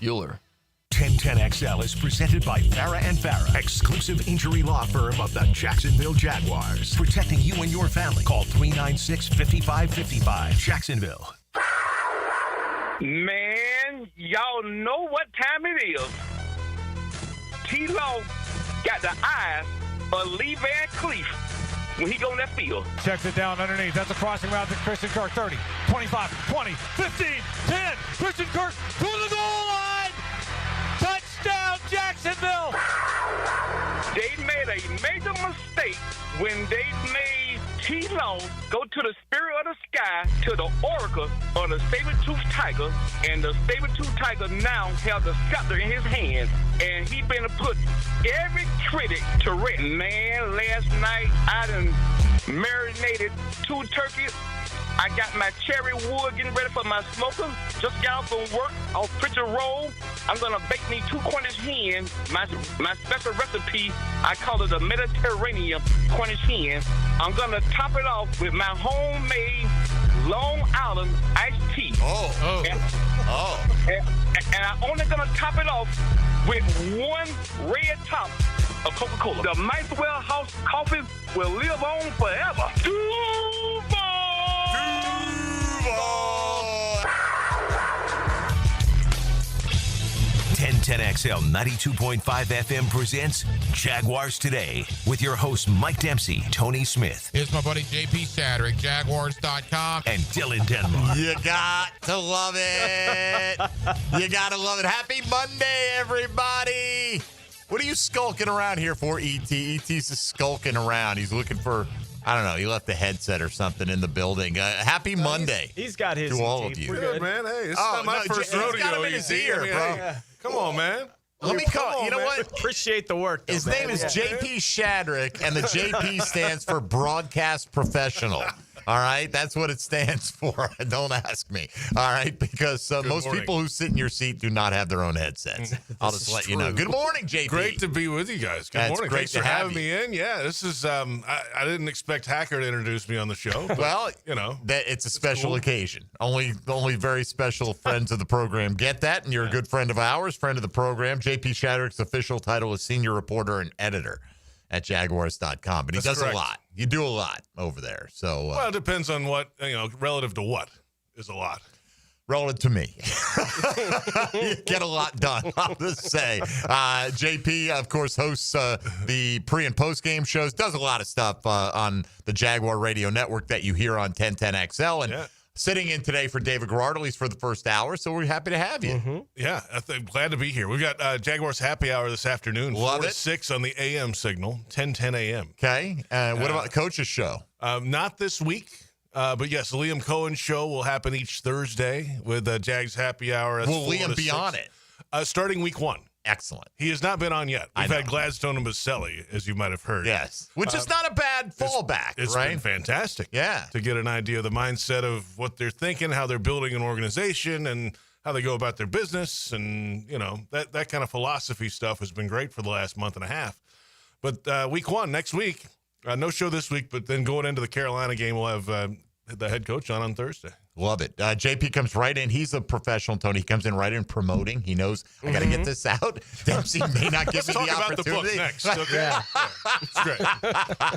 Bueller. 1010XL is presented by Farah and Farah, exclusive injury law firm of the Jacksonville Jaguars. Protecting you and your family. Call 396-5555. Jacksonville. Man, y'all know what time it is. T-Law got the eyes of Lee Van Cleef when he go in that field. Checks it down underneath. That's a crossing route to Christian Kirk. 30, 25, 20, 15, 10. Christian Kirk to the goal line. Touchdown, Jacksonville. They made a major mistake when they made T-Law go to the spirit of the sky, to the oracle of the saber-toothed tiger, and the saber-toothed tiger now has the scepter in his hand, and he been to put every critic to rest. Man, last night I done marinated 2 turkeys. I got my cherry wood getting ready for my smoker. Just got off from work, off Pritchard Road. I'm going to bake me 2 Cornish hens. My special recipe, I call it a Mediterranean Cornish hen. I'm going to top it off with my homemade Long Island iced tea. And I'm only going to top it off with 1 red top of Coca-Cola. The Maxwell House coffee will live on forever. Duval! 1010XL 92.5 FM presents Jaguars Today with your hosts Mike Dempsey, Tony Smith, Here's my buddy JP Shadrick, Jaguars.com. and Dylan Denmark. You got to love it. You got to love it. Happy Monday, everybody. What are you skulking around here for, E.T.? E.T.'s just skulking around. He's looking for, I don't know, he left the headset or something in the building. Happy Monday. He's got his to all ET. of you. We're Good, man. Hey, it's not my first rodeo. He's got him in his ear, bro. Hey, come on, man. Let me call. You know what? Appreciate the work. His name is JP Shadrick, and the JP stands for Broadcast Professional. All right? That's what it stands for. Don't ask me. All right? Because most people who sit in your seat do not have their own headsets. I'll just let you know. Good morning, JP. Great to be with you guys. Good morning. Great Thanks to for have having me in. Yeah, this is, I didn't expect Hacker to introduce me on the show. But, Well, you know. it's a special occasion. Only very special friends of the program get that, and you're a good friend of ours, friend of the program. JP Shadrick's official title is senior reporter and editor at Jaguars.com, but he does correct. a lot. You do a lot over there. So, Well, it depends on what, relative to what is a lot. relative to me, you get a lot done, I'll just say. JP, of course, hosts the pre- and post-game shows, does a lot of stuff on the Jaguar Radio Network that you hear on 1010XL, and sitting in today for David Garrard, at least for the first hour, so we're happy to have you. Mm-hmm. Yeah, glad to be here. We've got Jaguars Happy Hour this afternoon, Love 4 it. to 6 on the AM signal, 10 a.m. Okay, what about the coach's show? Not this week, but yes, the Liam Cohen show will happen each Thursday with Jags Happy Hour. That's Will 4 Liam to be 6. on it? Starting week 1. Excellent. He has not been on yet. We've I had know. Gladstone and Baselli, as you might have heard. Yes, which is not a bad fallback, It's right? been fantastic. Yeah. To get an idea of the mindset of what they're thinking, how they're building an organization, and how they go about their business. And, that kind of philosophy stuff has been great for the last month and a half. But week 1, next week, no show this week, but then going into the Carolina game, we'll have the head coach on Thursday. Love it. JP comes right in. He's a professional, Tony. He comes in right in promoting. He knows I got to get this out. Dempsey may not give me Talk the about opportunity. the book next, okay? Yeah. It's great.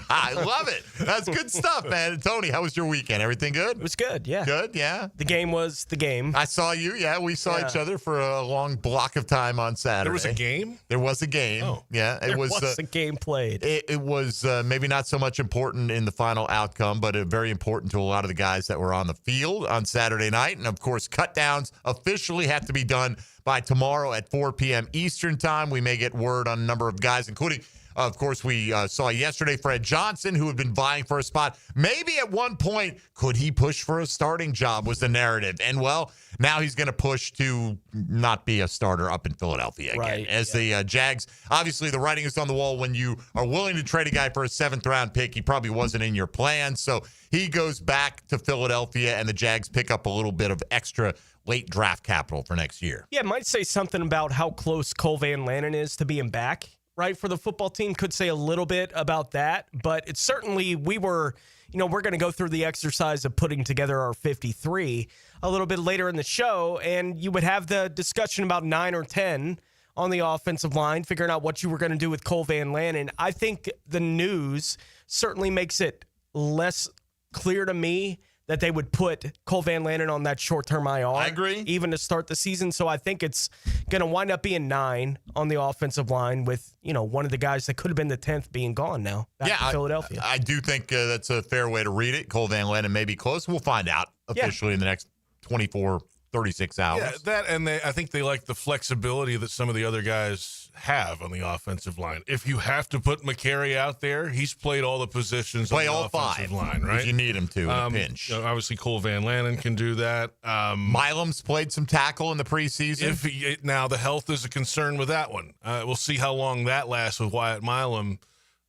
I love it. That's good stuff, man. Tony, how was your weekend? Everything good? It was good, yeah. Good, yeah. The game was the game. I saw you. Yeah, we saw each other for a long block of time on Saturday. There was a game? There was a game. Oh. Yeah, There was a game played. It was maybe not so much important in the final outcome, but very important to a lot of the guys that were on the field on Saturday night. And, of course, cutdowns officially have to be done by tomorrow at 4 p.m. Eastern time. We may get word on a number of guys, including, of course, we saw yesterday Fred Johnson, who had been vying for a spot. Maybe at one point, could he push for a starting job was the narrative. And, well, now he's going to push to not be a starter up in Philadelphia again. Right, As the Jags, obviously the writing is on the wall when you are willing to trade a guy for a 7th-round pick. He probably wasn't in your plan. So he goes back to Philadelphia, and the Jags pick up a little bit of extra late draft capital for next year. Yeah, it might say something about how close Cole Van Lannon is to being back. right, for the football team. Could say a little bit about that, but it's certainly we're going to go through the exercise of putting together our 53 a little bit later in the show, and you would have the discussion about 9 or 10 on the offensive line, figuring out what you were going to do with Cole Van Lannon. I think the news certainly makes it less clear to me that they would put Cole Van Lannon on that short-term IR. I agree. Even to start the season. So I think it's going to wind up being 9 on the offensive line with, one of the guys that could have been the 10th being gone now back to Philadelphia. I do think that's a fair way to read it. Cole Van Lannon may be close. We'll find out officially in the next 24, 36 hours. Yeah, that, and I think they like the flexibility that some of the other guys have on the offensive line. If you have to put McCary out there, he's played all the positions on the offensive line, right? If you need him to in a pinch. Obviously, Cole Van Lannon can do that. Milam's played some tackle in the preseason. Now, the health is a concern with that one. We'll see how long that lasts with Wyatt Milam.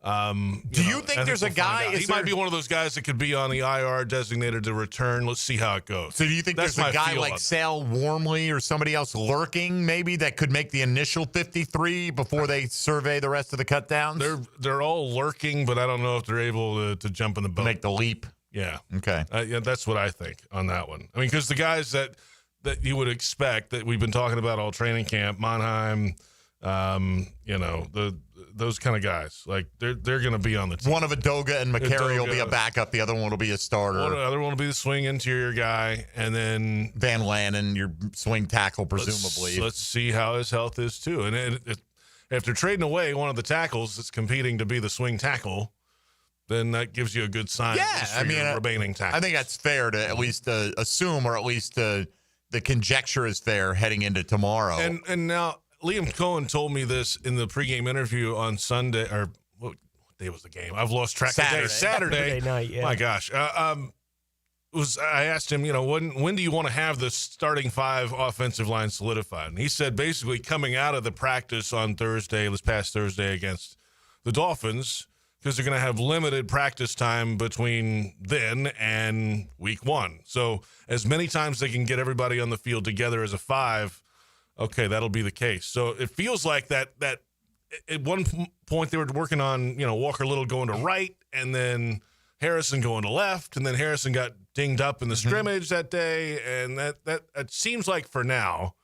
Do you think there's a guy? He might be one of those guys that could be on the IR designated to return. Let's see how it goes. So do you think there's a guy like Sal Wormley or somebody else lurking maybe that could make the initial 53 before they survey the rest of the cutdowns? They're all lurking, but I don't know if they're able to jump in the boat. Make the leap. Yeah. Okay. Yeah, that's what I think on that one. I mean, because the guys that you would expect that we've been talking about all training camp, Monheim, those kind of guys, like they're going to be on the team. One of Adoga and McCary will be a backup. The other one will be a starter. The other one will be the swing interior guy, and then Van Lannon, your swing tackle, presumably. Let's see how his health is too. And if they're trading away one of the tackles that's competing to be the swing tackle, then that gives you a good sign. Yeah, your remaining tackles. I think that's fair to at least assume, or at least the conjecture is fair heading into tomorrow. And now. Liam Cohen told me this in the pregame interview on Sunday, or what day was the game? I've lost track of the day. Saturday night, yeah. My gosh. I asked him, when do you want to have the starting 5 offensive line solidified? And he said basically coming out of the practice on this past Thursday against the Dolphins, because they're going to have limited practice time between then and week 1. So as many times they can get everybody on the field together as a 5, okay, that'll be the case. So it feels like that at one point they were working on, Walker Little going to right and then Harrison going to left, and then Harrison got dinged up in the scrimmage that day, and that it seems like for now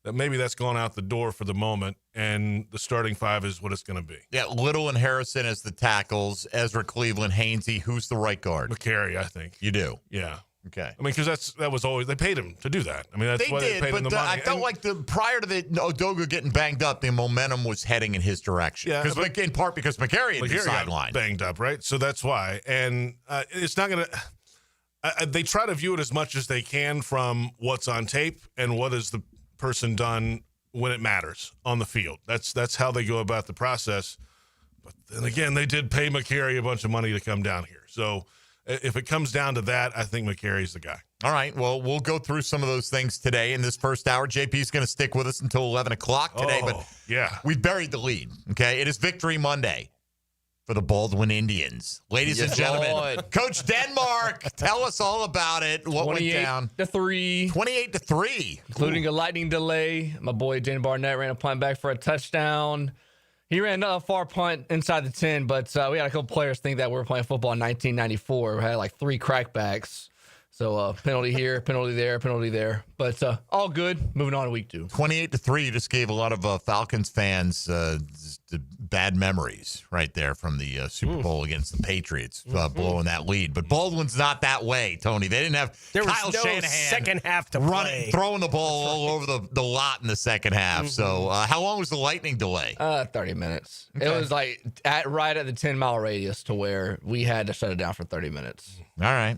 that maybe that's gone out the door for the moment, and the starting 5 is what it's going to be. Yeah, Little and Harrison as the tackles, Ezra Cleveland, Hainsey. Who's the right guard? McCary, I think. You do? Yeah. Okay. I mean, because that was always, they paid him to do that. I mean, that's why they paid him the money. I felt like prior to the Odoga getting banged up, the momentum was heading in his direction. Yeah, in part because McCary had been sidelined. Banged up, right? So that's why. And it's not going to. They try to view it as much as they can from what's on tape and what has the person done when it matters on the field. That's how they go about the process. But then again, they did pay McCary a bunch of money to come down here. So if it comes down to that, I think McCary's the guy. All right. Well, we'll go through some of those things today in this first hour. JP's going to stick with us until 11 o'clock today. But we buried the lead. Okay. It is Victory Monday for the Baldwin Indians. Ladies and gentlemen, Lord. Coach Denmark, tell us all about it. What went down? 28-3. 28-3. Including a lightning delay. My boy Jane Barnett ran a punt back for a touchdown. He ran a far punt inside the 10, but we had a couple players think that we were playing football in 1994. We had like 3 crackbacks. So penalty here, penalty there. But all good. Moving on to week 2. 28-3. You just gave a lot of Falcons fans bad memories right there from the Super Bowl against the Patriots, blowing that lead. But Baldwin's not that way, Tony. They didn't have Kyle Shanahan second half to play. Throwing the ball all over the lot in the second half. So how long was the lightning delay? 30 minutes. Okay. It was like right at the 10-mile radius to where we had to shut it down for 30 minutes. All right.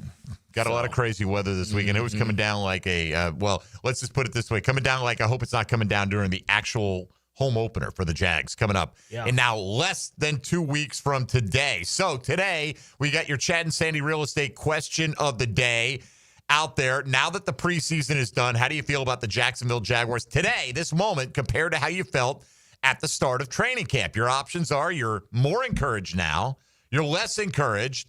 Got a lot of crazy weather this weekend. It was coming down like let's just put it this way. Coming down like I hope it's not coming down during the actual home opener for the Jags coming up. Yeah. And now less than 2 weeks from today. So today we got your Chad and Sandy real estate question of the day out there. Now that the preseason is done, how do you feel about the Jacksonville Jaguars today, this moment, compared to how you felt at the start of training camp? Your options are you're more encouraged now, you're less encouraged,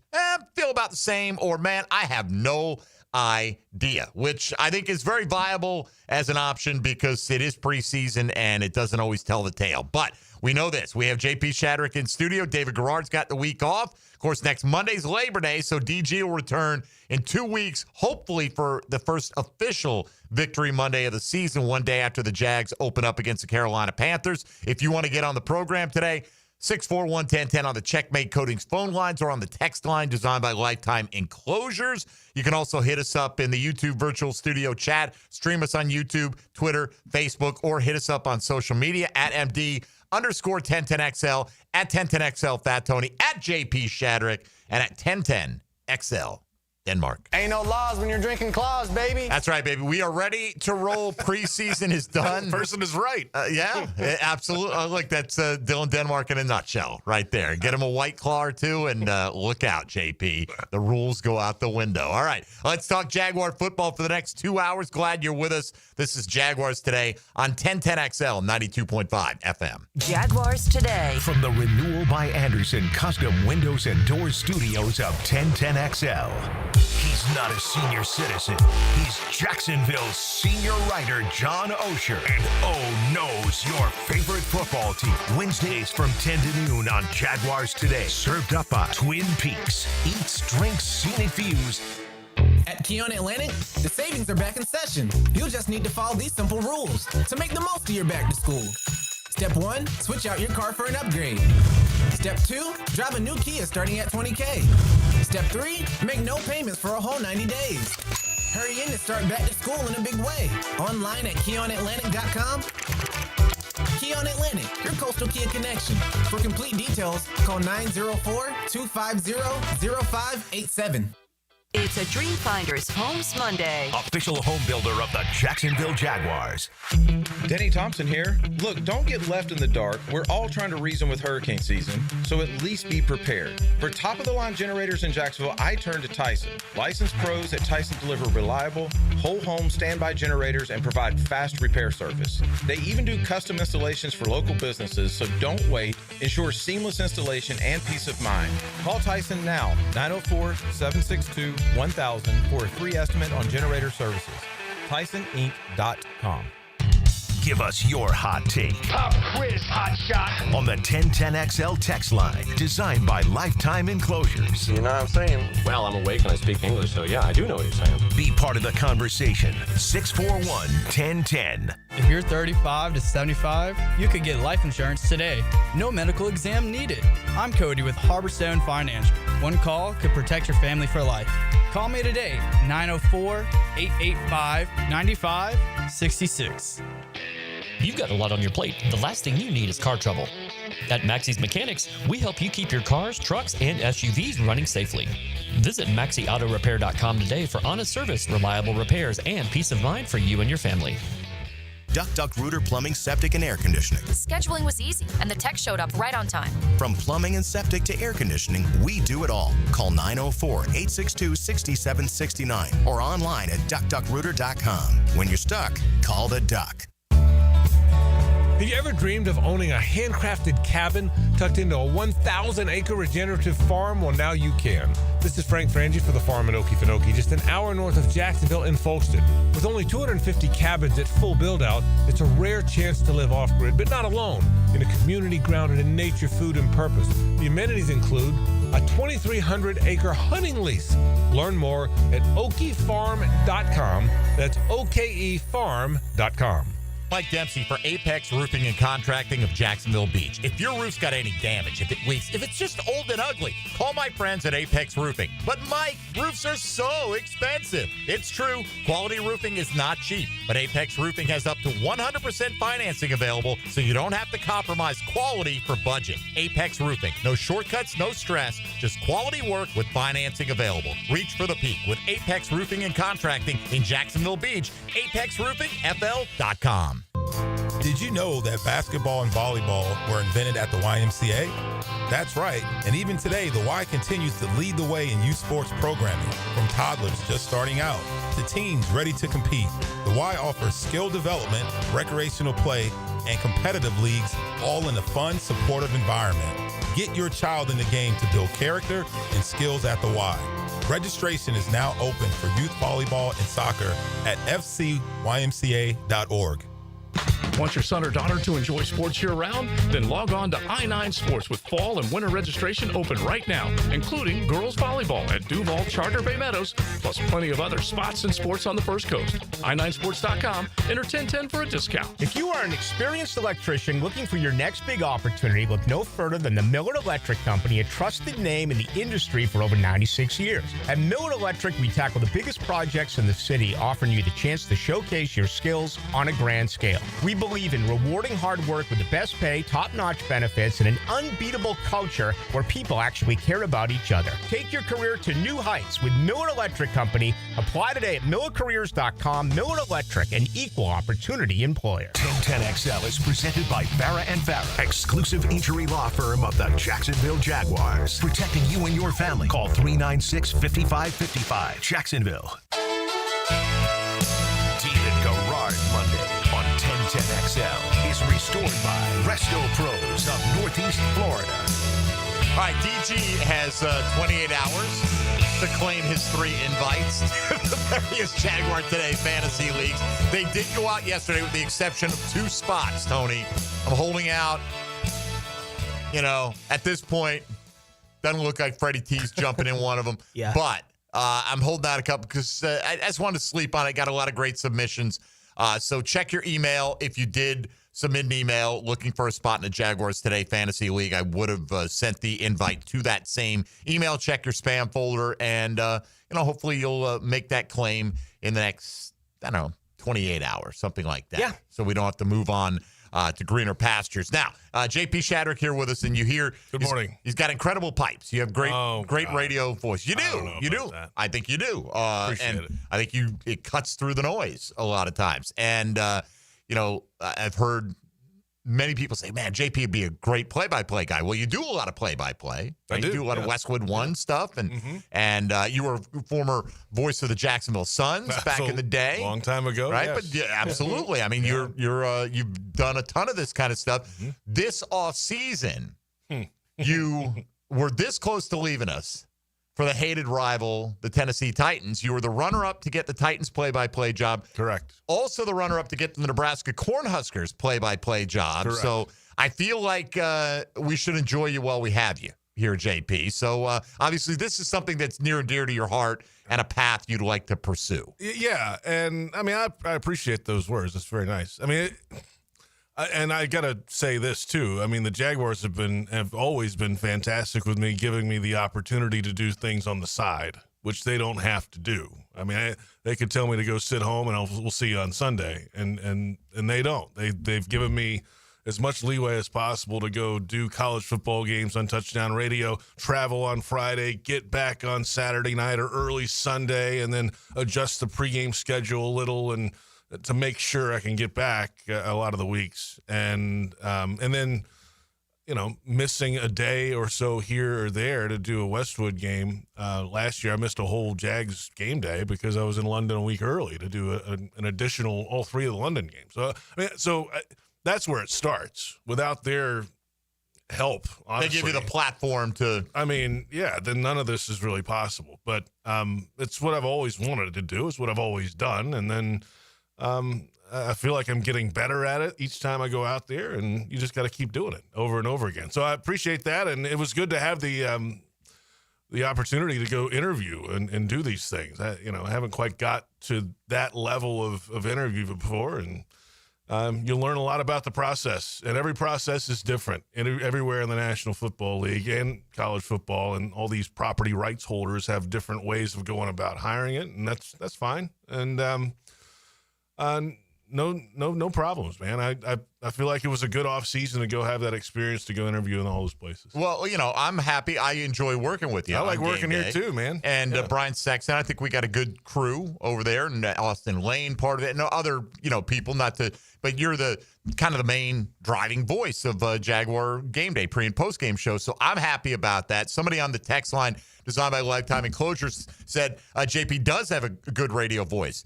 feel about the same, or man, I have no idea, which I think is very viable as an option because it is preseason and it doesn't always tell the tale. But we know this. We have JP Shadrick in studio. David Garrard's got the week off. Of course, next Monday's Labor Day, so DG will return in 2 weeks, hopefully for the first official Victory Monday of the season, one day after the Jags open up against the Carolina Panthers. If you want to get on the program today, 641-1010 on the Checkmate Coatings phone lines or on the text line designed by Lifetime Enclosures. You can also hit us up in the YouTube virtual studio chat, stream us on YouTube, Twitter, Facebook, or hit us up on social media at MD_1010XL, at 1010XL Fat Tony, at JP Shadrick, and at 1010XL Denmark. Ain't no laws when you're drinking claws, baby. That's right, baby. We are ready to roll. Preseason is done. Person is right. Yeah, absolutely. Look, that's Dylan Denmark in a nutshell right there. Get him a White Claw or two, and look out, JP. The rules go out the window. All right, let's talk Jaguar football for the next 2 hours. Glad you're with us. This is Jaguars Today on 1010XL 92.5 FM. Jaguars Today. From the Renewal by Anderson Custom Windows and Doors Studios of 1010XL. He's not a senior citizen. He's Jacksonville's senior writer, John Osher. And knows your favorite football team. Wednesdays from 10 to noon on Jaguars Today. Served up by Twin Peaks. Eats, drinks, scenic views. At Keon Atlantic, the savings are back in session. You'll just need to follow these simple rules to make the most of your back to school. Step 1, switch out your car for an upgrade. Step 2, drive a new Kia starting at $20K. Step 3, make no payments for a whole 90 days. Hurry in to start back to school in a big way. Online at KeonAtlantic.com. Keon Atlantic, your coastal Kia connection. For complete details, call 904-250-0587. It's a Dreamfinders Homes Monday. Official home builder of the Jacksonville Jaguars. Denny Thompson here. Look, don't get left in the dark. We're all trying to reason with hurricane season, so at least be prepared. For top-of-the-line generators in Jacksonville, I turn to Tyson. Licensed pros at Tyson deliver reliable, whole-home standby generators and provide fast repair service. They even do custom installations for local businesses, so don't wait. Ensure seamless installation and peace of mind. Call Tyson now, 904-762-1000 for a free estimate on generator services. TysonInc.com. Give us your hot take. Pop quiz, hot shot. On the 1010XL text line, designed by Lifetime Enclosures. You know what I'm saying? Well, I'm awake and I speak English, so yeah, I do know what you're saying. Be part of the conversation. 641-1010. If you're 35 to 75, you could get life insurance today. No medical exam needed. I'm Cody with Harborstone Financial. One call could protect your family for life. Call me today, 904-885-9566. You've got a lot on your plate. The last thing you need is car trouble. At Maxie's Mechanics, we help you keep your cars, trucks, and SUVs running safely. Visit MaxieAutoRepair.com today for honest service, reliable repairs, and peace of mind for you and your family. Duck Rooter Plumbing, Septic, and Air Conditioning. Scheduling was easy, and the tech showed up right on time. From plumbing and septic to air conditioning, we do it all. Call 904-862-6769 or online at duckduckrooter.com. When you're stuck, call the Duck. Have you ever dreamed of owning a handcrafted cabin tucked into a 1,000-acre regenerative farm? Well, now you can. This is Frank Frangie for the farm in Okefenokee, just an hour north of Jacksonville in Folkston. With only 250 cabins at full build-out, it's a rare chance to live off-grid, but not alone, in a community grounded in nature, food, and purpose. The amenities include a 2,300-acre hunting lease. Learn more at okefarm.com. That's okefarm.com. Mike Dempsey for Apex Roofing and Contracting of Jacksonville Beach. If your roof's got any damage, if it leaks, if it's just old and ugly, call my friends at Apex Roofing. But Mike, roofs are so expensive. It's true, quality roofing is not cheap, but Apex Roofing has up to 100% financing available, so you don't have to compromise quality for budget. Apex Roofing, no shortcuts, no stress, just quality work with financing available. Reach for the peak with Apex Roofing and Contracting in Jacksonville Beach. ApexRoofingFL.com. Did you know that basketball and volleyball were invented at the YMCA? That's right, and even today, the Y continues to lead the way in youth sports programming, from toddlers just starting out to teens ready to compete. The Y offers skill development, recreational play, and competitive leagues, all in a fun, supportive environment. Get your child in the game to build character and skills at the Y. Registration is now open for youth volleyball and soccer at fcymca.org. Want your son or daughter to enjoy sports year-round? Then log on to I9 Sports with fall and winter registration open right now, including girls volleyball at Duval Charter Bay Meadows, plus plenty of other spots and sports on the First Coast. I9sports.com, enter 1010 for a discount. If you are an experienced electrician looking for your next big opportunity, look no further than the Millard Electric Company, a trusted name in the industry for over 96 years. At Millard Electric, we tackle the biggest projects in the city, offering you the chance to showcase your skills on a grand scale. We believe in rewarding hard work with the best pay, top-notch benefits, and an unbeatable culture where people actually care about each other. Take your career to new heights with Millard Electric Company. Apply today at millercareers.com. Millard Electric, an equal opportunity employer. 1010XL is presented by Farah & Farah, exclusive injury law firm of the Jacksonville Jaguars. Protecting you and your family. Call 396-5555. Jacksonville. Dean and Garage Monday on 1010XL is restored by Resto Pros of Northeast Florida. All right, DG has 28 hours to claim his 3 invites to the various Jaguar Today fantasy leagues. They did go out yesterday with the exception of 2 spots, Tony. I'm holding out. You know, at this point, doesn't look like Freddie T's jumping in one of them. Yeah. But I'm holding out a couple because I just wanted to sleep on it. Got a lot of great submissions. So check your email. If you did submit an email looking for a spot in the Jaguars Today Fantasy League, I would have sent the invite to that same email. Check your spam folder, and hopefully you'll make that claim in the next, 28 hours, something like that. Yeah. So we don't have to move on to greener pastures. Now, JP Shadrick here with us, and you hear Good morning. He's got incredible pipes. You have great radio voice. You do. You do. That. I think you do. Appreciate it. I think it cuts through the noise a lot of times. And I've heard many people say, man, JP would be a great play-by-play guy. Well, you do a lot of play-by-play. Right? You do a lot of Westwood One stuff, and you were a former voice of the Jacksonville Suns back in the day, long time ago, right? Yes. But yeah, absolutely. I mean, you've done a ton of this kind of stuff. This off season, you were this close to leaving us for the hated rival, the Tennessee Titans. You were the runner-up to get the Titans play-by-play job. Correct. Also the runner-up to get the Nebraska Cornhuskers play-by-play job. Correct. So I feel like we should enjoy you while we have you here, JP. So obviously this is something that's near and dear to your heart and a path you'd like to pursue. Yeah, and I mean, I appreciate those words. That's very nice. I mean, and I gotta say this too. I mean, the Jaguars have always been fantastic with me, giving me the opportunity to do things on the side, which they don't have to do. I mean, they could tell me to go sit home and we'll see you on Sunday, and they don't. They've given me as much leeway as possible to go do college football games on Touchdown Radio, travel on Friday, get back on Saturday night or early Sunday, and then adjust the pregame schedule a little and to make sure I can get back a lot of the weeks. And then, missing a day or so here or there to do a Westwood game. Last year I missed a whole Jags game day because I was in London a week early to do an additional all 3 of the London games. So that's where it starts. Without their help, honestly, They give you the platform to. I mean, yeah, then none of this is really possible. But it's what I've always wanted to do. It's what I've always done. And then I feel like I'm getting better at it each time I go out there, and you just got to keep doing it over and over again. So I appreciate that, and it was good to have the opportunity to go interview and do these things. I haven't quite got to that level of interview before, and you'll learn a lot about the process, and every process is different everywhere in the National Football League and college football, and all these property rights holders have different ways of going about hiring it, and that's fine. And no problems, man. I feel like it was a good off season to go have that experience to go interview in all those places. Well, I'm happy. I enjoy working with you. I like on working game here day. too, man. And Brian Sexton, I think we got a good crew over there, and Austin Lane, part of it. No other, people, but you're the kind of the main driving voice of Jaguar Game Day pre and post game show. So I'm happy about that. Somebody on the text line, designed by Lifetime Enclosures, said JP does have a good radio voice.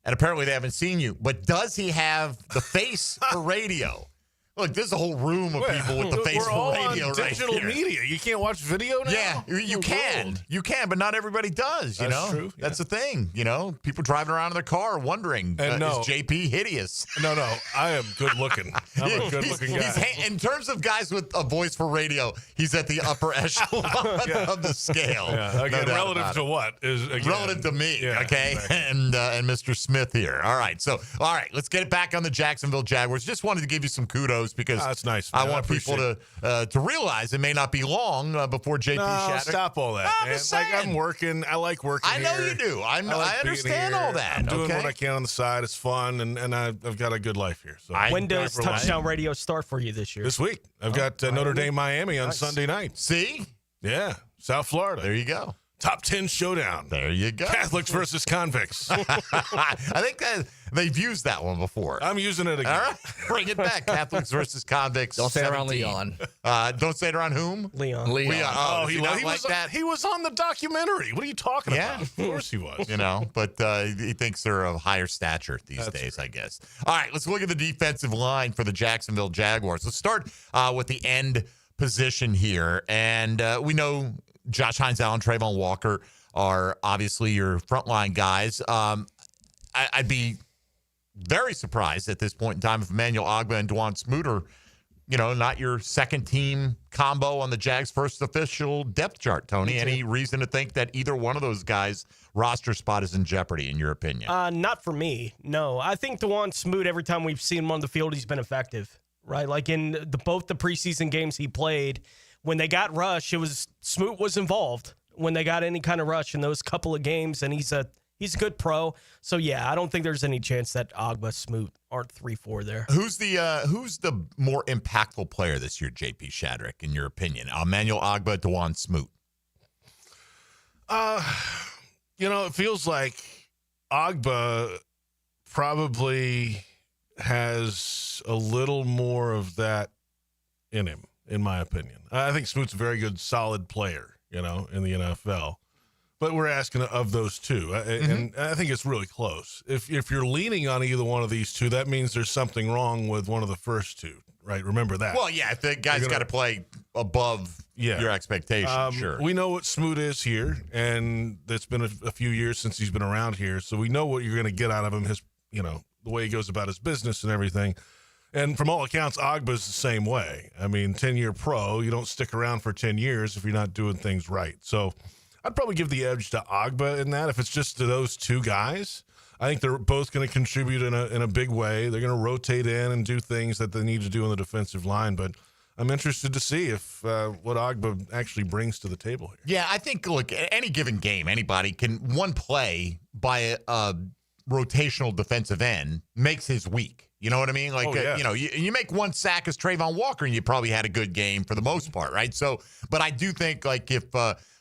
And apparently they haven't seen you. But does he have the face for radio? Look, there's a whole room of people with the face We're all for radio on right digital here. media. You can't watch video now? Yeah, you can. You can, but not everybody does, you That's know? true, yeah. That's the thing, you know? People driving around in their car wondering, And no. is JP hideous? No, I am good looking. I'm a good looking guy. In terms of guys with a voice for radio, he's at the upper echelon of the scale. Yeah. Again, No doubt relative about to it. what? Relative to me, Yeah, okay? exactly. And Mr. Smith here. All right, let's get it back on the Jacksonville Jaguars. Just wanted to give you some kudos because that's nice. I man. want people to realize it may not be long before JP Shadrick. Stop all that. I'm man. just Like, saying. I'm working. I like working. I know here. you do. I like understand being all here. that. I'm doing okay? what I can on the side. It's fun, and I've got a good life here. So When does Touchdown Radio start for you this year? This week. I've got Notre Dame, Miami on Sunday night. See? Yeah, South Florida. There you go. Top 10 showdown. There you go. Catholics versus convicts. I think they've used that one before. I'm using it again. All right, bring it back. Catholics versus convicts. Don't say it around 17. Leon. Don't say it around whom? Leon. Oh, he not like was that. He was on the documentary. What are you talking about? Of course he was. You know, but he thinks they're of higher stature these days, I guess. All right, let's look at the defensive line for the Jacksonville Jaguars. Let's start with the end position here. And we know Josh Hines, Allen, Trayvon Walker are obviously your frontline guys. I'd be very surprised at this point in time if Emmanuel Ogbah and Dwan Smoot are, not your second team combo on the Jags' first official depth chart, Tony. Any reason to think that either one of those guys' roster spot is in jeopardy, in your opinion? Not for me, no. I think Dwan Smoot, every time we've seen him on the field, he's been effective, right? Like in both the preseason games he played, when they got rush, Smoot was involved when they got any kind of rush in those couple of games, and he's a good pro. So, yeah, I don't think there's any chance that Ogbah, Smoot aren't 3-4 there. Who's the more impactful player this year, JP Shadrick, in your opinion? Emmanuel Ogbah, Dwan Smoot? It feels like Ogbah probably has a little more of that in him, in my opinion. I think Smoot's a very good, solid player, in the NFL. But we're asking of those two, and I think it's really close. If you're leaning on either one of these two, that means there's something wrong with one of the first two, right? Remember that. Well, yeah, if the guy's got to play above your expectations, sure. We know what Smoot is here, and it's been a few years since he's been around here, so we know what you're going to get out of him, the way he goes about his business and everything. And from all accounts, Ogbah's the same way. I mean, 10-year pro, you don't stick around for 10 years if you're not doing things right. So I'd probably give the edge to Ogbah in that. If it's just to those two guys, I think they're both going to contribute in a big way. They're going to rotate in and do things that they need to do on the defensive line. But I'm interested to see if what Ogbah actually brings to the table here. Yeah, I think, look, any given game, anybody can one play by a rotational defensive end makes his week. You know what I mean? Like, you make one sack as Trayvon Walker, and you probably had a good game for the most part, right? So, but I do think, like, if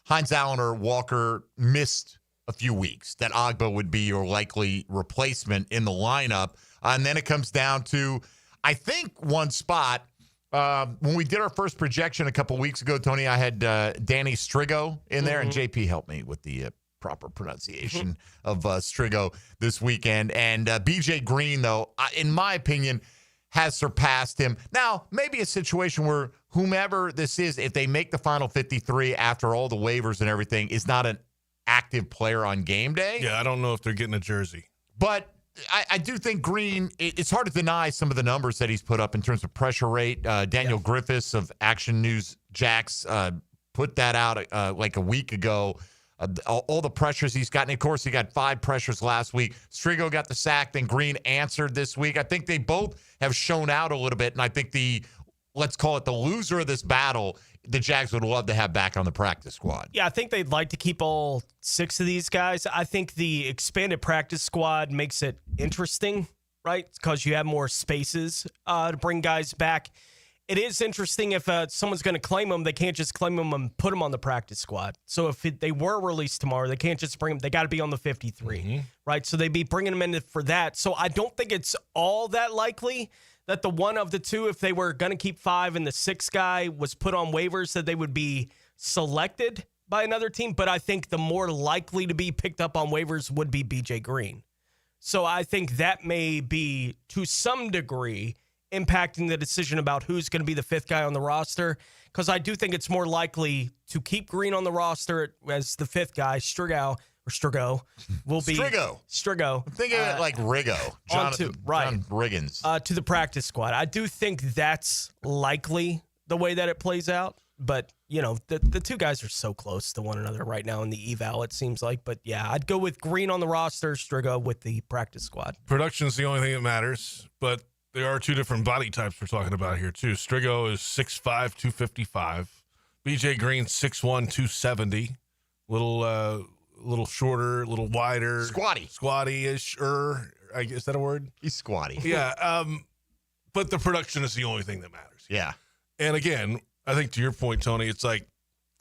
Hines Allen or Walker missed a few weeks, that Ogbah would be your likely replacement in the lineup. And then it comes down to, I think, one spot. When we did our first projection a couple weeks ago, Tony, I had Danny Strigo in there, and JP helped me with the proper pronunciation of Strigo this weekend. And BJ Green, though, in my opinion, has surpassed him. Now, maybe a situation where whomever this is, if they make the final 53 after all the waivers and everything, is not an active player on game day. Yeah, I don't know if they're getting a jersey. But I do think Green, it's hard to deny some of the numbers that he's put up in terms of pressure rate. Daniel Griffiths of Action News Jax put that out like a week ago. All the pressures he's gotten. Of course, he got 5 pressures last week. Strigo got the sack, then Green answered this week. I think they both have shown out a little bit, and I think let's call it the loser of this battle, the Jags would love to have back on the practice squad. Yeah, I think they'd like to keep all 6 of these guys. I think the expanded practice squad makes it interesting, right? Because you have more spaces to bring guys back. It is interesting if someone's going to claim them, they can't just claim them and put them on the practice squad. So if they were released tomorrow, they can't just bring them. They got to be on the 53, right? So they'd be bringing them in for that. So I don't think it's all that likely that the one of the two, if they were going to keep 5 and the 6th guy was put on waivers, that they would be selected by another team. But I think the more likely to be picked up on waivers would be BJ Green. So I think that may be, to some degree, impacting the decision about who's going to be the fifth guy on the roster, because I do think it's more likely to keep Green on the roster as the fifth guy. Strigo will be Strigo. I'm thinking of it like Rigo. John Riggins. To the practice squad. I do think that's likely the way that it plays out. But, you know, the two guys are so close to one another right now in the eval, it seems like. But, yeah, I'd go with Green on the roster, Strigo with the practice squad. Production's the only thing that matters, but there are two different body types we're talking about here, too. Strigo is 6'5", 255. BJ Green, 6'1", 270. Little shorter, a little wider. Squatty-ish. Is that a word? He's squatty. Yeah. But the production is the only thing that matters. Yeah. And again, I think to your point, Tony, it's like,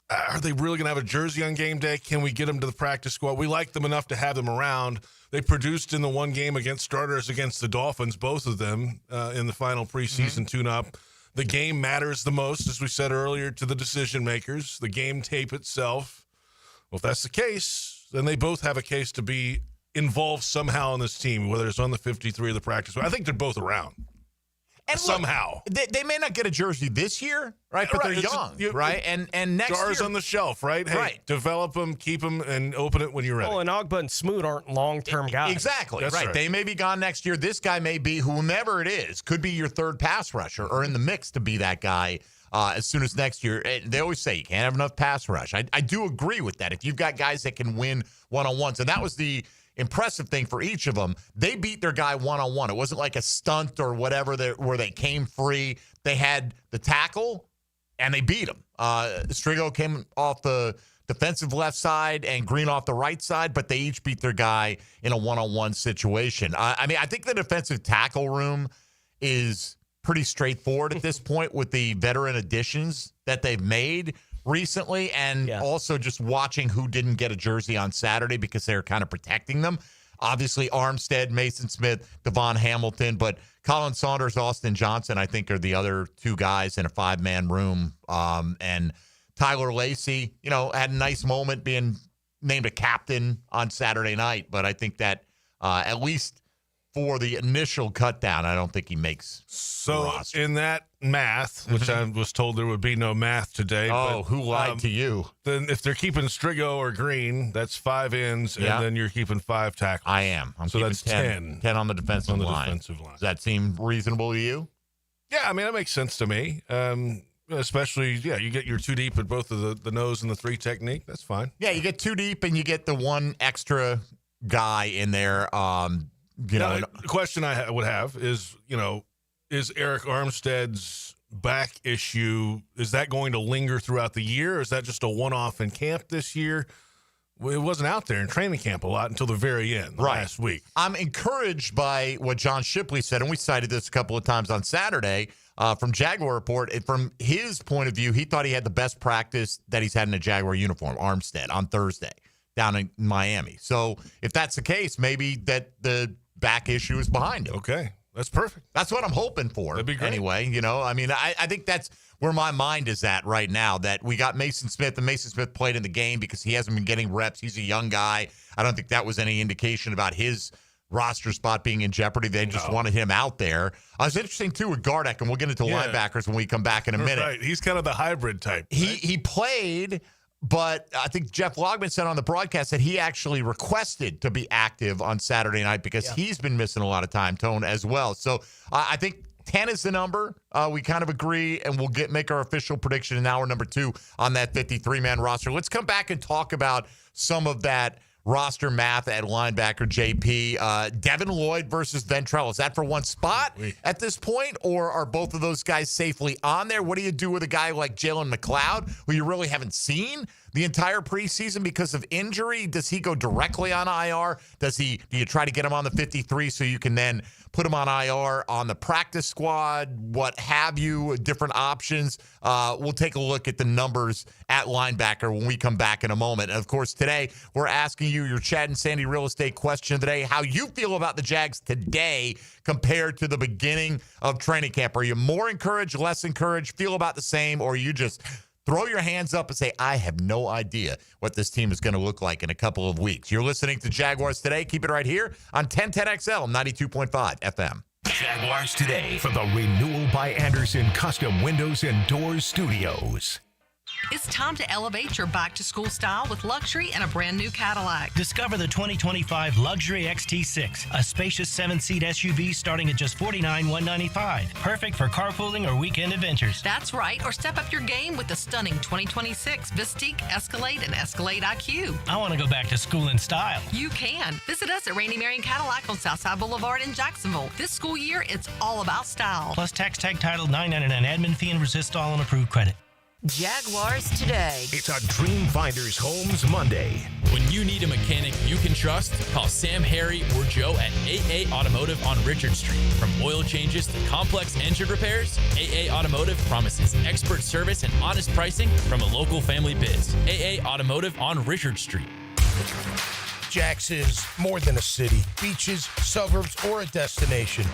are they really going to have a jersey on game day? Can we get them to the practice squad? We like them enough to have them around. They produced in the one game against starters against the Dolphins, both of them, in the final preseason tune-up. The game matters the most, as we said earlier, to the decision makers. The game tape itself. Well, if that's the case, then they both have a case to be involved somehow in this team, whether it's on the 53 or the practice. I think they're both around. And somehow. Look, they may not get a jersey this year, right? But they're young, right? And next jars year. on the shelf, right? Hey, develop them, keep them, and open it when you're ready. Well, and Ogba and Smoot aren't long-term guys. Exactly, That's right. They may be gone next year. This guy may be, whomever it is, could be your third pass rusher or in the mix to be that guy as soon as next year. They always say you can't have enough pass rush. I do agree with that. If you've got guys that can win one-on-ones, and that was the impressive thing for each of them, they beat their guy one-on-one. It wasn't like a stunt or whatever where they came free. They had the tackle, and they beat him. Strigo came off the defensive left side and Green off the right side, but they each beat their guy in a one-on-one situation. I think the defensive tackle room is pretty straightforward at this point with the veteran additions that they've made recently, and also just watching who didn't get a jersey on Saturday because they're kind of protecting them. Obviously, Armstead, Mason Smith, Devon Hamilton, but Colin Saunders, Austin Johnson, I think, are the other two guys in a five-man room. And Tyler Lacey, had a nice moment being named a captain on Saturday night, but I think that at least for the initial cut down, I don't think he makes the roster. In that math, which I was told there would be no math today. Oh, who lied to you? Then if they're keeping Strigo or Green, that's 5 ends, and then you're keeping 5 tackles. I am. So that's 10. 10 on the defensive line. Does that seem reasonable to you? Yeah, I mean, that makes sense to me. Especially, you get your 2 deep at both of the nose and the 3 technique. That's fine. Yeah, you get 2 deep, and you get the one extra guy in there. The question I would have is, is Eric Armstead's back issue, is that going to linger throughout the year, or is that just a one-off in camp this year? Well, it wasn't out there in training camp a lot until the very end last week. I'm encouraged by what John Shipley said, and we cited this a couple of times on Saturday from Jaguar Report. From his point of view, he thought he had the best practice that he's had in a Jaguar uniform, Armstead, on Thursday down in Miami. So if that's the case, maybe that the back issue is behind him. Okay. That's perfect. That's what I'm hoping for. That'd be great. Anyway, I think that's where my mind is at right now, that we got Mason Smith, and Mason Smith played in the game because he hasn't been getting reps. He's a young guy. I don't think that was any indication about his roster spot being in jeopardy. They just wanted him out there. It was interesting, too, with Gardeck, and we'll get into linebackers when we come back in a minute. Right. He's kind of the hybrid type. Right? He played, but I think Jeff Logman said on the broadcast that he actually requested to be active on Saturday night because he's been missing a lot of time, Tone, as well. So I think 10 is the number. We kind of agree, and we'll make our official prediction in hour number 2 on that 53-man roster. Let's come back and talk about some of that roster math at linebacker, JP. Devin Lloyd versus Ventrell. Is that for one spot at this point, or are both of those guys safely on there? What do you do with a guy like Jalen McLeod, who you really haven't seen the entire preseason because of injury? Does he go directly on IR? Do you try to get him on the 53 so you can then put him on IR on the practice squad, what have you, different options? We'll take a look at the numbers at linebacker when we come back in a moment. And of course, today we're asking you your Chad and Sandy real estate question of the day, how you feel about the Jags today compared to the beginning of training camp. Are you more encouraged, less encouraged, feel about the same, or you just throw your hands up and say, I have no idea what this team is going to look like in a couple of weeks? You're listening to Jaguars Today. Keep it right here on 1010XL 92.5 FM. Jaguars Today for the Renewal by Anderson Custom Windows and Doors Studios. It's time to elevate your back-to-school style with luxury and a brand-new Cadillac. Discover the 2025 Luxury XT6, a spacious 7-seat SUV starting at just $49,195. Perfect for carpooling or weekend adventures. That's right, or step up your game with the stunning 2026 Vistique, Escalade, and Escalade IQ. I want to go back to school in style. You can. Visit us at Randy Marion Cadillac on Southside Boulevard in Jacksonville. This school year, it's all about style. Plus tax tag title $9.99 admin fee and resist all on approved credit. Jaguars Today. It's a Dream Finders Homes Monday. When you need a mechanic you can trust, call Sam, Harry, or Joe at AA Automotive on Richard Street. From oil changes to complex engine repairs, AA Automotive promises expert service and honest pricing from a local family biz. AA Automotive on Richard Street. Jax is more than a city, beaches, suburbs, or a destination.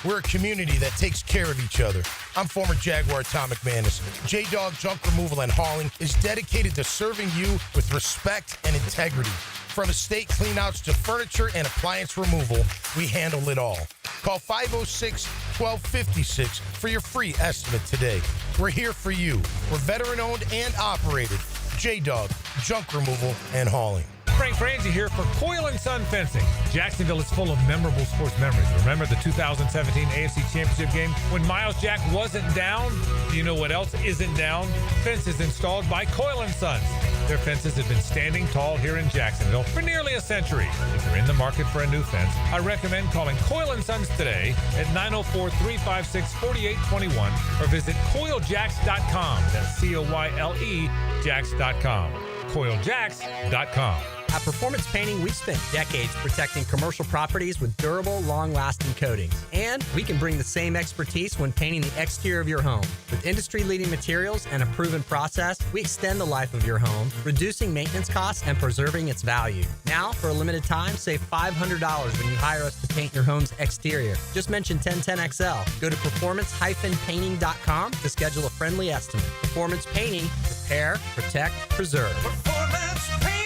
We're a community that takes care of each other. I'm former Jaguar Tom McManus. J-Dog Junk Removal and Hauling is dedicated to serving you with respect and integrity. From estate cleanouts to furniture and appliance removal, we handle it all. Call 506-1256 for your free estimate today. We're here for you. We're veteran-owned and operated. J-Dog Junk Removal and Hauling. Frank Frangie here for Coyle & Son Fencing. Jacksonville is full of memorable sports memories. Remember the 2017 AFC Championship game when Miles Jack wasn't down? Do you know what else isn't down? Fences installed by Coyle & Sons. Their fences have been standing tall here in Jacksonville for nearly a century. If you're in the market for a new fence, I recommend calling Coyle & Sons today at 904-356-4821 or visit CoyleJacks.com. That's C-O-Y-L-E Jacks.com. CoyleJacks.com. At Performance Painting, we've spent decades protecting commercial properties with durable, long-lasting coatings. And we can bring the same expertise when painting the exterior of your home. With industry-leading materials and a proven process, we extend the life of your home, reducing maintenance costs and preserving its value. Now, for a limited time, save $500 when you hire us to paint your home's exterior. Just mention 1010XL. Go to performance-painting.com to schedule a friendly estimate. Performance Painting. Repair, protect, preserve. Performance Painting.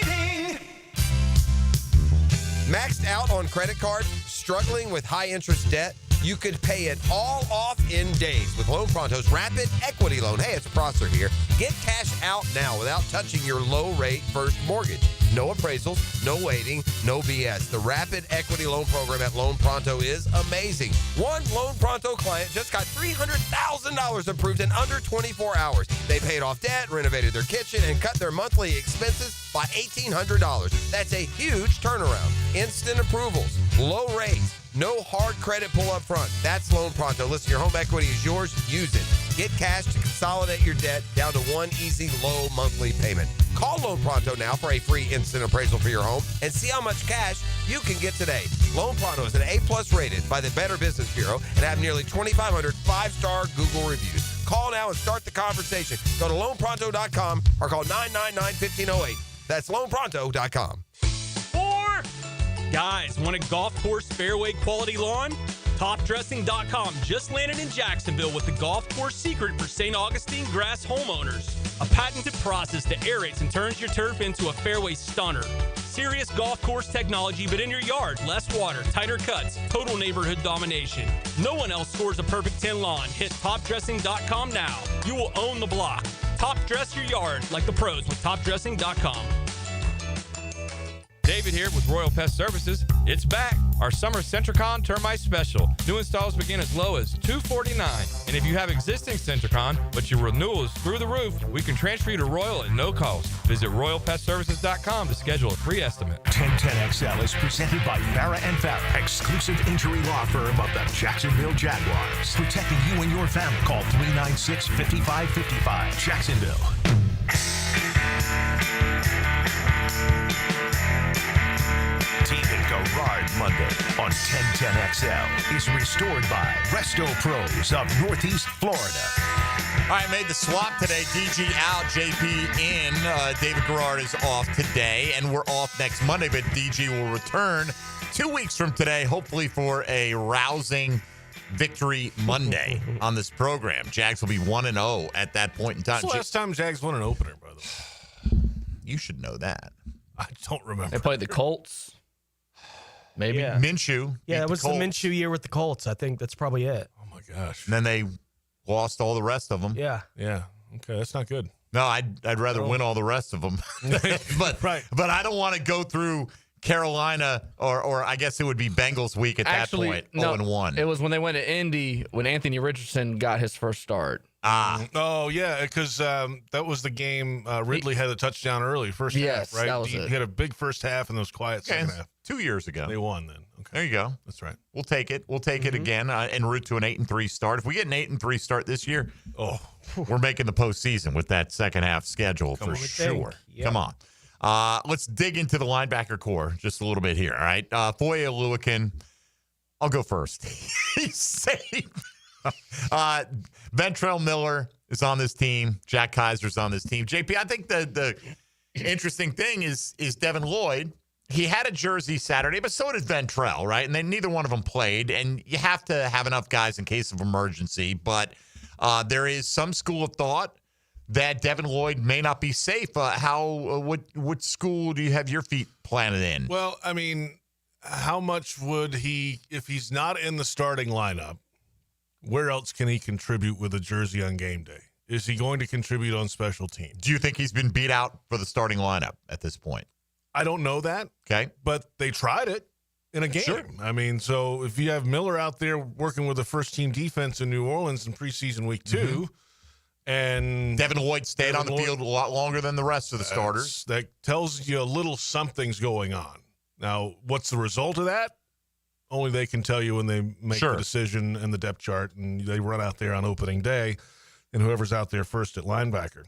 Maxed out on credit cards, struggling with high interest debt? You could pay it all off in days with Loan Pronto's Rapid Equity Loan. Hey, it's Prosser here. Get cash out now without touching your low-rate first mortgage. No appraisals, no waiting, no BS. The Rapid Equity Loan Program at Loan Pronto is amazing. One Loan Pronto client just got $300,000 approved in under 24 hours. They paid off debt, renovated their kitchen, and cut their monthly expenses by $1,800. That's a huge turnaround. Instant approvals, low rates, no hard credit pull up front. That's Loan Pronto. Listen, your home equity is yours. Use it. Get cash to consolidate your debt down to one easy, low monthly payment. Call Loan Pronto now for a free instant appraisal for your home and see how much cash you can get today. Loan Pronto is an A+ rated by the Better Business Bureau and have nearly 2,500 5-star Google reviews. Call now and start the conversation. Go to loanpronto.com or call 999-1508. That's loanpronto.com. Guys, want a golf course fairway quality lawn? TopDressing.com just landed in Jacksonville with the golf course secret for St. Augustine grass homeowners. A patented process that aerates and turns your turf into a fairway stunner. Serious golf course technology, but in your yard. Less water, tighter cuts, total neighborhood domination. No one else scores a perfect 10 lawn. Hit TopDressing.com now. You will own the block. Top dress your yard like the pros with TopDressing.com. David here with Royal Pest Services. It's back. Our summer Centricon Termite Special. New installs begin as low as $249. And if you have existing Centricon, but your renewal is through the roof, we can transfer you to Royal at no cost. Visit RoyalPestServices.com to schedule a free estimate. 1010XL is presented by Farah & Farah, exclusive injury law firm of the Jacksonville Jaguars. Protecting you and your family. Call 396-5555. Jacksonville. David Garrard Monday on 1010XL is restored by Resto Pros of Northeast Florida. All right, made the swap today. DG out, JP in. David Garrard is off today, and we're off next Monday, but DG will return 2 weeks from today, hopefully for a rousing victory Monday on this program. Jags will be 1-0 at that point in time. When's the last time Jags won an opener, by the way? You should know that. I don't remember. They played the Colts. Maybe. Yeah. Minshew. Yeah, beat it was the Colts. Minshew year with the Colts. I think that's probably it. Oh my gosh. And then they lost all the rest of them. Yeah. Yeah. Okay, that's not good. No, I'd rather win all the rest of them. but I don't want to go through Carolina or I guess it would be Bengals week at that point. 0-1. It was when they went to Indy when Anthony Richardson got his first start. Oh, yeah, because that was the game Ridley had a touchdown early, first half, right? That was he it. had a big first half and those quiet second half. 2 years ago. They won then. Okay. There you go. That's right. We'll take it. We'll take it again en route to an 8-3 start. If we get an 8-3 start this year, we're making the postseason with that second half schedule for sure. Yeah. Come on. Let's dig into the linebacker core just a little bit here. All right. Foye Oluokun, I'll go first. He's safe. Ventrell Miller is on this team. Jack Kaiser's on this team. JP, I think the interesting thing is Devin Lloyd. He had a jersey Saturday, but so did Ventrell, right? And then neither one of them played. And you have to have enough guys in case of emergency. But there is some school of thought that Devin Lloyd may not be safe. What school do you have your feet planted in? Well, I mean, how much would he, if he's not in the starting lineup, where else can he contribute with a jersey on game day? Is he going to contribute on special teams? Do you think he's been beat out for the starting lineup at this point? I don't know that. Okay. But they tried it in a game. Sure. I mean, so if you have Miller out there working with the first-team defense in New Orleans in preseason week 2, and Devin Lloyd stayed on the field a lot longer than the rest of the starters. That tells you a little something's going on. Now, what's the result of that? Only they can tell you when they make the decision and the depth chart, and they run out there on opening day, and whoever's out there first at linebacker.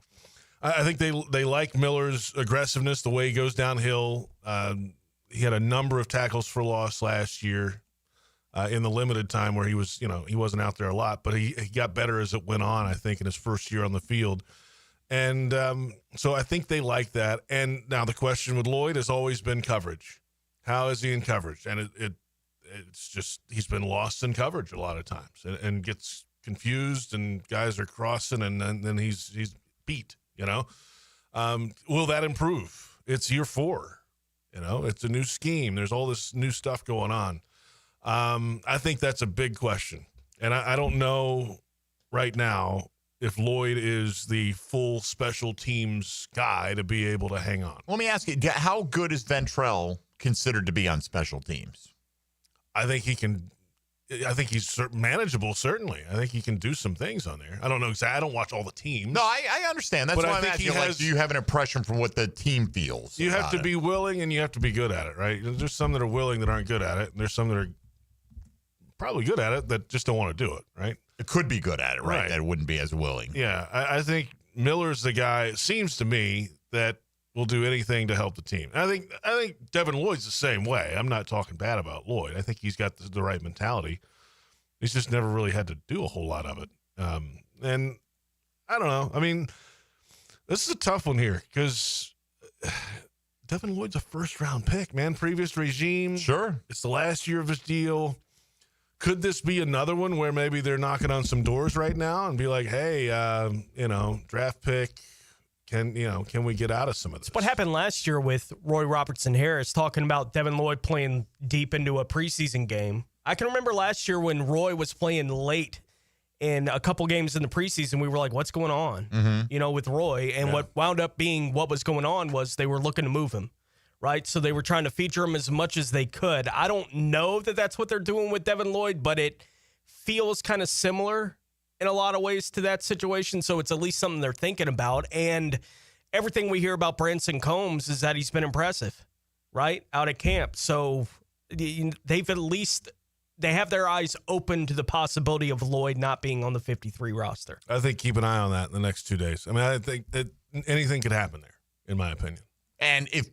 I think they like Miller's aggressiveness, the way he goes downhill. He had a number of tackles for loss last year in the limited time where he wasn't out there a lot, but he got better as it went on, I think, in his first year on the field. And so I think they like that. And now the question with Lloyd has always been coverage. How is he in coverage? And it's just he's been lost in coverage a lot of times and gets confused, and guys are crossing, and then he's beat. Will that improve? It's year 4. It's a new scheme. There's all this new stuff going on. I think that's a big question. And I don't know right now if Lloyd is the full special teams guy to be able to hang on. Let me ask you, how good is Ventrell considered to be on special teams? I think he can. I think he's manageable, certainly. I think he can do some things on there. I don't know exactly. I don't watch all the teams. No, I understand. That's why I'm asking you, do you have an impression from what the team feels? You have to be willing, and you have to be good at it, right? There's some that are willing that aren't good at it, and there's some that are probably good at it that just don't want to do it, right? It could be good at it, right? That wouldn't be as willing. Yeah, I think Miller's the guy, it seems to me, that will do anything to help the team. I think Devin Lloyd's the same way. I'm not talking bad about Lloyd. I think he's got the right mentality. He's just never really had to do a whole lot of it. And I don't know. I mean, this is a tough one here because Devin Lloyd's a first-round pick, man. Previous regime. Sure. It's the last year of his deal. Could this be another one where maybe they're knocking on some doors right now and be like, hey, draft pick, can we get out of some of this? It's what happened last year with Roy Robertson Harris talking about Devin Lloyd playing deep into a preseason game. I can remember last year when Roy was playing late in a couple games in the preseason, we were like, what's going on, with Roy? And what wound up being what was going on was they were looking to move him, right? So they were trying to feature him as much as they could. I don't know that that's what they're doing with Devin Lloyd, but it feels kind of similar in a lot of ways to that situation. So it's at least something they're thinking about. And everything we hear about Branson Combs is that he's been impressive, right, out at camp. So they've at least... they have their eyes open to the possibility of Lloyd not being on the 53 roster. I think keep an eye on that in the next 2 days. I mean, I think that anything could happen there, in my opinion. And if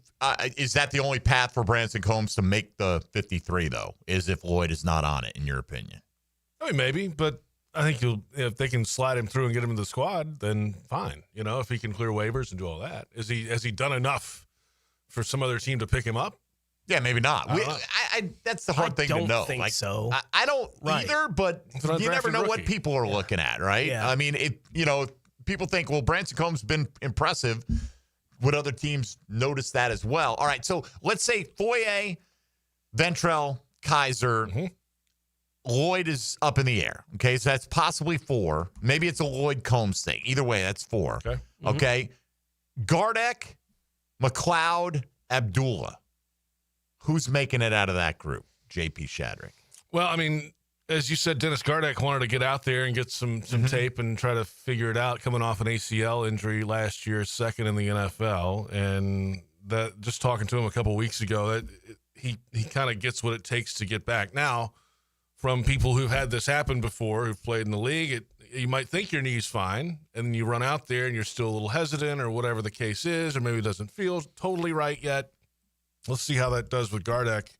is that the only path for Branson Combs to make the 53, though, is if Lloyd is not on it, in your opinion? I mean, maybe, but I think if they can slide him through and get him in the squad, then fine. If he can clear waivers and do all that. Has he done enough for some other team to pick him up? Yeah, maybe not. That's the hard thing to know. I don't think so. I don't either, but you never know what people are looking at, right? Yeah. I mean, if people think, well, Branson Combs has been impressive, would other teams notice that as well? All right, so let's say Foye Ventrell, Kaiser, Lloyd is up in the air. Okay, so that's possibly 4. Maybe it's a Lloyd Combs thing. Either way, that's 4. Okay. Okay. Gardeck, McLeod, Abdullah. Who's making it out of that group? JP Shadrick. Well, I mean, as you said, Dennis Gardeck wanted to get out there and get some tape and try to figure it out, coming off an ACL injury last year, second in the NFL. And that, just talking to him a couple weeks ago, that he kind of gets what it takes to get back. Now, from people who've had this happen before, who've played in the league, you might think your knee's fine, and then you run out there and you're still a little hesitant or whatever the case is, or maybe it doesn't feel totally right yet. Let's see how that does with Gardeck.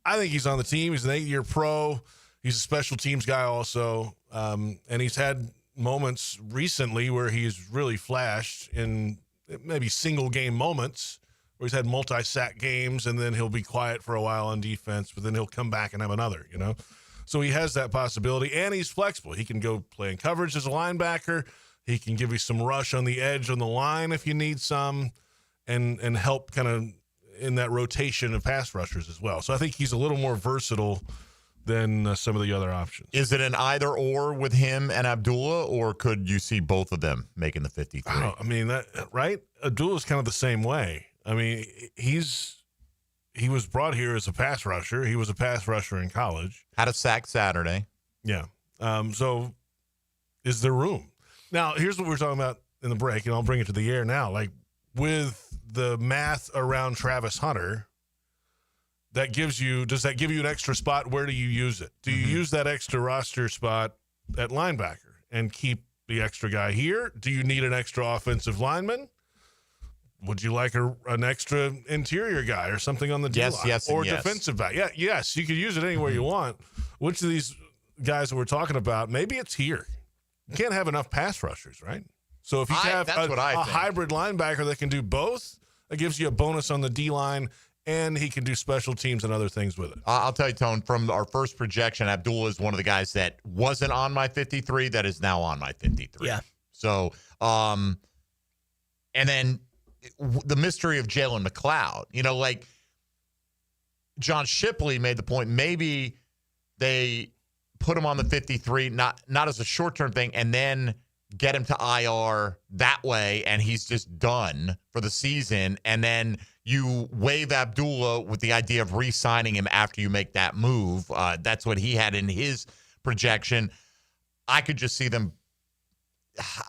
I think he's on the team. He's an 8-year pro. He's a special teams guy also, and he's had moments recently where he's really flashed in maybe single-game moments where he's had multi-sack games, and then he'll be quiet for a while on defense, but then he'll come back and have another, So he has that possibility, and he's flexible. He can go play in coverage as a linebacker. He can give you some rush on the edge on the line if you need some, and help kind of in that rotation of pass rushers as well. So I think he's a little more versatile than some of the other options. Is it an either-or with him and Abdullah, or could you see both of them making the 53? I mean, right? Abdullah's kind of the same way. I mean, he was brought here as a pass rusher. He was a pass rusher in college. Had a sack Saturday. Yeah. So is there room? Now, here's what we were talking about in the break, and I'll bring it to the air now. Like, with the math around Travis Hunter, does that give you an extra spot? Where do you use it? Do you use that extra roster spot at linebacker and keep the extra guy here? Do you need an extra offensive lineman? Would you like an extra interior guy or something on the D-line? Yes, or yes. defensive back? Yeah, yes, you could use it anywhere you want. Which of these guys that we're talking about, maybe it's here. You can't have enough pass rushers, right? So if you have a hybrid linebacker that can do both, it gives you a bonus on the D-line, and he can do special teams and other things with it. I'll tell you, Tone, from our first projection, Abdullah is one of the guys that wasn't on my 53 that is now on my 53. Yeah. So, and then the mystery of Jalen McLeod. Like John Shipley made the point, maybe they put him on the 53, not as a short-term thing, and then get him to IR that way, and he's just done for the season, and then you waive Abdullah with the idea of re-signing him after you make that move. That's what he had in his projection. I could just see them.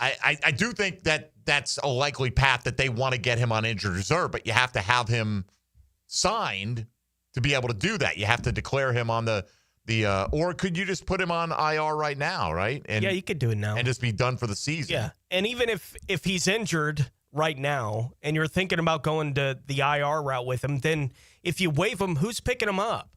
I do think that that's a likely path, that they want to get him on injured reserve, but you have to have him signed to be able to do that. You have to declare him on the or could you just put him on IR right now, right? And, yeah, you could do it now. And just be done for the season. Yeah, and even if he's injured right now and you're thinking about going to the IR route with him, then if you waive him, who's picking him up?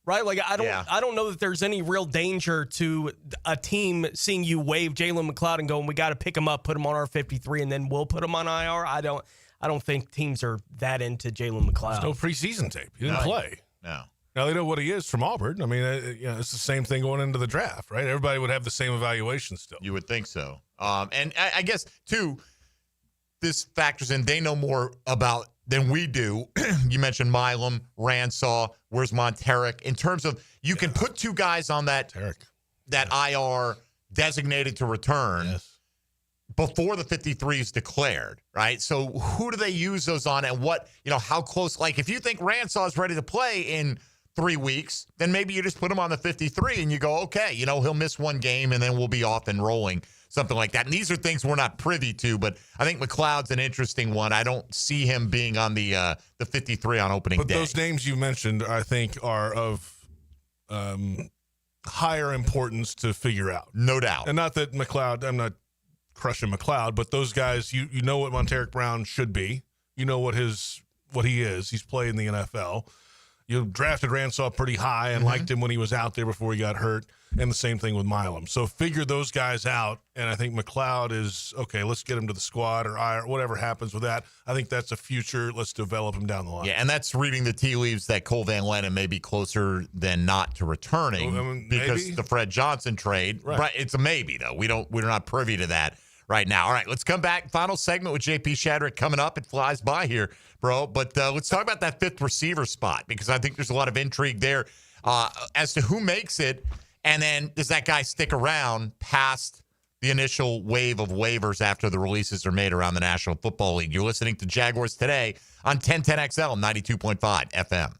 Right? Like, I don't know that there's any real danger to a team seeing you waive Jalen McLeod and going, we got to pick him up, put him on our 53, and then we'll put him on IR. I don't think teams are that into Jalen McLeod. There's no preseason tape. He didn't play. No. Now they know what he is from Auburn. I mean, it's the same thing going into the draft, right? Everybody would have the same evaluation still. You would think so. And I guess, too, this factors in. They know more about than we do. You mentioned Milam, Ransaw. Where's Monteric? In terms of, you can put two guys on that IR designated to return before the 53 is declared, right? So who do they use those on, and what, how close? Like, if you think Ransaw is ready to play in 3 weeks, then maybe you just put him on the 53 and you go, okay, he'll miss one game and then we'll be off and rolling, something like that. And these are things we're not privy to, but I think McLeod's an interesting one. I don't see him being on the 53 on opening day. But those names you mentioned, I think, are of higher importance to figure out. No doubt. And not that McLeod, I'm not crushing McLeod, but those guys, you know what Monteric Brown should be. You know what he is. He's played in the NFL. You drafted Ransaw pretty high and liked him when he was out there before he got hurt, and the same thing with Milam. So figure those guys out, and I think McLeod is, okay, let's get him to the squad or whatever happens with that. I think that's a future. Let's develop him down the line. Yeah, and that's reading the tea leaves that Cole Van Lennon may be closer than not to returning because maybe. the Fred Johnson trade. Right. It's a maybe, though. We're not privy to that right now. All right, let's come back. Final segment with JP Shadrick coming up. It flies by here, bro. But let's talk about that fifth receiver spot, because I think there's a lot of intrigue there as to who makes it, and then does that guy stick around past the initial wave of waivers after the releases are made around the National Football League. You're listening to Jaguars Today on 1010XL 92.5 FM.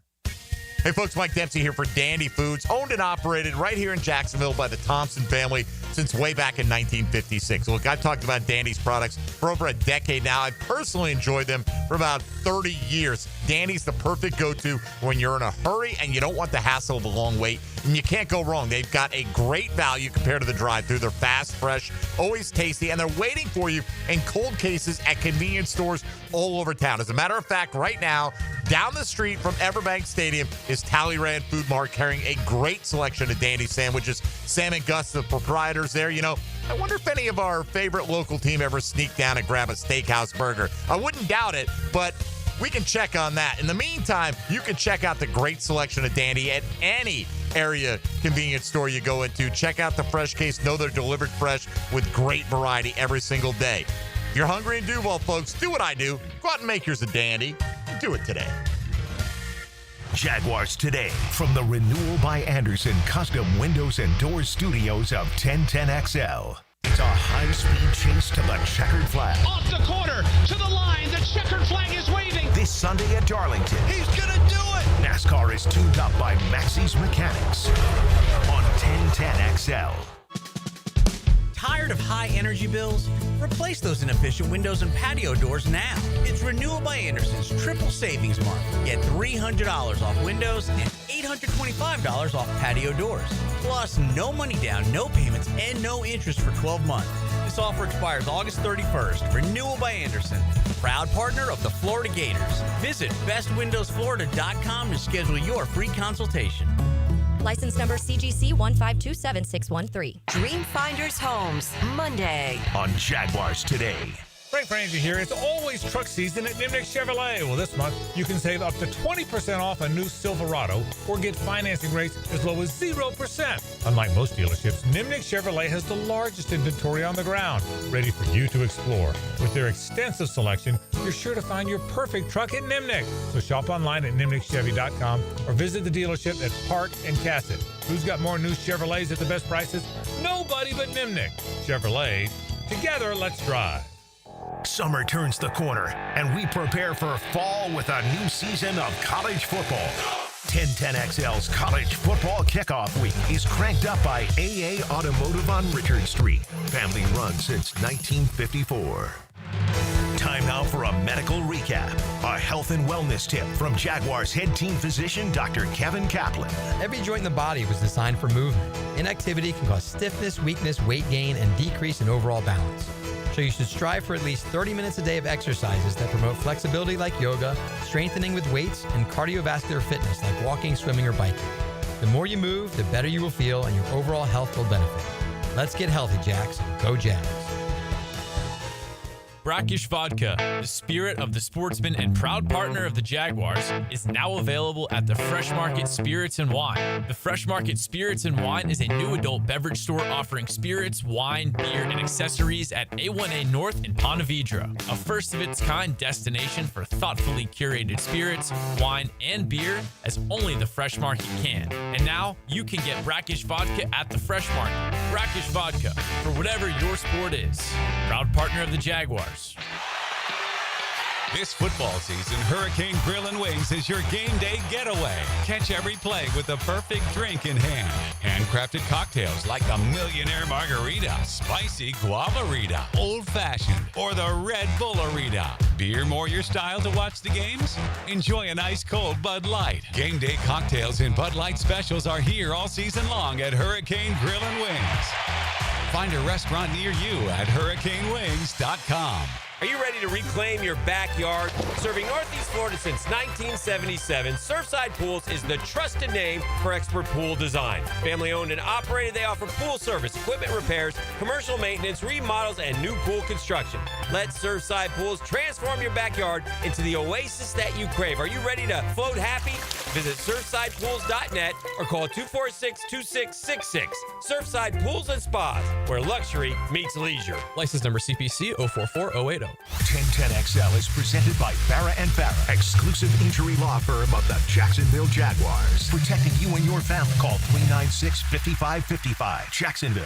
Hey, folks, Mike Dempsey here for Dandy Foods, owned and operated right here in Jacksonville by the Thompson family since way back in 1956. Look, I've talked about Dandy's products for over a decade now. I've personally enjoyed them for about 30 years. Dandy's the perfect go-to when you're in a hurry and you don't want the hassle of a long wait. And you can't go wrong. They've got a great value compared to the drive-thru. They're fast, fresh, always tasty, and they're waiting for you in cold cases at convenience stores all over town. As a matter of fact, right now, down the street from Everbank Stadium is Talleyrand Food Mart, carrying a great selection of Dandy sandwiches. Sam and Gus, the proprietors there, you know, I wonder if any of our favorite local team ever sneak down and grab a steakhouse burger. I wouldn't doubt it, but we can check on that. In the meantime, you can check out the great selection of Dandy at any area convenience store you go into. Check out the fresh case. Know they're delivered fresh with great variety every single day. If you're hungry in Duval, folks, do what I do. Go out and make yours a Dandy. Do it today. Jaguars Today from the Renewal by Anderson Custom Windows and Doors Studios of 1010XL. It's a high-speed chase to the checkered flag. Off the corner, to the line, the checkered flag is waving. This Sunday at Darlington. He's gonna do it! NASCAR is tuned up by Maxie's Mechanics on 1010XL. Tired of high energy bills? Replace those inefficient windows and patio doors now. It's Renewal by Anderson's triple savings month. Get $300 off windows and $825 off patio doors. Plus, no money down, no payments, and no interest for 12 months. This offer expires August 31st. Renewal by Anderson, proud partner of the Florida Gators. Visit bestwindowsflorida.com to schedule your free consultation. License number CGC 1527613. Dreamfinders Homes, Monday. On Jaguars Today. Frank Frangie here. It's always truck season at Nimnick Chevrolet. Well, this month, you can save up to 20% off a new Silverado or get financing rates as low as 0%. Unlike most dealerships, Nimnick Chevrolet has the largest inventory on the ground, ready for you to explore. With their extensive selection, you're sure to find your perfect truck at Nimnick. So shop online at nimnickchevy.com or visit the dealership at Park and Cassett. Who's got more new Chevrolets at the best prices? Nobody but Nimnick. Chevrolet. Together, let's drive. Summer turns the corner, and we prepare for fall with a new season of college football. 1010XL's College Football Kickoff Week is cranked up by AA Automotive on Richard Street. Family run since 1954. Time now for a medical recap. A health and wellness tip from Jaguars head team physician Dr. Kevin Kaplan. Every joint in the body was designed for movement. Inactivity can cause stiffness, weakness, weight gain, and decrease in overall balance. So you should strive for at least 30 minutes a day of exercises that promote flexibility like yoga, strengthening with weights, and cardiovascular fitness like walking, swimming, or biking. The more you move, the better you will feel, and your overall health will benefit. Let's get healthy, Jacks. Go Jags. Brackish Vodka, the spirit of the sportsman and proud partner of the Jaguars, is now available at the Fresh Market Spirits and Wine. The Fresh Market Spirits and Wine is a new adult beverage store offering spirits, wine, beer, and accessories at A1A North in Ponte Vedra, a first-of-its-kind destination for thoughtfully curated spirits, wine, and beer as only the Fresh Market can. And now, you can get Brackish Vodka at the Fresh Market. Brackish Vodka, for whatever your sport is. Proud partner of the Jaguars. This football season, Hurricane Grill and Wings is your game day getaway. Catch every play with the perfect drink in hand. Handcrafted cocktails like the Millionaire Margarita, Spicy Guavarita, Old Fashioned, or the Red Bullarita. Beer more your style to watch the games? Enjoy an ice cold Bud Light. Game day cocktails and Bud Light specials are here all season long at Hurricane Grill and Wings. Find a restaurant near you at hurricanewings.com. Are you ready to reclaim your backyard? Serving Northeast Florida since 1977, Surfside Pools is the trusted name for expert pool design. Family owned and operated, they offer pool service, equipment repairs, commercial maintenance, remodels, and new pool construction. Let Surfside Pools transform your backyard into the oasis that you crave. Are you ready to float happy? Visit surfsidepools.net or call 246-2666. Surfside Pools and Spas, where luxury meets leisure. License number CPC 044080. 1010XL is presented by Farrah & Farrah, exclusive injury law firm of the Jacksonville Jaguars. Protecting you and your family. Call 396-5555. Jacksonville.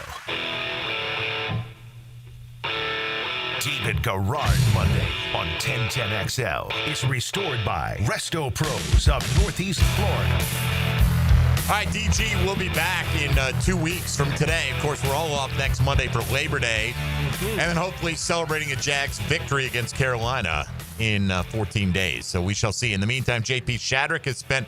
David Garrard Monday on 1010XL is restored by Resto Pros of Northeast Florida. All right, DG will be back in 2 weeks from today. Of course, we're all off next Monday for Labor Day. And then hopefully celebrating a Jags victory against Carolina in 14 days. So we shall see. In the meantime, JP Shadrick has spent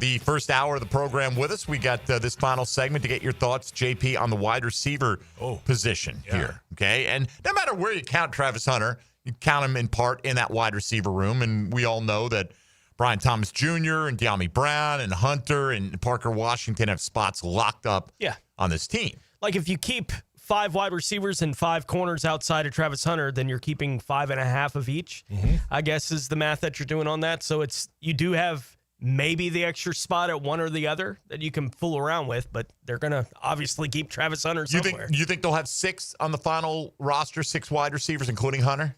the first hour of the program with us. We got this final segment to get your thoughts, JP, on the wide receiver position here. Okay, and no matter where you count Travis Hunter, you count him in part in that wide receiver room. And we all know that Brian Thomas Jr. and De'Ami Brown and Hunter and Parker Washington have spots locked up on this team. Like if you keep 5 wide receivers and 5 corners outside of Travis Hunter, then you're keeping 5.5 of each, I guess is the math that you're doing on that. So you do have maybe the extra spot at one or the other that you can fool around with, but they're going to obviously keep Travis Hunter somewhere. You think they'll have 6 on the final roster, 6 wide receivers, including Hunter?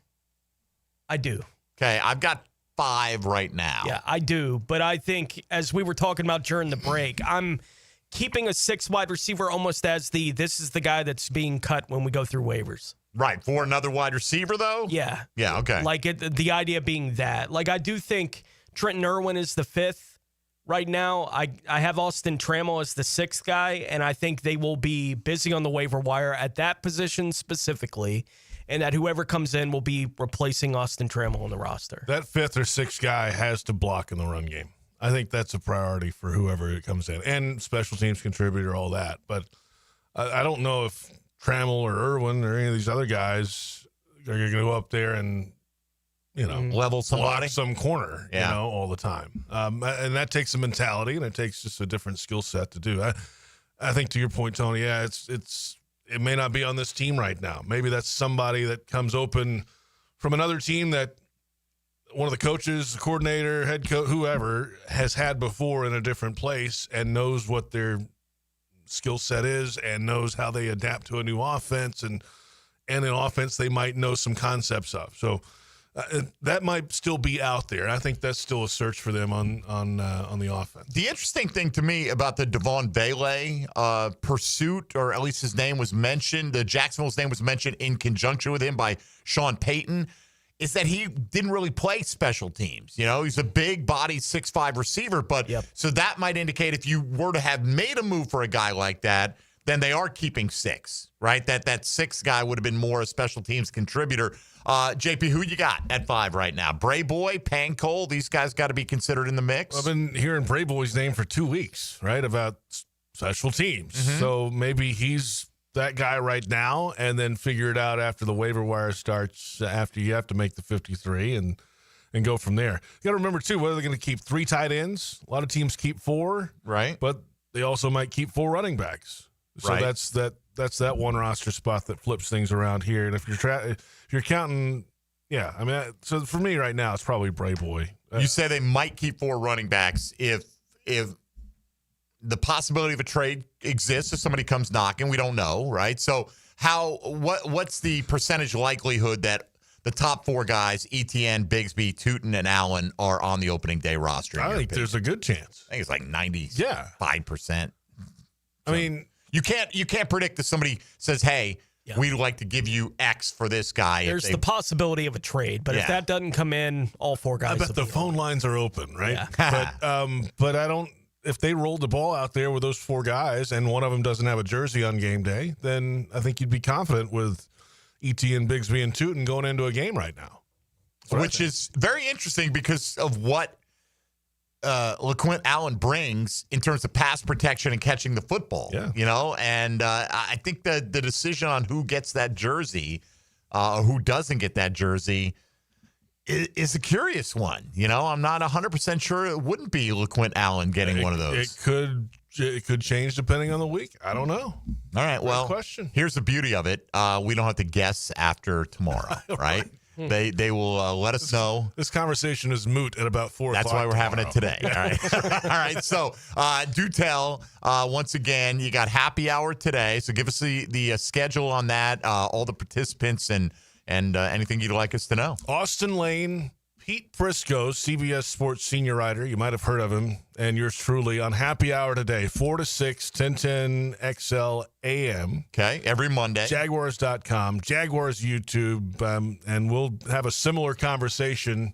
I do. Okay, I've got 5 right now. Yeah, I do. But I think, as we were talking about during the break, I'm keeping a 6 wide receiver almost as this is the guy that's being cut when we go through waivers. Right. For another wide receiver, though? Yeah. Yeah, okay. Like the idea being that. Like, I do think Trenton Irwin is the 5th right now. I have Austin Trammell as the 6th guy, and I think they will be busy on the waiver wire at that position specifically, and that whoever comes in will be replacing Austin Trammell on the roster. That 5th or 6th guy has to block in the run game. I think that's a priority for whoever comes in, and special teams contributor, all that. But I don't know if Trammell or Irwin or any of these other guys are going to go up there and, level somebody, block some corner, all the time. And that takes a mentality, and it takes just a different skill set to do. I think to your point, Tony, it may not be on this team right now. Maybe that's somebody that comes open from another team that one of the coaches, the coordinator, head coach, whoever has had before in a different place and knows what their skill set is and knows how they adapt to a new offense and an offense they might know some concepts of. So that might still be out there. I think that's still a search for them on the offense. The interesting thing to me about the Devon Bailey pursuit, or at least his name was mentioned, the Jacksonville's name was mentioned in conjunction with him by Sean Payton, is that he didn't really play special teams. He's a big body 6'5" receiver, but so that might indicate if you were to have made a move for a guy like that, then they are keeping 6, right? That 6th guy would have been more a special teams contributor. JP, who you got at 5 right now? Brayboy, Pancole, these guys got to be considered in the mix. I've been hearing Brayboy's name for 2 weeks, right, about special teams. So maybe he's that guy right now, and then figure it out after the waiver wire starts, after you have to make the 53 and go from there. You got to remember, too, whether they're going to keep 3 tight ends. A lot of teams keep 4. Right. But they also might keep 4 running backs. So right. that's that one roster spot that flips things around here. And if you're counting, so for me right now, it's probably Brayboy. You say they might keep 4 running backs if the possibility of a trade exists, if somebody comes knocking. We don't know, right? So what's the percentage likelihood that the top 4 guys, Etienne, Bigsby, Tootin, and Allen, are on the opening day roster? I think there's a good chance. I think it's like 95%. I mean, you can't predict that somebody says, "Hey, we'd like to give you X for this guy." There's the possibility of a trade, but if that doesn't come in, all 4 guys. I bet the phone lines are open, right? Yeah. But I don't. If they rolled the ball out there with those 4 guys and one of them doesn't have a jersey on game day, then I think you'd be confident with Etienne, Bigsby, and Tootin going into a game right now. Which is very interesting because of what LaQuint Allen brings in terms of pass protection and catching the football. And I think the decision on who gets that jersey who doesn't get that jersey is a curious one. I'm not 100% sure it wouldn't be LaQuint Allen getting one of those. It could change depending on the week. I don't know. All right. Well, question. Here's the beauty of it. We don't have to guess after tomorrow, right? They will let us know. This conversation is moot at about 4 o'clock. That's why we're having it today. All right. All right. So do tell. Once again, you got happy hour today. So give us the schedule on that, all the participants and anything you'd like us to know. Austin Lane, Pete Prisco, CBS Sports senior writer. You might have heard of him. And yours truly on happy hour today, 4 to 6, 1010 XL AM. Okay, every Monday. Jaguars.com, Jaguars YouTube, and we'll have a similar conversation.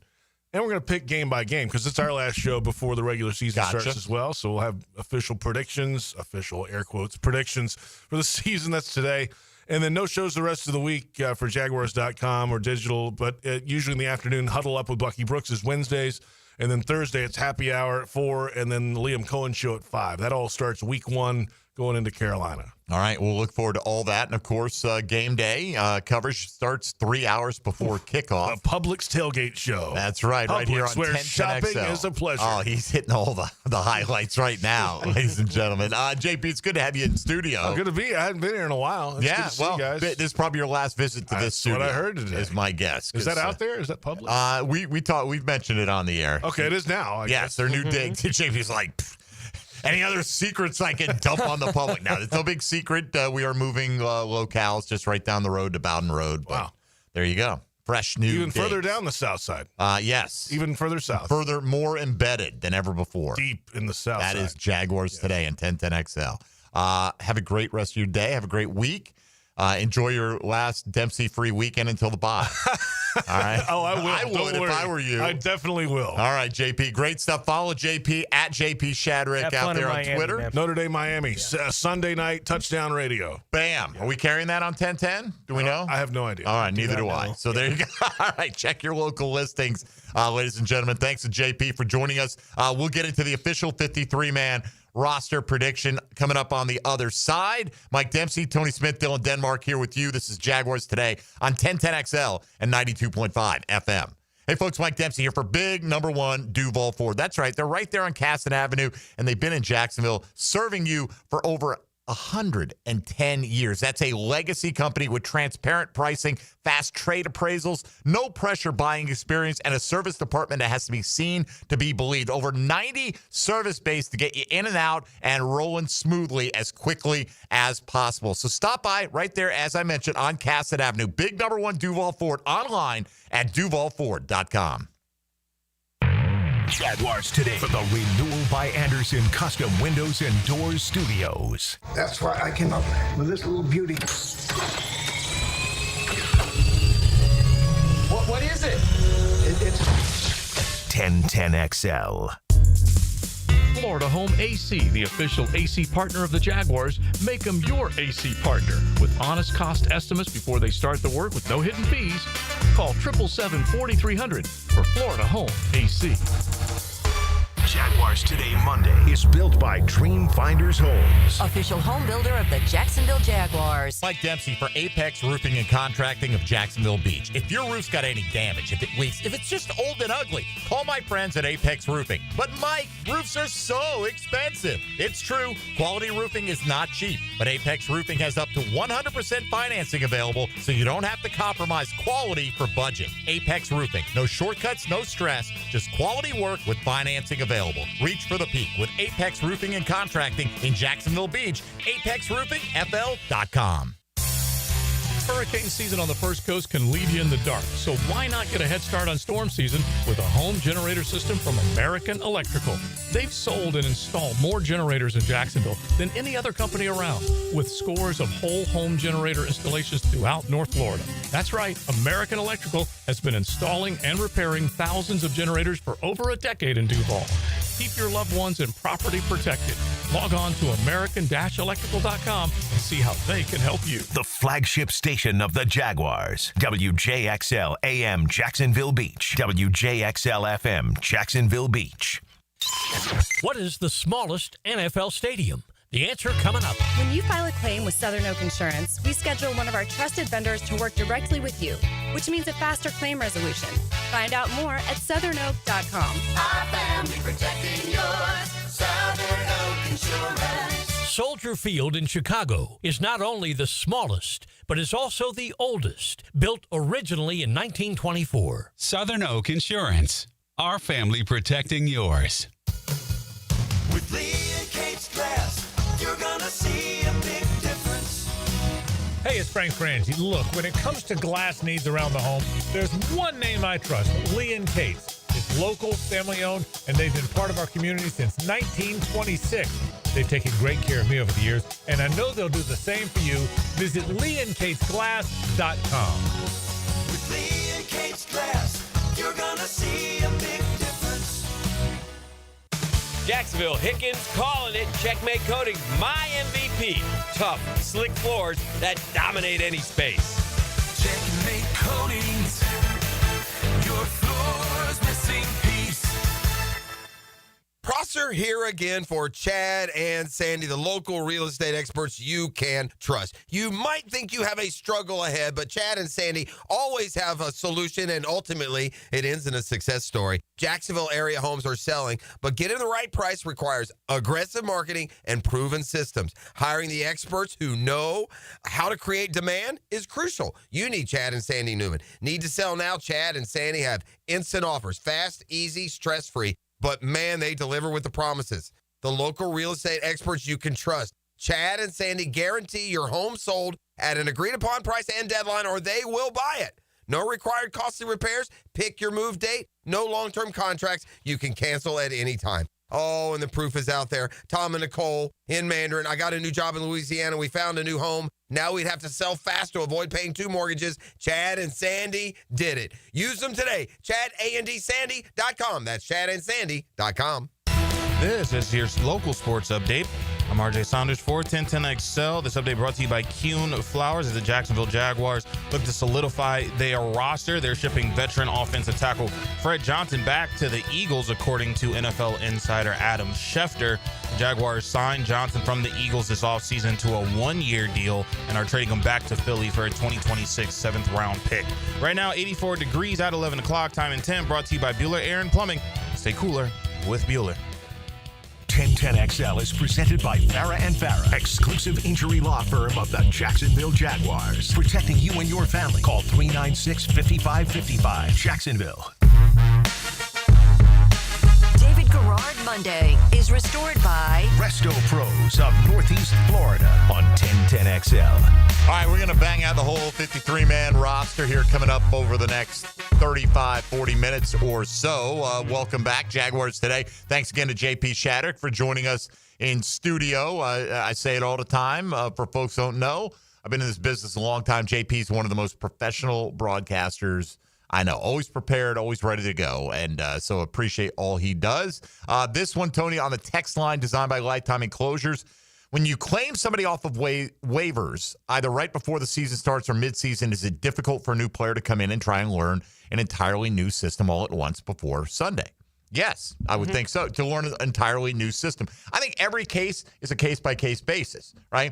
And we're going to pick game by game because it's our last show before the regular season starts as well. So we'll have official predictions, official air quotes, predictions for the season. That's today. And then no shows the rest of the week for Jaguars.com or digital, but usually in the afternoon, Huddle Up with Bucky Brooks is Wednesdays. And then Thursday, it's happy hour at 4, and then the Liam Cohen show at 5. That all starts week 1 going into Carolina. All right, we'll look forward to all that. And, of course, game day coverage starts 3 hours before kickoff. A Publix tailgate show. That's right, right here on Publix, where 1010 shopping XL. is a pleasure. Oh, he's hitting all the highlights right now, ladies and gentlemen. JP, it's good to have you in studio. Oh, good to be. I hadn't been here in a while. It's good to see you guys. This is probably your last visit to this studio. That's what I heard today. Is my guess. Is that out there? Is that Publix? We've mentioned it on the air. Okay, it is now. I yes, guess. their new dig. JP's like, any other secrets I can dump on the public? Now, there's no big secret. We are moving locales just right down the road to Bowden Road. But wow. There you go. Fresh new Even digs. further down the south side. Yes. Even further south. Further, more embedded than ever before. Deep in the south That side. is Jaguars Today and 1010 XL. Have a great rest of your day. Have a great week. Enjoy your last Dempsey-free weekend until the bye. All right. Oh, I will. I would if I were you. I definitely will. All right, JP. Great stuff. Follow JP at JP Shadrick out there on Miami, Twitter. man. Notre Dame, Miami. Sunday night, touchdown radio. Bam. Are we carrying that on 1010? Do we know? I have no idea. All right, neither do I. So there you go. All right, check your local listings, ladies and gentlemen. Thanks to JP for joining us. We'll get into the official 53-man roster prediction coming up on the other side. Mike Dempsey, Tony Smith, Dylan Denmark here with you. This is Jaguars Today on 1010 XL and 92.5 FM. Hey, folks, Mike Dempsey here for big number 1 Duval Ford. That's right. They're right there on Caston Avenue, and they've been in Jacksonville serving you for over 110 years. That's a legacy company with transparent pricing, fast trade appraisals, no pressure buying experience, and a service department that has to be seen to be believed. Over 90 service bays to get you in and out and rolling smoothly as quickly as possible. So stop by right there, as I mentioned, on Caston Avenue. Big number 1 Duval Ford, online at duvalford.com. Jaguars Today for the Renewal by Anderson Custom Windows and Doors Studios. That's why I came up with this little beauty. What is it? It's 1010 XL. Florida Home AC, the official AC partner of the Jaguars. Make them your AC partner. With honest cost estimates before they start the work with no hidden fees. Call 777-4300 for Florida Home AC. Jaguars Today Monday is built by Dream Finders Homes. Official home builder of the Jacksonville Jaguars. Mike Dempsey for Apex Roofing and Contracting of Jacksonville Beach. If your roof's got any damage, if it leaks, if it's just old and ugly, call my friends at Apex Roofing. But Mike, roofs are so expensive. It's true, quality roofing is not cheap, but Apex Roofing has up to 100% financing available, so you don't have to compromise quality for budget. Apex Roofing, no shortcuts, no stress, just quality work with financing available. Reach for the peak with Apex Roofing and Contracting in Jacksonville Beach. ApexRoofingFL.com. Hurricane season on the First Coast can leave you in the dark, so why not get a head start on storm season with a home generator system from American Electrical? They've sold and installed more generators in Jacksonville than any other company around, with scores of whole home generator installations throughout North Florida. That's right, American Electrical has been installing and repairing thousands of generators for over a decade in Duval. Keep your loved ones and property protected. Log on to american-electrical.com and see how they can help you. The flagship station of the Jaguars. WJXL AM Jacksonville Beach. WJXL FM Jacksonville Beach. What is the smallest NFL stadium? The answer coming up. When you file a claim with Southern Oak Insurance, we schedule one of our trusted vendors to work directly with you, which means a faster claim resolution. Find out more at southernoak.com. Our family protecting yours. Southern Oak Insurance. Soldier Field in Chicago is not only the smallest, but is also the oldest, built originally in 1924. Southern Oak Insurance. Our family protecting yours. With Lee and Kate's glass, you're gonna see a big difference. Hey, it's Frank Frangie. Look, when it comes to glass needs around the home, there's one name I trust, Lee and Kate's. It's local, family-owned, and they've been part of our community since 1926. They've taken great care of me over the years, and I know they'll do the same for you. Visit leeandkatesglass.com. With Lee and Kate's glass, you're gonna see a big difference. Jacksonville Hickens calling it. Checkmate Coatings, my MVP. Tough, slick floors that dominate any space. Checkmate Coatings, your floor's missing piece. Prosser here again for Chad and Sandy, the local real estate experts you can trust. You might think you have a struggle ahead, but Chad and Sandy always have a solution, and ultimately it ends in a success story. Jacksonville area homes are selling, but getting the right price requires aggressive marketing and proven systems. Hiring the experts who know how to create demand is crucial. You need Chad and Sandy Newman. Need to sell now? Chad and Sandy have instant offers. Fast, easy, stress-free. But, man, they deliver with the promises. The local real estate experts you can trust. Chad and Sandy guarantee your home sold at an agreed-upon price and deadline, or they will buy it. No required costly repairs. Pick your move date. No long-term contracts. You can cancel at any time. Oh, and the proof is out there. Tom and Nicole in Mandarin. I got a new job in Louisiana. We found a new home. Now we'd have to sell fast to avoid paying 2 mortgages. Chad and Sandy did it. Use them today. ChadAndSandy.com. That's ChadAndSandy.com. This is your local sports update. I'm RJ Saunders for 1010XL. This update brought to you by Kuhn Flowers as the Jacksonville Jaguars look to solidify their roster. They're shipping veteran offensive tackle Fred Johnson back to the Eagles, according to NFL insider Adam Schefter. The Jaguars signed Johnson from the Eagles this offseason to a 1-year deal and are trading him back to Philly for a 2026 7th-round pick. Right now, 84 degrees at 11 o'clock, time and 10, brought to you by Bueller Air and Plumbing. Stay cooler with Bueller. 1010XL is presented by Farah & Farah, exclusive injury law firm of the Jacksonville Jaguars. Protecting you and your family. Call 396-5555. Jacksonville. David Garrard Monday is restored by Resto Pros of Northeast Florida on 1010XL. All right, we're going to bang out the whole 53-man roster here coming up over the next 35, 40 minutes or so. Welcome back, Jaguars Today. Thanks again to JP Shadrick for joining us in studio. I say it all the time. For folks who don't know, I've been in this business a long time. JP is one of the most professional broadcasters I know. Always prepared, always ready to go. And so appreciate all he does. This one, Tony, on the text line designed by Lifetime Enclosures. When you claim somebody off of waivers, either right before the season starts or midseason, is it difficult for a new player to come in and try and learn an entirely new system all at once before Sunday? Yes, I would think so, to learn an entirely new system. I think every case is a case-by-case basis, right?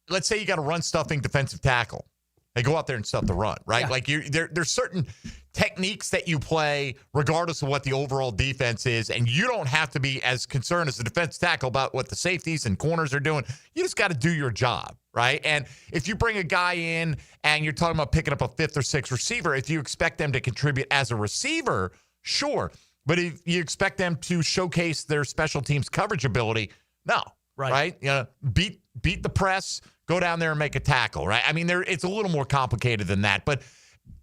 Let's say you got a run-stuffing defensive tackle. They go out there and stuff the run, right? Yeah. Like there's certain techniques that you play regardless of what the overall defense is, and you don't have to be as concerned as the defensive tackle about what the safeties and corners are doing. You just got to do your job, right? And if you bring a guy in and you're talking about picking up a 5th or 6th receiver, if you expect them to contribute as a receiver, sure. But if you expect them to showcase their special teams coverage ability, no, right? You know, beat the press, go down there and make a tackle, right? I mean, it's a little more complicated than that. But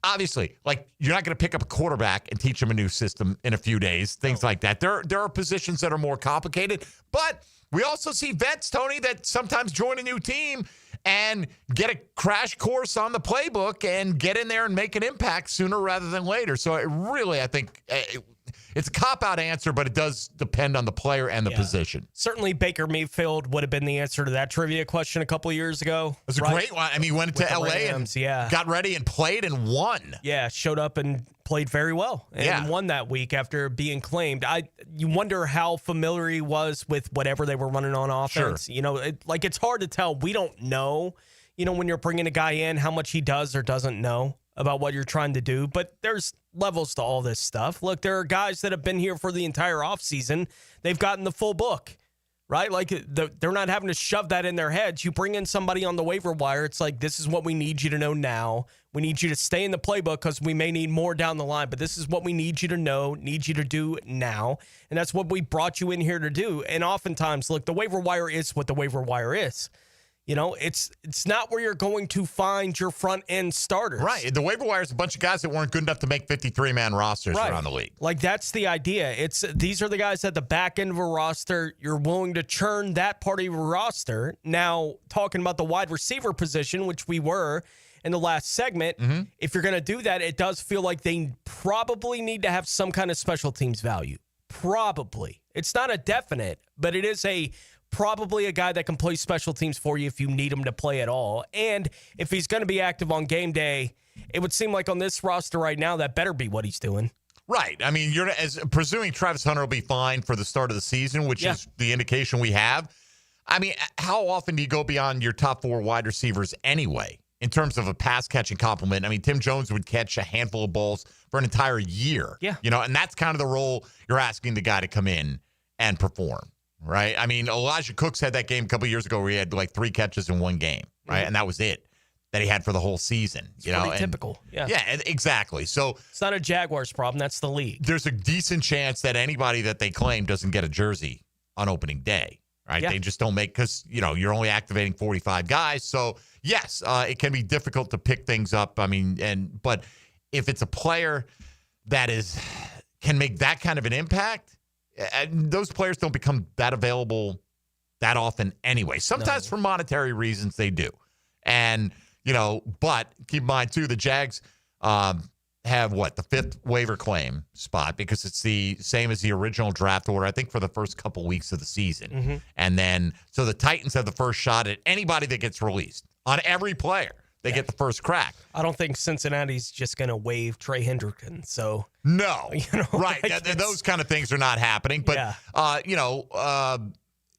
obviously, like, you're not going to pick up a quarterback and teach them a new system in a few days, things like that. There are positions that are more complicated. But we also see vets, Tony, that sometimes join a new team and get a crash course on the playbook and get in there and make an impact sooner rather than later. So it really, I think, it's a cop-out answer, but it does depend on the player and the position. Certainly Baker Mayfield would have been the answer to that trivia question a couple of years ago. It was a great one. I mean, he went to L.A. Rams, and got ready and played and won. Yeah, showed up and played very well and won that week after being claimed. You wonder how familiar he was with whatever they were running on offense. Sure. You know, it's hard to tell. We don't know, when you're bringing a guy in, how much he does or doesn't know about what you're trying to do. But there's levels to all this stuff. Look, there are guys that have been here for the entire offseason. They've gotten the full book, right? Like, they're not having to shove that in their heads. You bring in somebody on the waiver wire, it's like, this is what we need you to know now. We need you to stay in the playbook because we may need more down the line, but this is what we need you to know, need you to do now. And that's what we brought you in here to do. And oftentimes, look, the waiver wire is what the waiver wire is. It's not where you're going to find your front end starters. Right. The waiver wire is a bunch of guys that weren't good enough to make 53-man rosters around the league. Like, that's the idea. These are the guys at the back end of a roster. You're willing to churn that part of your roster. Now, talking about the wide receiver position, which we were in the last segment, if you're going to do that, it does feel like they probably need to have some kind of special teams value. Probably. It's not a definite, but it is probably a guy that can play special teams for you if you need him to play at all. And if he's going to be active on game day, it would seem like on this roster right now, that better be what he's doing. Right. I mean, you're presuming Travis Hunter will be fine for the start of the season, which is the indication we have. I mean, how often do you go beyond your top 4 wide receivers anyway in terms of a pass-catching complement? I mean, Tim Jones would catch a handful of balls for an entire year. Yeah. And that's kind of the role you're asking the guy to come in and perform. Right. I mean, Elijah Cooks had that game a couple years ago where he had like 3 catches in one game. Right. And that was it that he had for the whole season. It's pretty typical. Yeah. Yeah, exactly. So it's not a Jaguars problem. That's the league. There's a decent chance that anybody that they claim doesn't get a jersey on opening day. Right. Yeah. They just don't make because, you're only activating 45 guys. So, yes, it can be difficult to pick things up. I mean, but if it's a player that can make that kind of an impact, and those players don't become that available that often anyway. Sometimes for monetary reasons they do. And, but keep in mind, too, the Jags have, the 5th waiver claim spot because it's the same as the original draft order, I think, for the first couple weeks of the season. And then, so the Titans have the first shot at anybody that gets released on every player. They get the first crack. I don't think Cincinnati's just going to waive Trey Hendrickson. So no, right? Those kind of things are not happening. But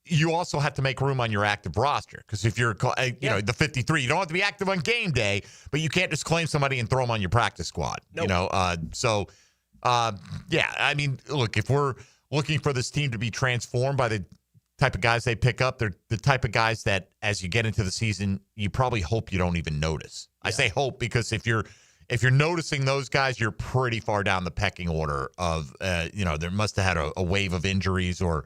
you also have to make room on your active roster because if you're the 53, you don't have to be active on game day, but you can't just claim somebody and throw them on your practice squad. Nope. I mean, look, if we're looking for this team to be transformed by the type of guys they pick up, they're the type of guys that as you get into the season, you probably hope you don't even notice. I say hope because if you're noticing those guys, you're pretty far down the pecking order of, there must have had a wave of injuries or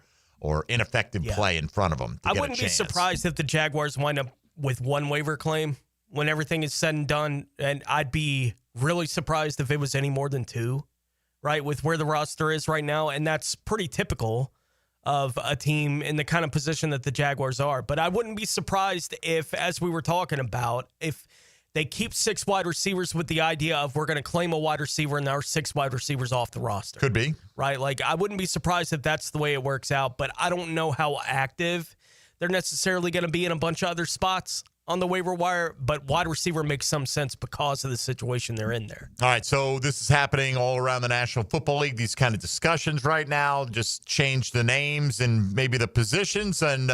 ineffective play in front of them. I wouldn't be surprised if the Jaguars wind up with 1 waiver claim when everything is said and done. And I'd be really surprised if it was any more than 2, right? With where the roster is right now. And that's pretty typical of a team in the kind of position that the Jaguars are. But I wouldn't be surprised if, as we were talking about, if they keep 6 wide receivers with the idea of we're going to claim a wide receiver and there are 6 wide receivers off the roster. Could be. Right? Like, I wouldn't be surprised if that's the way it works out, but I don't know how active they're necessarily going to be in a bunch of other spots on the waiver wire, but wide receiver makes some sense because of the situation they're in there. All right, so this is happening all around the National Football League, these kind of discussions right now. Just change the names and maybe the positions. And,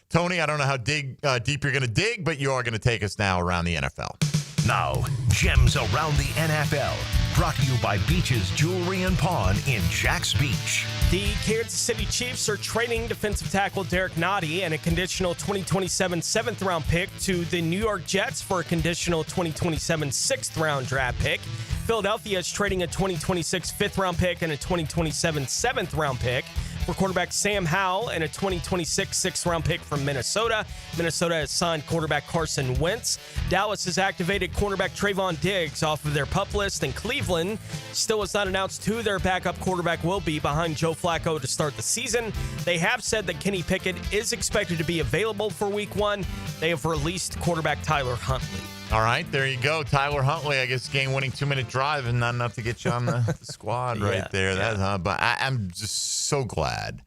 Tony, I don't know how deep you're going to dig, but you are going to take us now around the NFL. Now, Gems Around the NFL, brought to you by Beach's Jewelry and Pawn in Jax Beach. The Kansas City Chiefs are trading defensive tackle Derek Nottie and a conditional 2027 7th-round pick to the New York Jets for a conditional 2027 6th-round draft pick. Philadelphia is trading a 2026 5th-round pick and a 2027 7th-round pick for quarterback Sam Howell and a 2026 6th-round pick from Minnesota. Minnesota has signed quarterback Carson Wentz. Dallas has activated cornerback Trayvon Diggs off of their PUP list, and Cleveland still has not announced who their backup quarterback will be behind Joe Flacco to start the season. They have said that Kenny Pickett is expected to be available for Week 1. They have released quarterback Tyler Huntley. All right, there you go. Tyler Huntley, I guess, game-winning 2-minute drive and not enough to get you on the squad right there. But I'm just so glad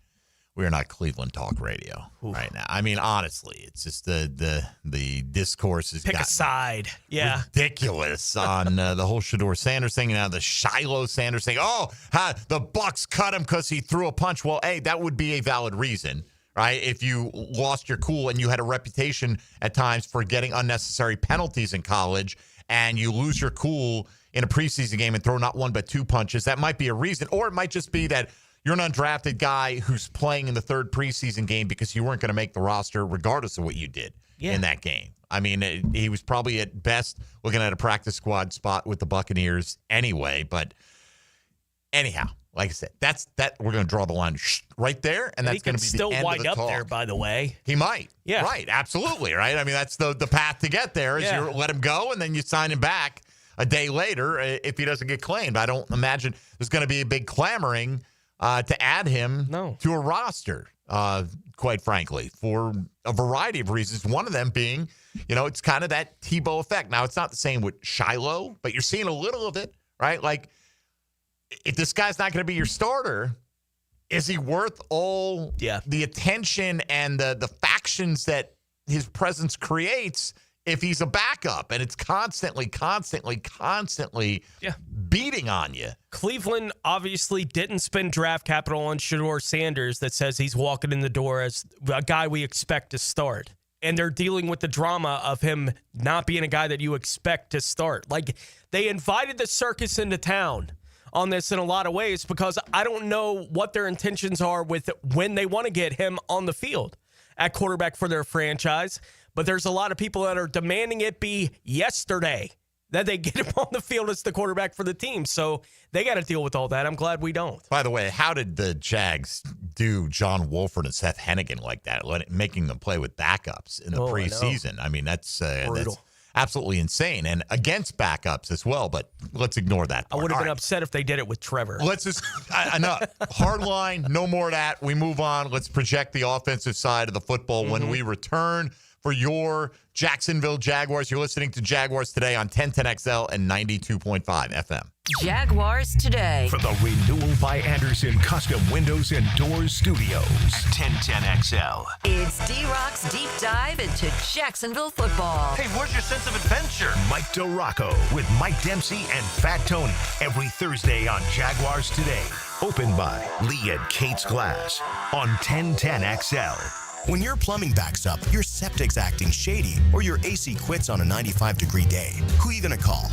we are not Cleveland Talk Radio right now. I mean, honestly, it's just the discourse is pick a side. Yeah. Ridiculous on the whole Shador Sanders thing. Now the Shiloh Sanders thing. The Bucks cut him because he threw a punch. Well, hey, that would be a valid reason, right? If you lost your cool and you had a reputation at times for getting unnecessary penalties in college and you lose your cool in a preseason game and throw not one but two punches, that might be a reason. Or it might just be that you're an undrafted guy who's playing in the third preseason game because you weren't going to make the roster regardless of what you did in that game. I mean, he was probably at best looking at a practice squad spot with the Buccaneers anyway. But anyhow, like I said, we're going to draw the line right there, and that's going to be the end of the talk. He can still wind up there, by the way. He might. Yeah. Right, absolutely, right? I mean, that's the path to get there is you let him go, and then you sign him back a day later if he doesn't get claimed. I don't imagine there's going to be a big clamoring to add him to a roster, quite frankly, for a variety of reasons. One of them being, it's kind of that Tebow effect. Now, it's not the same with Shiloh, but you're seeing a little of it, right? Like, if this guy's not going to be your starter, is he worth all the attention and the factions that his presence creates if he's a backup and it's constantly beating on you? Cleveland obviously didn't spend draft capital on Shador Sanders that says he's walking in the door as a guy we expect to start. And they're dealing with the drama of him not being a guy that you expect to start. Like, they invited the circus into town on this in a lot of ways because I don't know what their intentions are with when they want to get him on the field at quarterback for their franchise. But there's a lot of people that are demanding it be yesterday that they get him on the field as the quarterback for the team. So they got to deal with all that. I'm glad we don't. By the way, how did the Jags do John Wolford and Seth Hennigan like that, making them play with backups in the preseason? I mean, that's absolutely insane, and against backups as well, but let's ignore that part. I would have been upset if they did it with Trevor. Let's just, enough. Hard line, no more of that. We move on. Let's project the offensive side of the football when we return for your Jacksonville Jaguars. You're listening to Jaguars Today on 1010XL and 92.5 FM. Jaguars Today. From the Renewal by Anderson Custom Windows and Doors Studios at 1010XL. It's D-Rock's deep dive into Jacksonville football. Hey, where's your sense of adventure? Mike DeRocco with Mike Dempsey and Fat Tony every Thursday on Jaguars Today. Opened by Lee and Kate's Glass on 1010XL. When your plumbing backs up, your septic's acting shady, or your AC quits on a 95-degree day, who are you going to call?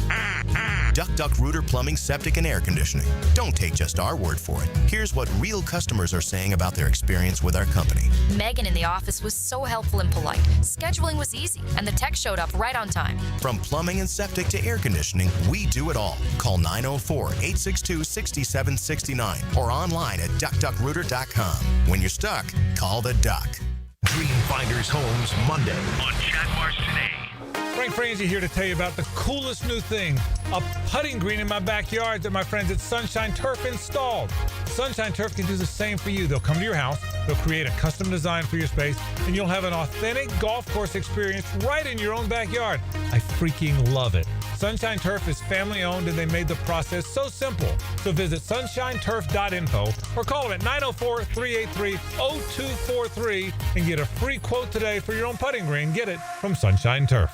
Duck Rooter Plumbing, Septic, and Air Conditioning. Don't take just our word for it. Here's what real customers are saying about their experience with our company. Megan in the office was so helpful and polite. Scheduling was easy, and the tech showed up right on time. From plumbing and septic to air conditioning, we do it all. Call 904-862-6769 or online at duckduckrooter.com. When you're stuck, call the Duck. Dreamfinders Homes Monday on Jaguars Today. Frank Frangie here to tell you about the coolest new thing, a putting green in my backyard that my friends at Sunshine Turf installed. Sunshine Turf can do the same for you. They'll come to your house, they'll create a custom design for your space, and you'll have an authentic golf course experience right in your own backyard. I freaking love it. Sunshine Turf is family owned and they made the process so simple. So visit sunshineturf.info or call them at 904-383-0243 and get a free quote today for your own putting green. Get it from Sunshine Turf.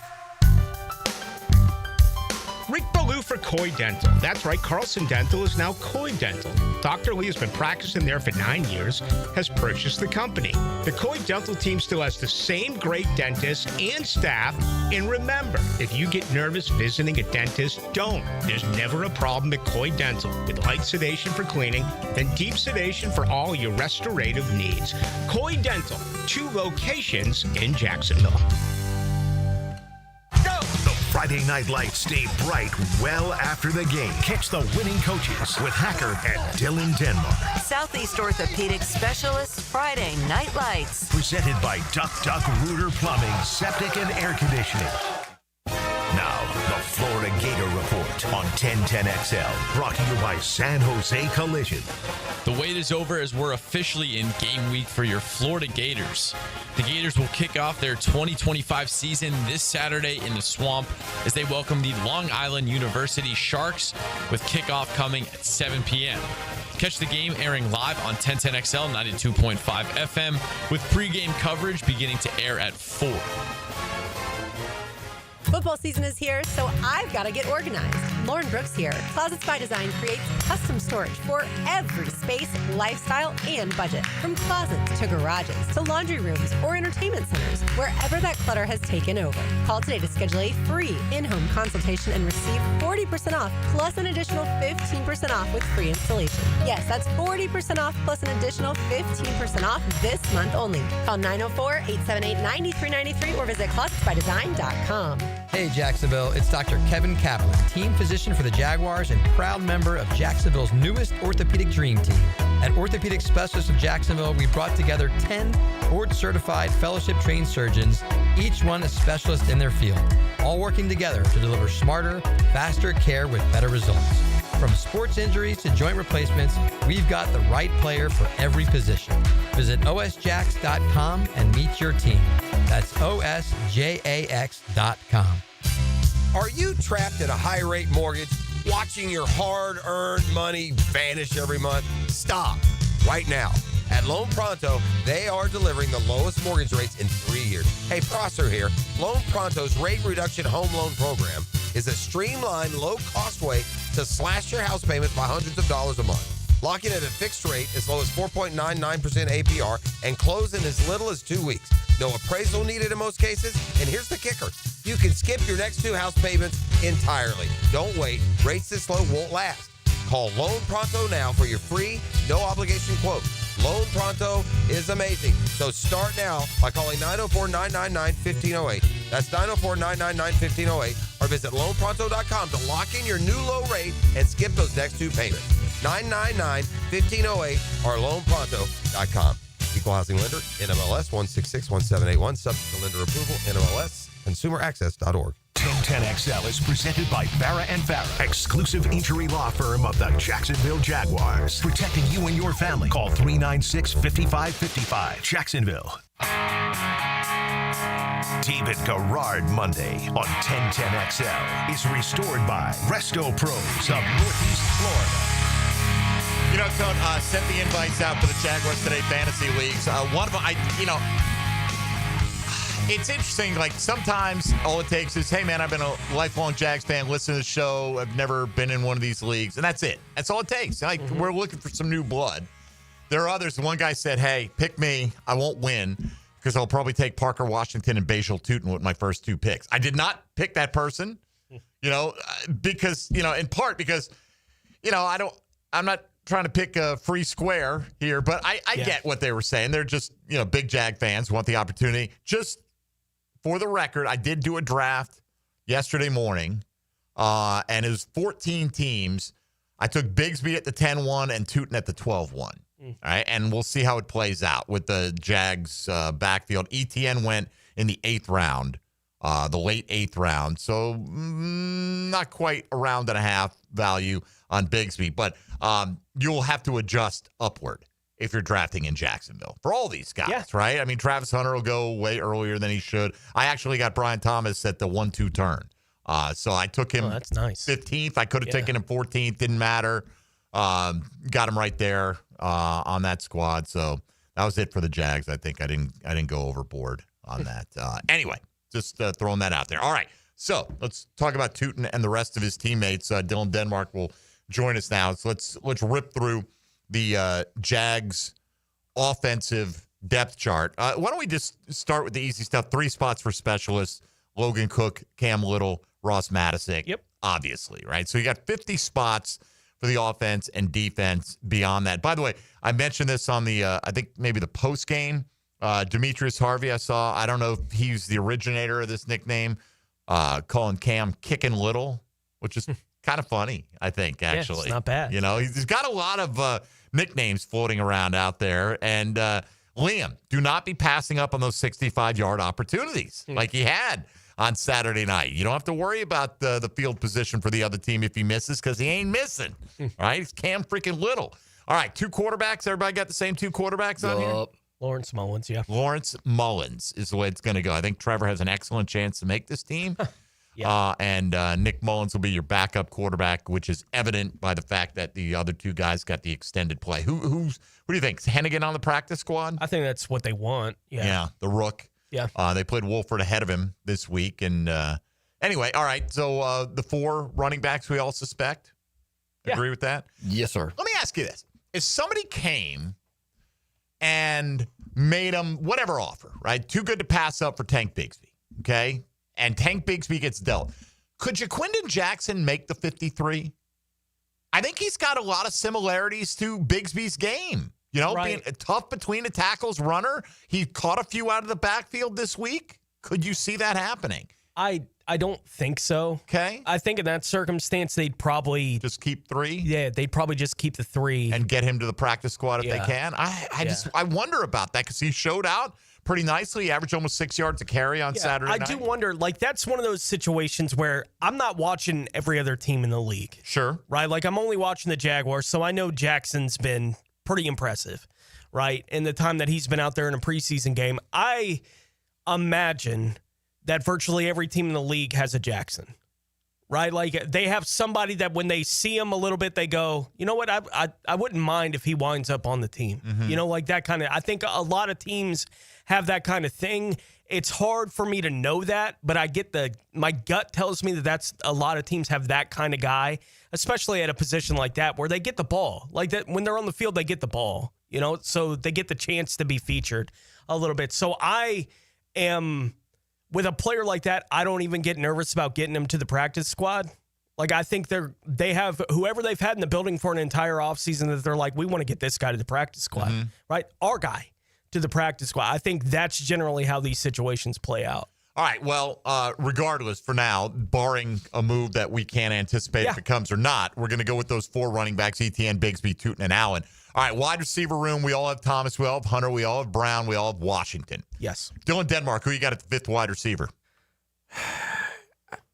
Rick Ballou for Coy Dental. That's right, Carlson Dental is now Coy Dental. Dr. Lee has been practicing there for 9 years, has purchased the company. The Coy Dental team still has the same great dentists and staff. And remember, if you get nervous visiting a dentist, don't. There's never a problem at Coy Dental. With light sedation for cleaning and deep sedation for all your restorative needs. Coy Dental, 2 locations in Jacksonville. Friday Night Lights stay bright well after the game. Catch the winning coaches with Hacker and Dylan Denmark. Southeast Orthopedic Specialists Friday Night Lights. Presented by Duck Rooter Plumbing, Septic, and Air Conditioning. Now, the floor Florida Gator Report on 1010XL. Brought to you by San Jose Collision. The wait is over as we're officially in game week for your Florida Gators. The Gators will kick off their 2025 season this Saturday in the Swamp as they welcome the Long Island University Sharks, with kickoff coming at 7 p.m. Catch the game airing live on 1010XL 92.5 FM with pregame coverage beginning to air at 4. Football season is here, so I've got to get organized. Lauren Brooks here. Closets by Design creates custom storage for every space, lifestyle, and budget. From closets to garages to laundry rooms or entertainment centers, wherever that clutter has taken over. Call today to schedule a free in-home consultation and receive 40% off plus an additional 15% off with free installation. Yes, that's 40% off plus an additional 15% off this month only. Call 904-878-9393 or visit closetsbydesign.com. Hey Jacksonville, it's Dr. Kevin Kaplan, team physician for the Jaguars and proud member of Jacksonville's newest orthopedic dream team. At Orthopedic Specialists of Jacksonville, we brought together 10 board-certified, fellowship-trained surgeons, each one a specialist in their field, all working together to deliver smarter, faster care with better results. From sports injuries to joint replacements, we've got the right player for every position. Visit osjax.com and meet your team. That's osjax.com. Are you trapped in a high-rate mortgage, watching your hard-earned money vanish every month? Stop right now. At Loan Pronto, they are delivering the lowest mortgage rates in 3 years. Hey, Prosser here. Loan Pronto's rate reduction home loan program is a streamlined, low-cost way to slash your house payments by hundreds of dollars a month. Lock in at a fixed rate as low as 4.99% APR and close in as little as 2 weeks. No appraisal needed in most cases. And here's the kicker. You can skip your next 2 house payments entirely. Don't wait. Rates this low won't last. Call Loan Pronto now for your free, no-obligation quote. Loan Pronto is amazing. So start now by calling 904-999-1508. That's 904-999-1508. Or visit loanpronto.com to lock in your new low rate and skip those next 2 payments. 999-1508 or loanpronto.com. Equal housing lender, NMLS 1661781. Subject to lender approval, NMLS, consumeraccess.org. 1010XL is presented by Farah & Farah, exclusive injury law firm of the Jacksonville Jaguars. Protecting you and your family. Call 396-5555. Jacksonville. David Garrard Monday on 1010XL is restored by Resto Pros of Northeast Florida. You know, Tone, sent the invites out for the Jaguars Today Fantasy Leagues. One of them, it's interesting. Like, sometimes all it takes is, hey, man, I've been a lifelong Jags fan, listen to the show. I've never been in one of these leagues. And that's it. That's all it takes. Like, we're looking for some new blood. There are others. One guy said, hey, pick me. I won't win because I'll probably take Parker Washington and Bajal Tootin with my first 2 picks. I did not pick that person, because, in part because, I'm not trying to pick a free square here, but I get what they were saying. They're just, big Jag fans who want the opportunity. Just for the record, I did do a draft yesterday morning, and it was 14 teams. I took Bigsby at the 10-1 and Tootin at the 12-1. All right, and we'll see how it plays out with the Jags backfield. ETN went in the 8th round, the late 8th round, so not quite a round and a half value on Bigsby, but you'll have to adjust upward if you're drafting in Jacksonville for all these guys, right? I mean, Travis Hunter will go way earlier than he should. I actually got Brian Thomas at the 1-2 turn. So I took him that's nice. 15th. I could have taken him 14th. Didn't matter. Got him right there on that squad. So that was it for the Jags. I think I didn't go overboard on that. Anyway, just throwing that out there. All right. So let's talk about Tootin and the rest of his teammates. Dylan Denmark will join us now. So let's rip through the Jags offensive depth chart. Why don't we just start with the easy stuff? 3 spots for specialists: Logan Cook, Cam Little, Ross Matisic. Yep. Obviously, right? So you got 50 spots for the offense and defense beyond that. By the way, I mentioned this on the, I think maybe the post game. Demetrius Harvey, I don't know if he's the originator of this nickname, calling Cam Kickin' Little, which is kind of funny, I think, actually. Yeah, it's not bad. He's got a lot of nicknames floating around out there. And Liam, do not be passing up on those 65-yard opportunities like he had on Saturday night. You don't have to worry about the field position for the other team if he misses because he ain't missing. All right? He's Cam freaking Little. All right, 2 quarterbacks. Everybody got the same 2 quarterbacks on here? Lawrence Mullins, yeah. Lawrence Mullins is the way it's going to go. I think Trevor has an excellent chance to make this team. And Nick Mullins will be your backup quarterback, which is evident by the fact that the other 2 guys got the extended play. Who do you think? Is Hennigan on the practice squad? I think that's what they want. Yeah, the Rook. Yeah. They played Wolford ahead of him this week. And anyway, all right. So the 4 running backs we all suspect. Agree with that? Yes, sir. Let me ask you this. If somebody came and made him whatever offer, right? Too good to pass up for Tank Bigsby, okay? And Tank Bigsby gets dealt. Could Jaquindon Jackson make the 53? I think he's got a lot of similarities to Bigsby's game. You know, being tough between the tackles, runner. He caught a few out of the backfield this week. Could you see that happening? I don't think so. Okay. I think in that circumstance, they'd probably just keep 3. Yeah, they'd probably just keep the 3 and get him to the practice squad if they can. I wonder about that because he showed out pretty nicely. He averaged almost 6 yards a carry on Saturday night. I do wonder, like, that's one of those situations where I'm not watching every other team in the league. Sure. Right? Like, I'm only watching the Jaguars, so I know Jackson's been pretty impressive, right? In the time that he's been out there in a preseason game, I imagine that virtually every team in the league has a Jackson, right? Like, they have somebody that when they see him a little bit, they go, you know what, I wouldn't mind if he winds up on the team. You know, like that kind of, I think a lot of teams have that kind of thing. It's hard for me to know that, but I get my gut tells me that's a lot of teams have that kind of guy, especially at a position like that where they get the ball. Like that, when they're on the field, they get the ball, you know, so they get the chance to be featured a little bit. So I am... With a player like that, I don't even get nervous about getting him to the practice squad. Like, I think they have whoever they've had in the building for an entire offseason that they're like, we want to get this guy to the practice squad, right? Our guy to the practice squad. I think that's generally how these situations play out. All right, well, regardless, for now, barring a move that we can't anticipate if it comes or not, we're going to go with those 4 running backs, Etienne, Bigsby, Tootin, and Allen. All right, wide receiver room, we all have Thomas, we all have Hunter, we all have Brown, we all have Washington. Yes. Dylan Denmark, who you got at the 5th wide receiver?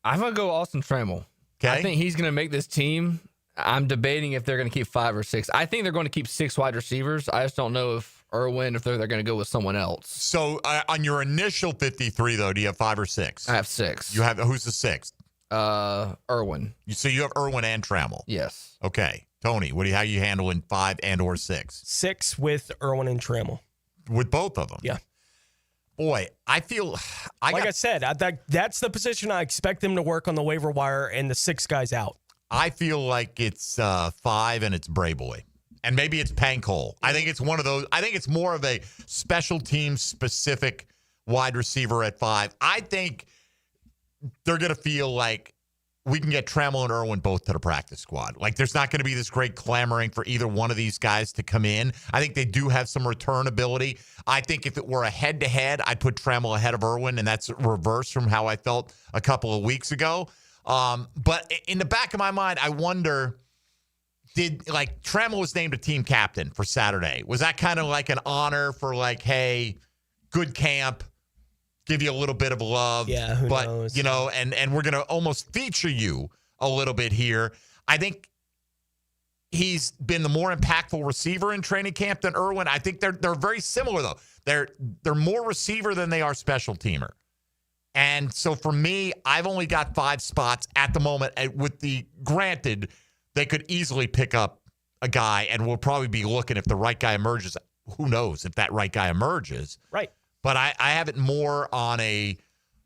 I'm going to go Austin Trammell. Okay. I think he's going to make this team. I'm debating if they're going to keep 5 or 6. I think they're going to keep 6 wide receivers. I just don't know if they're going to go with someone else. So on your initial 53, though, do you have 5 or 6? I have 6. You have who's the 6th? Irwin. So you have Irwin and Trammell. Yes. Okay. Tony, how you handling 5 and or 6? 6 with Irwin and Trammell. With both of them? Yeah. Boy, I feel... I said, that's the position I expect them to work on the waiver wire and the 6 guys out. I feel like it's 5 and it's Bray Boy. And maybe it's Pankole. I think it's one of those. I think it's more of a special team specific wide receiver at 5. I think they're going to feel like we can get Trammell and Irwin both to the practice squad. Like, there's not going to be this great clamoring for either one of these guys to come in. I think they do have some return ability. I think if it were a head-to-head, I'd put Trammell ahead of Irwin, and that's reverse from how I felt a couple of weeks ago. But in the back of my mind, I wonder, Trammell was named a team captain for Saturday. Was that kind of like an honor for hey, good camp, give you a little bit of love. Yeah, who knows? You know, and we're going to almost feature you a little bit here. I think he's been the more impactful receiver in training camp than Irwin. I think they're very similar, though. They're more receiver than they are special teamer. And so for me, I've only got 5 spots at the moment. With granted, they could easily pick up a guy, and we'll probably be looking if the right guy emerges. Who knows if that right guy emerges? Right. But I have it more on a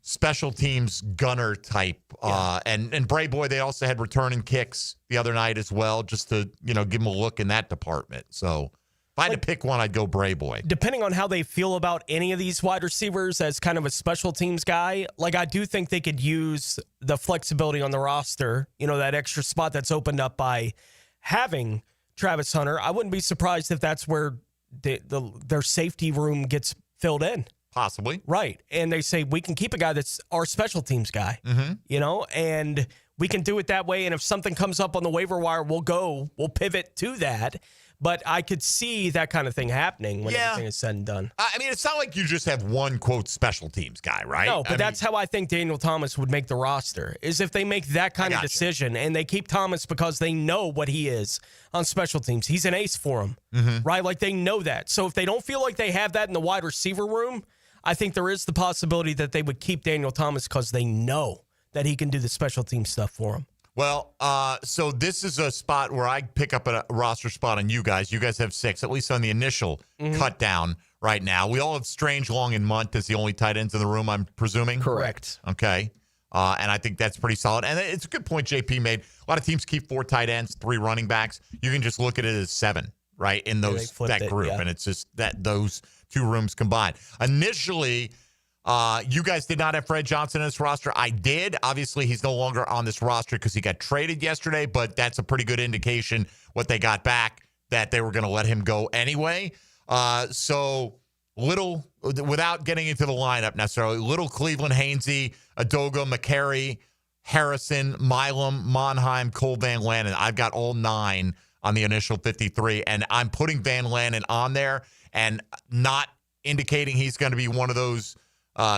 special teams gunner type. And Bray Boy, they also had returning kicks the other night as well, just to give them a look in that department. So if I had to pick one, I'd go Bray Boy. Depending on how they feel about any of these wide receivers as kind of a special teams guy, I do think they could use the flexibility on the roster, that extra spot that's opened up by having Travis Hunter. I wouldn't be surprised if that's where their safety room gets filled in. Possibly. Right. And they say, we can keep a guy that's our special teams guy, and We can do it that way, and if something comes up on the waiver wire, we'll pivot to that. But I could see that kind of thing happening when everything is said and done. I mean, it's not like you just have one, quote, special teams guy, right? No, but that's how I think Daniel Thomas would make the roster, is if they make that kind of decision and they keep Thomas because they know what he is on special teams. He's an ace for them, right? Like, they know that. So if they don't feel like they have that in the wide receiver room, I think there is the possibility that they would keep Daniel Thomas because they know that he can do the special team stuff for them. Well, so this is a spot where I pick up a roster spot on you guys. You guys have 6, at least on the initial cut down right now. We all have Strange, Long, and Munt as the only tight ends in the room, I'm presuming? Correct. Okay. And I think that's pretty solid. And it's a good point JP made. A lot of teams keep 4 tight ends, 3 running backs. You can just look at it as 7, right, in that group. And it's just that those 2 rooms combined. Initially, you guys did not have Fred Johnson in this roster. I did. Obviously, he's no longer on this roster because he got traded yesterday, but that's a pretty good indication what they got back, that they were going to let him go anyway. So little, without getting into the lineup necessarily, little Cleveland, Hainsey, Adoga, McCary, Harrison, Milam, Monheim, Cole Van Lanen. I've got all 9 on the initial 53, and I'm putting Van Lanen on there and not indicating he's going to be one of those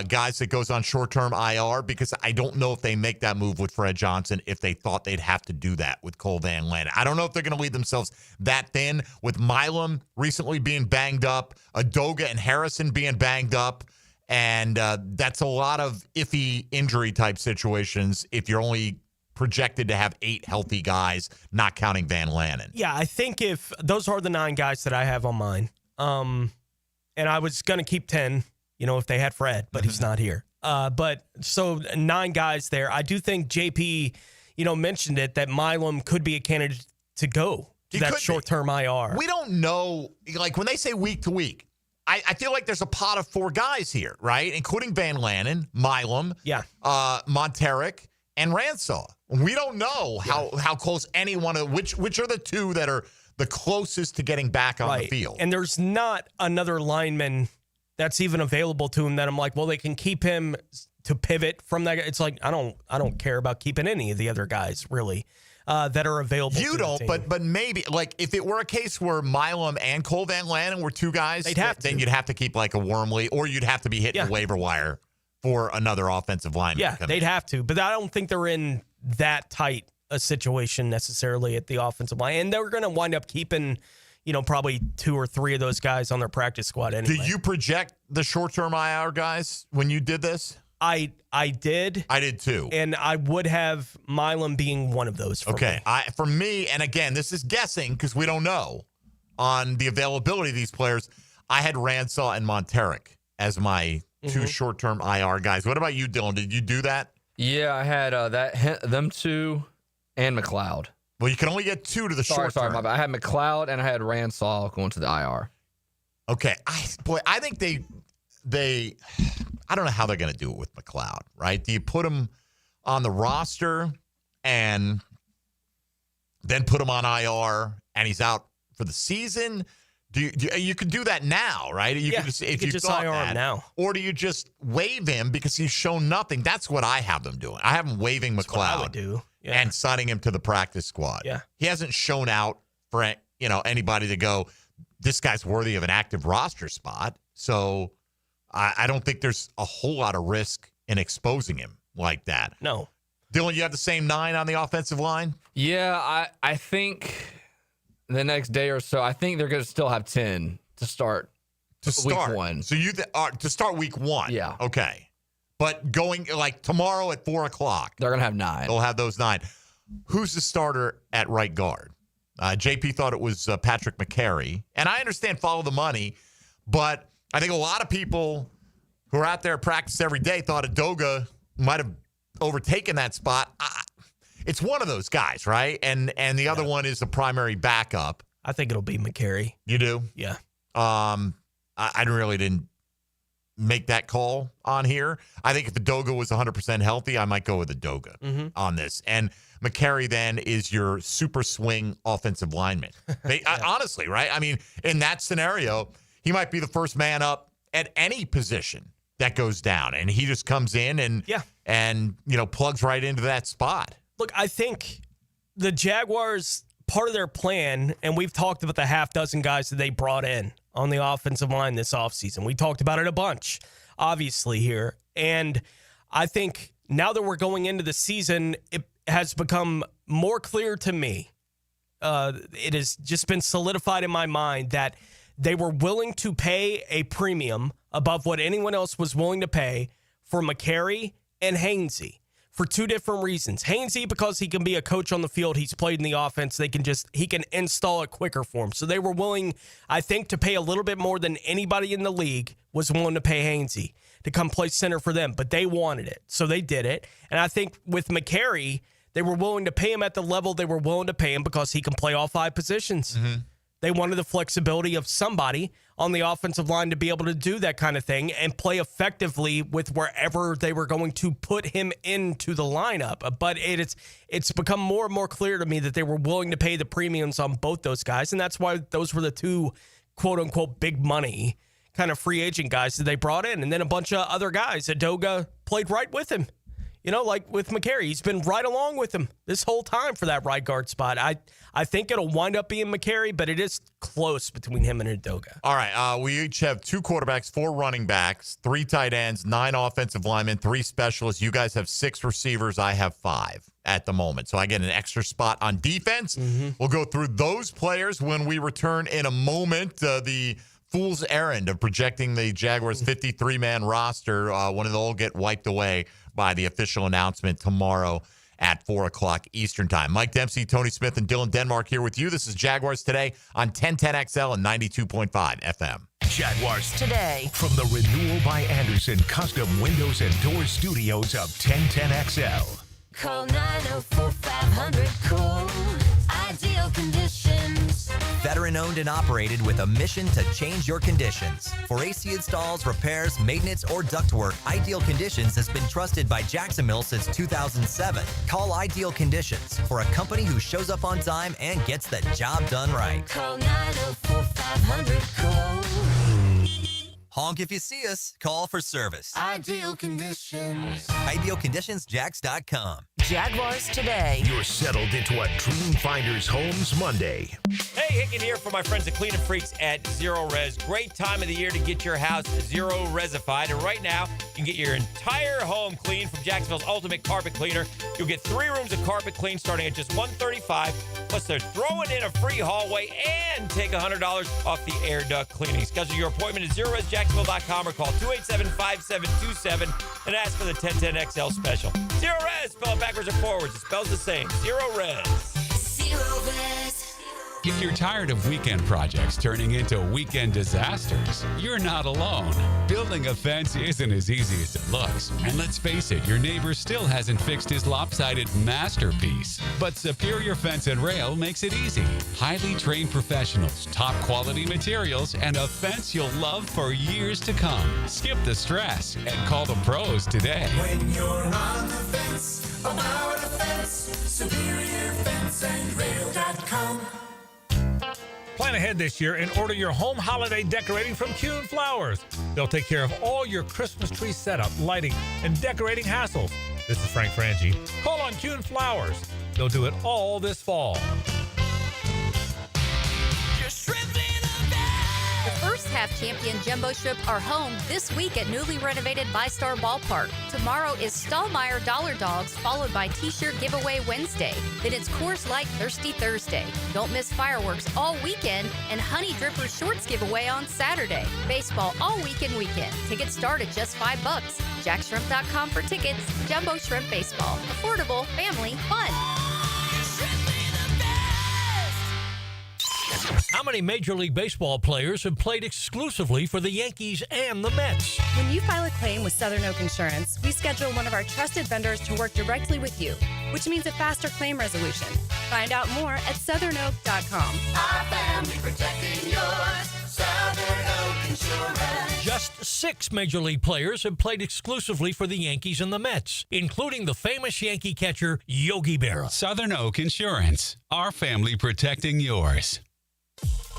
guys that goes on short-term IR, because I don't know if they make that move with Fred Johnson if they thought they'd have to do that with Cole Van Lanen. I don't know if they're going to leave themselves that thin with Milam recently being banged up, Adoga and Harrison being banged up, and that's a lot of iffy injury-type situations if you're only projected to have 8 healthy guys, not counting Van Lanen. Yeah, I think if those are the 9 guys that I have on mine, and I was going to keep 10, if they had Fred, but he's not here. But so 9 guys there. I do think JP, mentioned it, that Milam could be a candidate to go to that short-term IR. We don't know, like when they say week to week, I feel like there's a pot of 4 guys here, right? Including Van Lanen, Milam, Monteric, and Ransaw. We don't know how close any one of which are the 2 that are the closest to getting back on the field. And there's not another lineman that's even available to him that I'm like, well, they can keep him to pivot from that. It's like, I don't care about keeping any of the other guys really that are available. You don't, but maybe like if it were a case where Milam and Cole Van Lanen were 2 guys, then you'd have to keep like a Wormley, or you'd have to be hitting the waiver wire for another offensive lineman. Yeah, they'd have to, but I don't think they're in that tight a situation necessarily at the offensive line, and they're going to wind up keeping probably 2 or 3 of those guys on their practice squad anyway. Do you project the short-term IR guys when you did this? I did. I did too. And I would have Milam being one of those for me. For me, and again, this is guessing because we don't know on the availability of these players, I had Ransaw and Monteric as my 2 short-term IR guys. What about you, Dylan? Did you do that? Yeah, I had them 2 and McLeod. Well, you can only get 2 to the short term. My bad. I had McLeod and I had Ransaw going to the IR. Okay. I think they I don't know how they're going to do it with McLeod, right? Do you put him on the roster and then put him on IR and he's out for the season? You could do that now, right? You could just IR him now. Or do you just waive him because he's shown nothing? That's what I have them doing. I have them waiving McLeod. What I would do. Yeah. And signing him to the practice squad. Yeah. He hasn't shown out for anybody to go, this guy's worthy of an active roster spot. So I don't think there's a whole lot of risk in exposing him like that. No. Dylan, you have the same 9 on the offensive line? Yeah, I think the next day or so, I think they're going to still have 10 to start week 1. So to start week 1? Yeah. Okay. But going like tomorrow at 4:00, they're going to have 9. They'll have those 9. Who's the starter at right guard? JP thought it was Patrick McCary. And I understand follow the money, but I think a lot of people who are out there practice every day thought Adoga might have overtaken that spot. It's one of those guys, right? And the other one is the primary backup. I think it'll be McCary. You do? Yeah. I really didn't make that call on here. I think if Adoga was 100% healthy, I might go with Adoga on this. And McCary then is your super swing offensive lineman. Honestly, right? I mean, in that scenario, he might be the first man up at any position that goes down, and he just comes in and plugs right into that spot. Look, I think the Jaguars, part of their plan, and we've talked about the half dozen guys that they brought in on the offensive line this offseason. We talked about it a bunch, obviously, here. And I think now that we're going into the season, it has become more clear to me. It has just been solidified in my mind that they were willing to pay a premium above what anyone else was willing to pay for McCary and Hainsey for two different reasons. Hainsey, because he can be a coach on the field. He's played in the offense. He can install it quicker for him. So they were willing, I think, to pay a little bit more than anybody in the league was willing to pay Hainsey to come play center for them. But they wanted it. So they did it. And I think with McCary, they were willing to pay him at the level they were willing to pay him because he can play all five positions. Mm-hmm. They wanted the flexibility of somebody on the offensive line to be able to do that kind of thing and play effectively with wherever they were going to put him into the lineup. But it's become more and more clear to me that they were willing to pay the premiums on both those guys, and that's why those were the two quote-unquote big money kind of free agent guys that they brought in. And then a bunch of other guys. Adoga played right with him. You know, like with McCary, he's been right along with him this whole time for that right guard spot. I think it'll wind up being McCary, but it is close between him and Adoga. All right, we each have 2 quarterbacks, 4 running backs, 3 tight ends, 9 offensive linemen, 3 specialists. You guys have 6 receivers. I have 5 at the moment. So I get an extra spot on defense. Mm-hmm. We'll go through those players when we return in a moment. The fool's errand of projecting the Jaguars' 53-man roster, when it'll all get wiped away by the official announcement tomorrow at 4 o'clock Eastern Time. Mike Dempsey, Tony Smith, and Dylan Denmark here with you. This is Jaguars Today on 1010XL and 92.5 FM. Jaguars Today. From the Renewal by Anderson Custom Windows and Doors Studios of 1010XL. Call 904-500-COOL. Ideal Conditions. Veteran owned and operated with a mission to change your conditions. For AC installs, repairs, maintenance, or ductwork, Ideal Conditions has been trusted by Jacksonville since 2007. Call Ideal Conditions for a company who shows up on time and gets the job done right. Call 904-500-COOL. Honk if you see us. Call for service. Ideal Conditions. IdealConditionsJax.com. Jaguars Today. You're settled into a Dream Finders Homes Monday. Hey, Hicken here for my friends at Clean and Freaks at Zero Res. Great time of the year to get your house Zero Resified. And right now, you can get your entire home clean from Jacksonville's Ultimate Carpet Cleaner. You'll get 3 rooms of carpet clean starting at just $135. Plus, they're throwing in a free hallway and take $100 off the air duct cleaning. Schedule your appointment at ZeroResJacksonville.com or call 287-5727 and ask for the 1010XL special. Zero Res, spell it backwards or forwards. It spells the same. Zero Res. Zero Res. If you're tired of weekend projects turning into weekend disasters, you're not alone. Building a fence isn't as easy as it looks. And let's face it, your neighbor still hasn't fixed his lopsided masterpiece. But Superior Fence and Rail makes it easy. Highly trained professionals, top quality materials, and a fence you'll love for years to come. Skip the stress and call the pros today. When you're on the fence, about a fence, SuperiorFenceandRail.com. Plan ahead this year and order your home holiday decorating from Kuhn Flowers. They'll take care of all your Christmas tree setup, lighting, and decorating hassles. This is Frank Frangie. Call on Kuhn Flowers. They'll do it all this fall. The first half champion Jumbo Shrimp are home this week at newly renovated VyStar Ballpark. Tomorrow is Stallmeyer Dollar Dogs, followed by T-shirt giveaway Wednesday. Then it's Coors Light Thirsty Thursday. Don't miss fireworks all weekend and Honey Dripper Shorts giveaway on Saturday. Baseball all weekend. Tickets start at just $5. JackShrimp.com for tickets. Jumbo Shrimp Baseball. Affordable, family, fun. How many Major League Baseball players have played exclusively for the Yankees and the Mets? When you file a claim with Southern Oak Insurance, we schedule one of our trusted vendors to work directly with you, which means a faster claim resolution. Find out more at southernoak.com. Our family protecting yours. Southern Oak Insurance. Just 6 Major League players have played exclusively for the Yankees and the Mets, including the famous Yankee catcher Yogi Berra. Southern Oak Insurance. Our family protecting yours.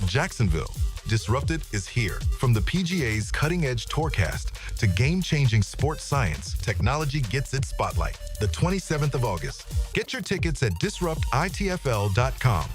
Jacksonville, Disrupted is here. From the PGA's cutting-edge Tourcast to game-changing sports science, technology gets its spotlight. The 27th of August. Get your tickets at disruptitfl.com.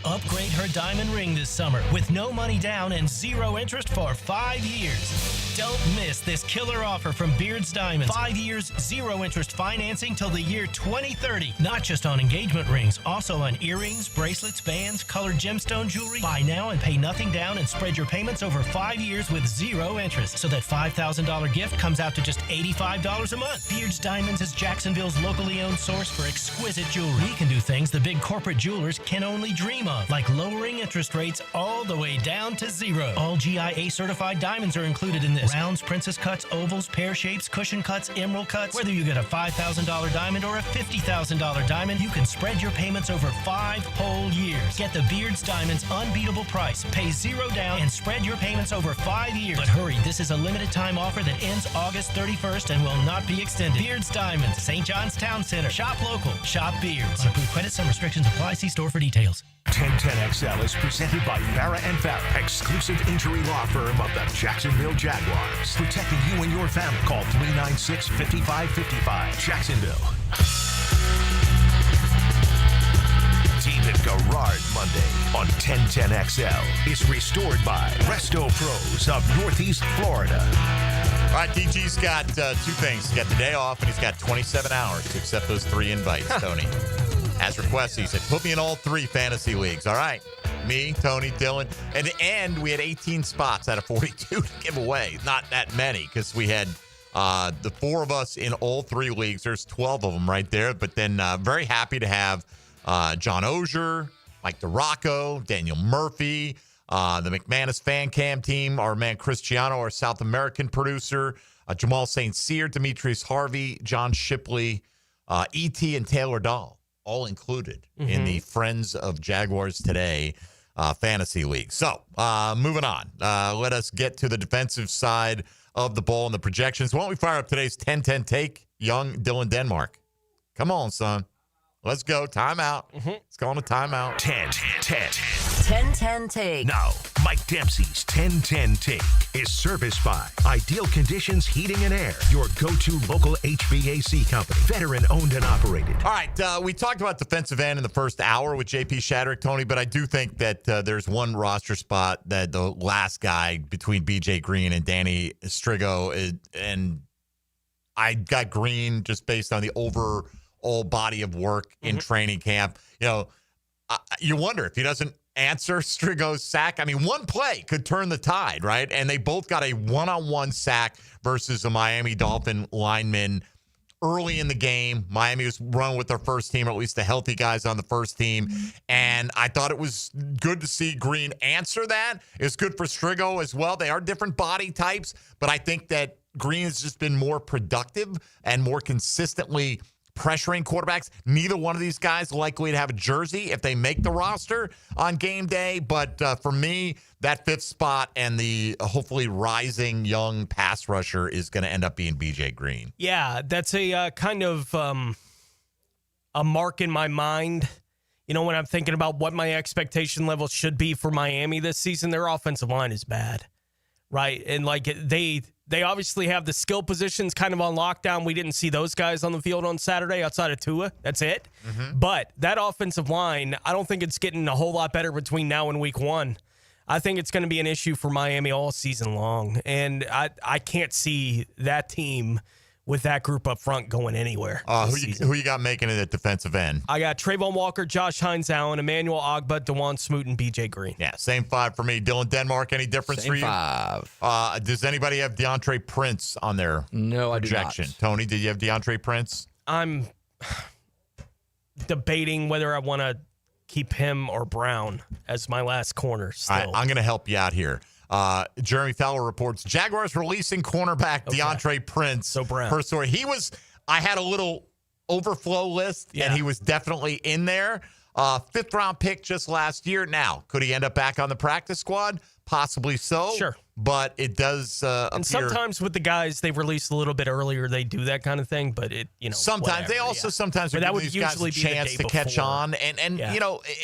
Upgrade her diamond ring this summer with no money down and 0 interest for 5 years. Don't miss this killer offer from Beard's Diamonds. 5 years, 0 interest financing till the year 2030. Not just on engagement rings, also on earrings, bracelets, bands, colored gemstone jewelry. Buy now and pay nothing down and spread your payments over 5 years with 0 interest. So that $5,000 gift comes out to just $85 a month. Beard's Diamonds is Jacksonville's locally owned source for exquisite jewelry. We can do things the big corporate jewelers can only dream of, like lowering interest rates all the way down to 0. All GIA certified diamonds are included in this. Rounds, princess cuts, ovals, pear shapes, cushion cuts, emerald cuts. Whether you get a $5,000 diamond or a $50,000 diamond, you can spread your payments over 5 whole years. Get the Beard's Diamonds unbeatable price. Pay 0 down and spread your payments over 5 years. But hurry, this is a limited time offer that ends August 31st and will not be extended. Beard's Diamonds, St. John's Town Center. Shop local. Shop Beards. On approved credit, some restrictions apply. See store for details. 1010XL is presented by Farrah & Farrah, exclusive injury law firm of the Jacksonville Jaguars. Protecting you and your family. Call 396-5555. Jacksonville. Team at Garage Monday on 1010XL is restored by Resto Pros of Northeast Florida. All right, DG's got 2 things. He's got the day off, and he's got 27 hours to accept those 3 invites, Tony. As requested, he said, put me in all 3 fantasy leagues. All right. Me, Tony, Dylan. And at the end, we had 18 spots out of 42 to give away. Not that many, because we had the 4 of us in all 3 leagues. There's 12 of them right there. But then very happy to have John Ogier, Mike DeRocco, Daniel Murphy, the McManus fan cam team, our man Cristiano, our South American producer, Jamal St. Cyr, Demetrius Harvey, John Shipley, E.T., and Taylor Dahl. All included in the Friends of Jaguars Today fantasy league. So, moving on. Let us get to the defensive side of the ball and the projections. Why don't we fire up today's 10-10 take? Young Dylan Denmark. Come on, son. Let's go. Timeout. It's going to timeout. 10-10 take. Now, Mike Dempsey's 10-10 take is serviced by Ideal Conditions Heating and Air, your go-to local HVAC company, veteran owned and operated. All right, we talked about defensive end in the first hour with JP Shadrick, Tony, but I do think that there's one roster spot that the last guy between BJ Green and Danny Strigo, and I got Green just based on the overall body of work in training camp. You know, you wonder if he doesn't answer Strigo's sack. I mean, one play could turn the tide, right? And they both got a one-on-one sack versus a Miami Dolphin lineman early in the game. Miami was running with their first team, or at least the healthy guys on the first team. And I thought it was good to see Green answer that. It's good for Strigo as well. They are different body types, but I think that Green has just been more productive and more consistently pressuring quarterbacks. Neither one of these guys likely to have a jersey if they make the roster on game day. But for me, that 5th spot and the hopefully rising young pass rusher is going to end up being BJ Green. Yeah, that's a kind of a mark in my mind. You know, when I'm thinking about what my expectation level should be for Miami this season, their offensive line is bad, right? And like they obviously have the skill positions kind of on lockdown. We didn't see those guys on the field on Saturday outside of Tua. That's it. But that offensive line, I don't think it's getting a whole lot better between now and week 1. I think it's going to be an issue for Miami all season long. And I can't see that team with that group up front going anywhere. Who you got making it at defensive end? I got Trayvon Walker, Josh Hines-Allen, Emmanuel Ogbah, DeJuan Smoot, and BJ Green. Yeah, same 5 for me. Dylan Denmark, any difference for you? 5. Does anybody have DeAndre Prince on their projection? I do not. Tony, did you have DeAndre Prince? I'm debating whether I want to keep him or Brown as my last corner still. All right, I'm going to help you out here. Jeremy Fowler reports Jaguars releasing cornerback DeAndre Prince. So Brown. Per story. I had a little overflow list, and he was definitely in there. 5th round pick just last year. Now, could he end up back on the practice squad? possibly so. Sure. But it does appear. And sometimes with the guys they release a little bit earlier, they do that kind of thing. But sometimes whatever, they also sometimes but are that giving would these guys usually a be the chance day to catch before. on, and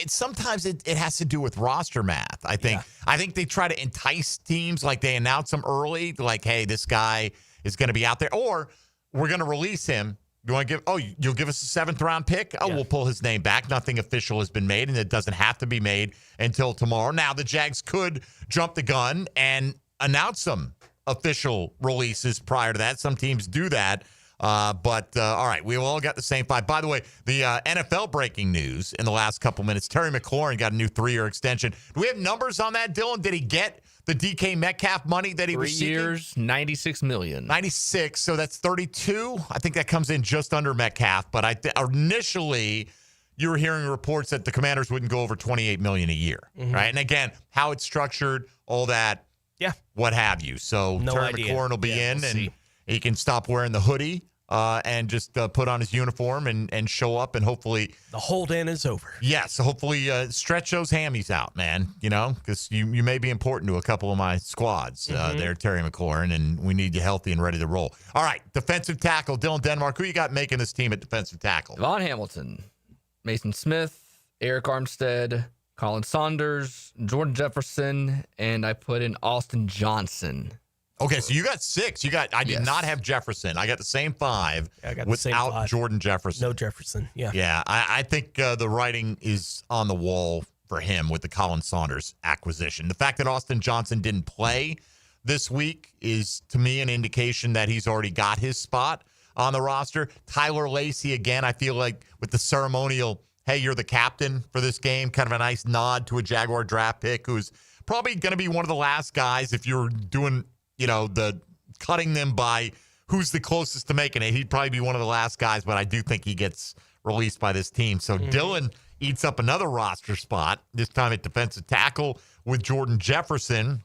sometimes it has to do with roster math. I think they try to entice teams, like they announce them early, like, hey, this guy is going to be out there, or we're going to release him. You want to give? Oh, you'll give us a 7th round pick? Oh, we'll pull his name back. Nothing official has been made, and it doesn't have to be made until tomorrow. Now the Jags could jump the gun and announce some official releases prior to that. Some teams do that. But all right, we all got the same 5. By the way, the NFL breaking news in the last couple minutes: Terry McLaurin got a new 3-year extension. Do we have numbers on that, Dylan? Did he get the DK Metcalf money that he 3 was seeking? years, $96 million. 96, so that's 32. I think that comes in just under Metcalf. But initially, you were hearing reports that the Commanders wouldn't go over $28 million a year, right? And again, how it's structured, all that, what have you. So Terry McLaurin will be in, and he can stop wearing the hoodie and just put on his uniform and show up, and hopefully the hold-in is over. Yes, hopefully stretch those hammies out, man, because you may be important to a couple of my squads there, Terry McLaurin, and we need you healthy and ready to roll. All right, defensive tackle, Dylan Denmark. Who you got making this team at defensive tackle? Von Hamilton, Mason Smith, Eric Armstead, Colin Saunders, Jordan Jefferson, and I put in Austin Johnson. Okay, so you got 6. I did not have Jefferson. I got the same 5 without Jordan Jefferson. No Jefferson. Yeah. Yeah, I think the writing is on the wall for him with the Colin Saunders acquisition. The fact that Austin Johnson didn't play this week is, to me, an indication that he's already got his spot on the roster. Tyler Lacey, again, I feel like with the ceremonial, hey, you're the captain for this game, kind of a nice nod to a Jaguar draft pick who's probably going to be one of the last guys if you're doing – the cutting them by who's the closest to making it. He'd probably be one of the last guys, but I do think he gets released by this team. So Dylan eats up another roster spot, this time at defensive tackle with Jordan Jefferson.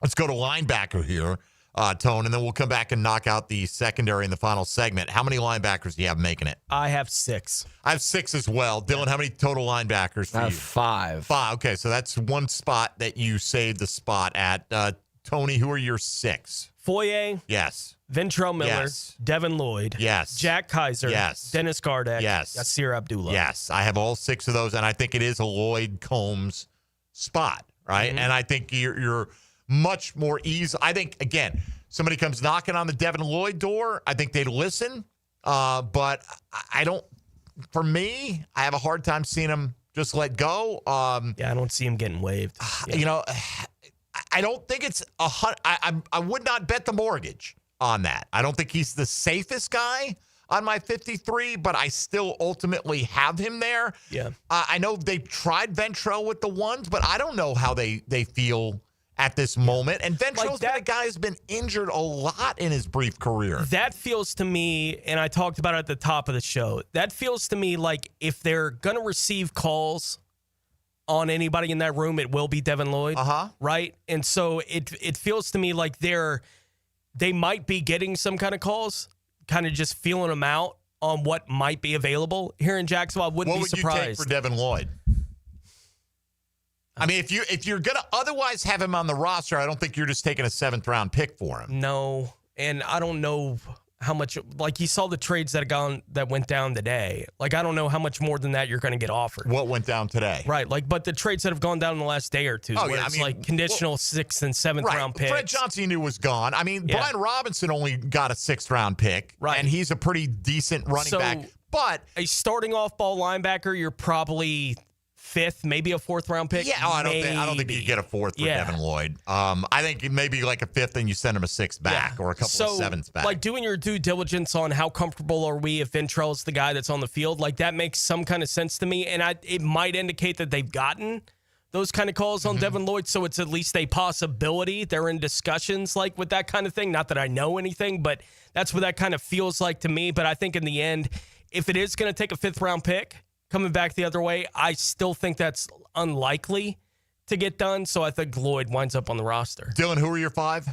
Let's go to linebacker here, Tone, and then we'll come back and knock out the secondary in the final segment. How many linebackers do you have making it? I have 6. I have 6 as well. Dylan, how many total linebackers for you? 5. 5. Okay, so that's one spot that you saved the spot at. Tony, who are your 6? Foye. Yes. Ventrell Miller. Yes. Devin Lloyd. Yes. Jack Kaiser. Yes. Dennis Gardeck. Yes. Yasir Abdullah. Yes. I have all 6 of those, and I think it is a Lloyd Combs spot, right? And I think you're much more easy. I think, again, somebody comes knocking on the Devin Lloyd door, I think they'd listen. But I don't, for me, I have a hard time seeing him just let go. I don't see him getting waived. I don't think it's I would not bet the mortgage on that. I don't think he's the safest guy on my 53, but I still ultimately have him there. Yeah. I know they tried Ventrell with the ones, but I don't know how they feel at this moment. And Ventrell's been a guy who's been injured a lot in his brief career. That feels to me, and I talked about it at the top of the show, that feels to me like if they're going to receive calls on anybody in that room, it will be Devin Lloyd, right? And so it feels to me like they might be getting some kind of calls, kind of just feeling them out on what might be available here in Jacksonville. I wouldn't be surprised. What would you take for Devin Lloyd? I mean, if you're going to otherwise have him on the roster, I don't think you're just taking a 7th round pick for him. No, and I don't know how much, like you saw the trades that went down today. Like, I don't know how much more than that you're going to get offered. What went down today? Right. Like, but the trades that have gone down in the last day or two, it's like conditional 6th and 7th round picks. Fred Johnson you knew was gone. I mean, Brian Robinson only got a 6th round pick. Right. And he's a pretty decent running back. But a starting off ball linebacker, you're probably 5th, maybe a 4th round pick. Yeah, I don't think you get a 4th for Devin Lloyd. I think maybe like a 5th and you send him a 6th back or a couple of 7ths back. Like doing your due diligence on how comfortable are we if Ventrell's the guy that's on the field, like that makes some kind of sense to me. And it might indicate that they've gotten those kind of calls on Devin Lloyd, so it's at least a possibility. They're in discussions like with that kind of thing. Not that I know anything, but that's what that kind of feels like to me. But I think in the end, if it is going to take a 5th round pick, coming back the other way, I still think that's unlikely to get done. So I think Lloyd winds up on the roster. Dylan, who are your 5?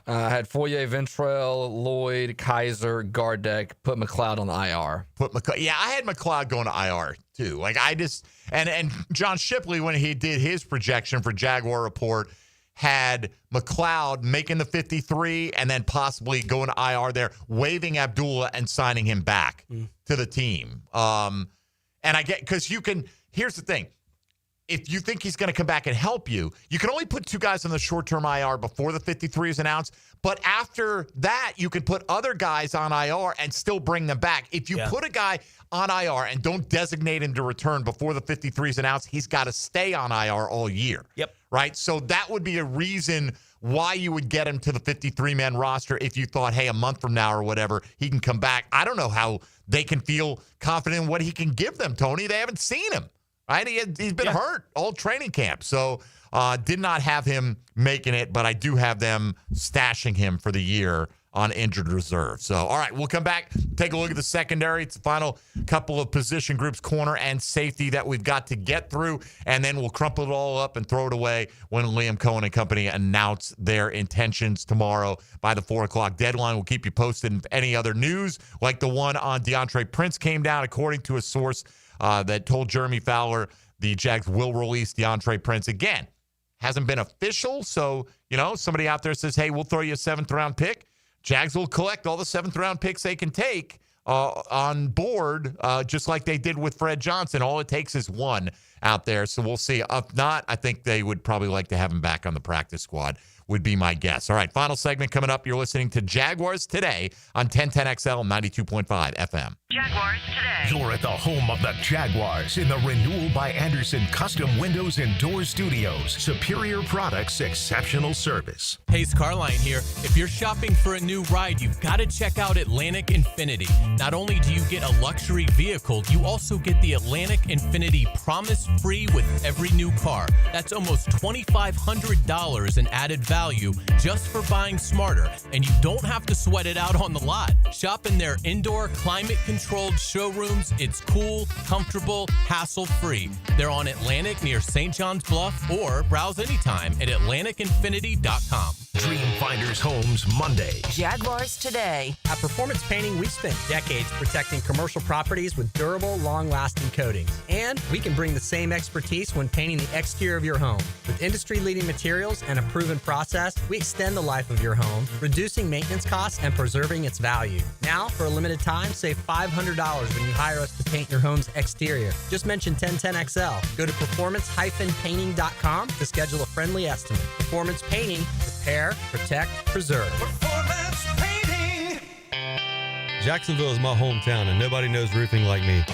I had Foye, Ventrell, Lloyd, Kaiser, Gardeck, put McLeod on the IR. I had McLeod going to IR too. Like I just and John Shipley, when he did his projection for Jaguar Report, had McLeod making the 53 and then possibly going to IR there, waiving Abdullah and signing him back to the team. And I get, because you can, here's the thing. If you think he's going to come back and help you, you can only put 2 guys on the short-term IR before the 53 is announced. But after that, you can put other guys on IR and still bring them back. If you put a guy on IR and don't designate him to return before the 53 is announced, he's got to stay on IR all year. Yep. Right? So that would be a reason why you would get him to the 53-man roster if you thought, hey, a month from now or whatever, he can come back. I don't know how they can feel confident in what he can give them, Tony. They haven't seen him. Right? He's been hurt all training camp. So did not have him making it, but I do have them stashing him for the year on injured reserve. So, all right, we'll come back, take a look at the secondary. It's the final couple of position groups, corner and safety, that we've got to get through, and then we'll crumple it all up and throw it away when Liam Cohen and company announce their intentions tomorrow by the 4 o'clock deadline. We'll keep you posted if any other news, like the one on DeAndre Prince came down, according to a source that told Jeremy Fowler the Jags will release DeAndre Prince. Again, hasn't been official, so, somebody out there says, hey, we'll throw you a 7th-round pick. Jags will collect all the 7th-round picks they can take on board, just like they did with Fred Johnson. All it takes is one out there, so we'll see. If not, I think they would probably like to have him back on the practice squad, would be my guess. All right, final segment coming up. You're listening to Jaguars Today on 1010XL 92.5 FM. Jaguars Today. You're at the home of the Jaguars in the Renewal by Anderson Custom Windows and Doors Studios. Superior products, exceptional service. Hey, Scarline here. If you're shopping for a new ride, you've got to check out Atlantic Infinity. Not only do you get a luxury vehicle, you also get the Atlantic Infinity Promise Free with every new car. That's almost $2,500 in added value just for buying smarter, and you don't have to sweat it out on the lot. Shop in their indoor climate-controlled showrooms. It's cool, comfortable, hassle-free. They're on Atlantic near St. John's Bluff, or browse anytime at atlanticinfinity.com. Dreamfinders Homes Monday. Jaguars Today. At Performance Painting, we've spent decades protecting commercial properties with durable, long-lasting coatings. And we can bring the same expertise when painting the exterior of your home. With industry-leading materials and a proven process, we extend the life of your home, reducing maintenance costs and preserving its value. Now, for a limited time, save $500 when you hire us to paint your home's exterior. Just mention 1010XL. Go to performancepainting.com to schedule a friendly estimate. Performance Painting. Repair, protect, preserve. Performance Painting. Jacksonville is my hometown, and nobody knows roofing like me.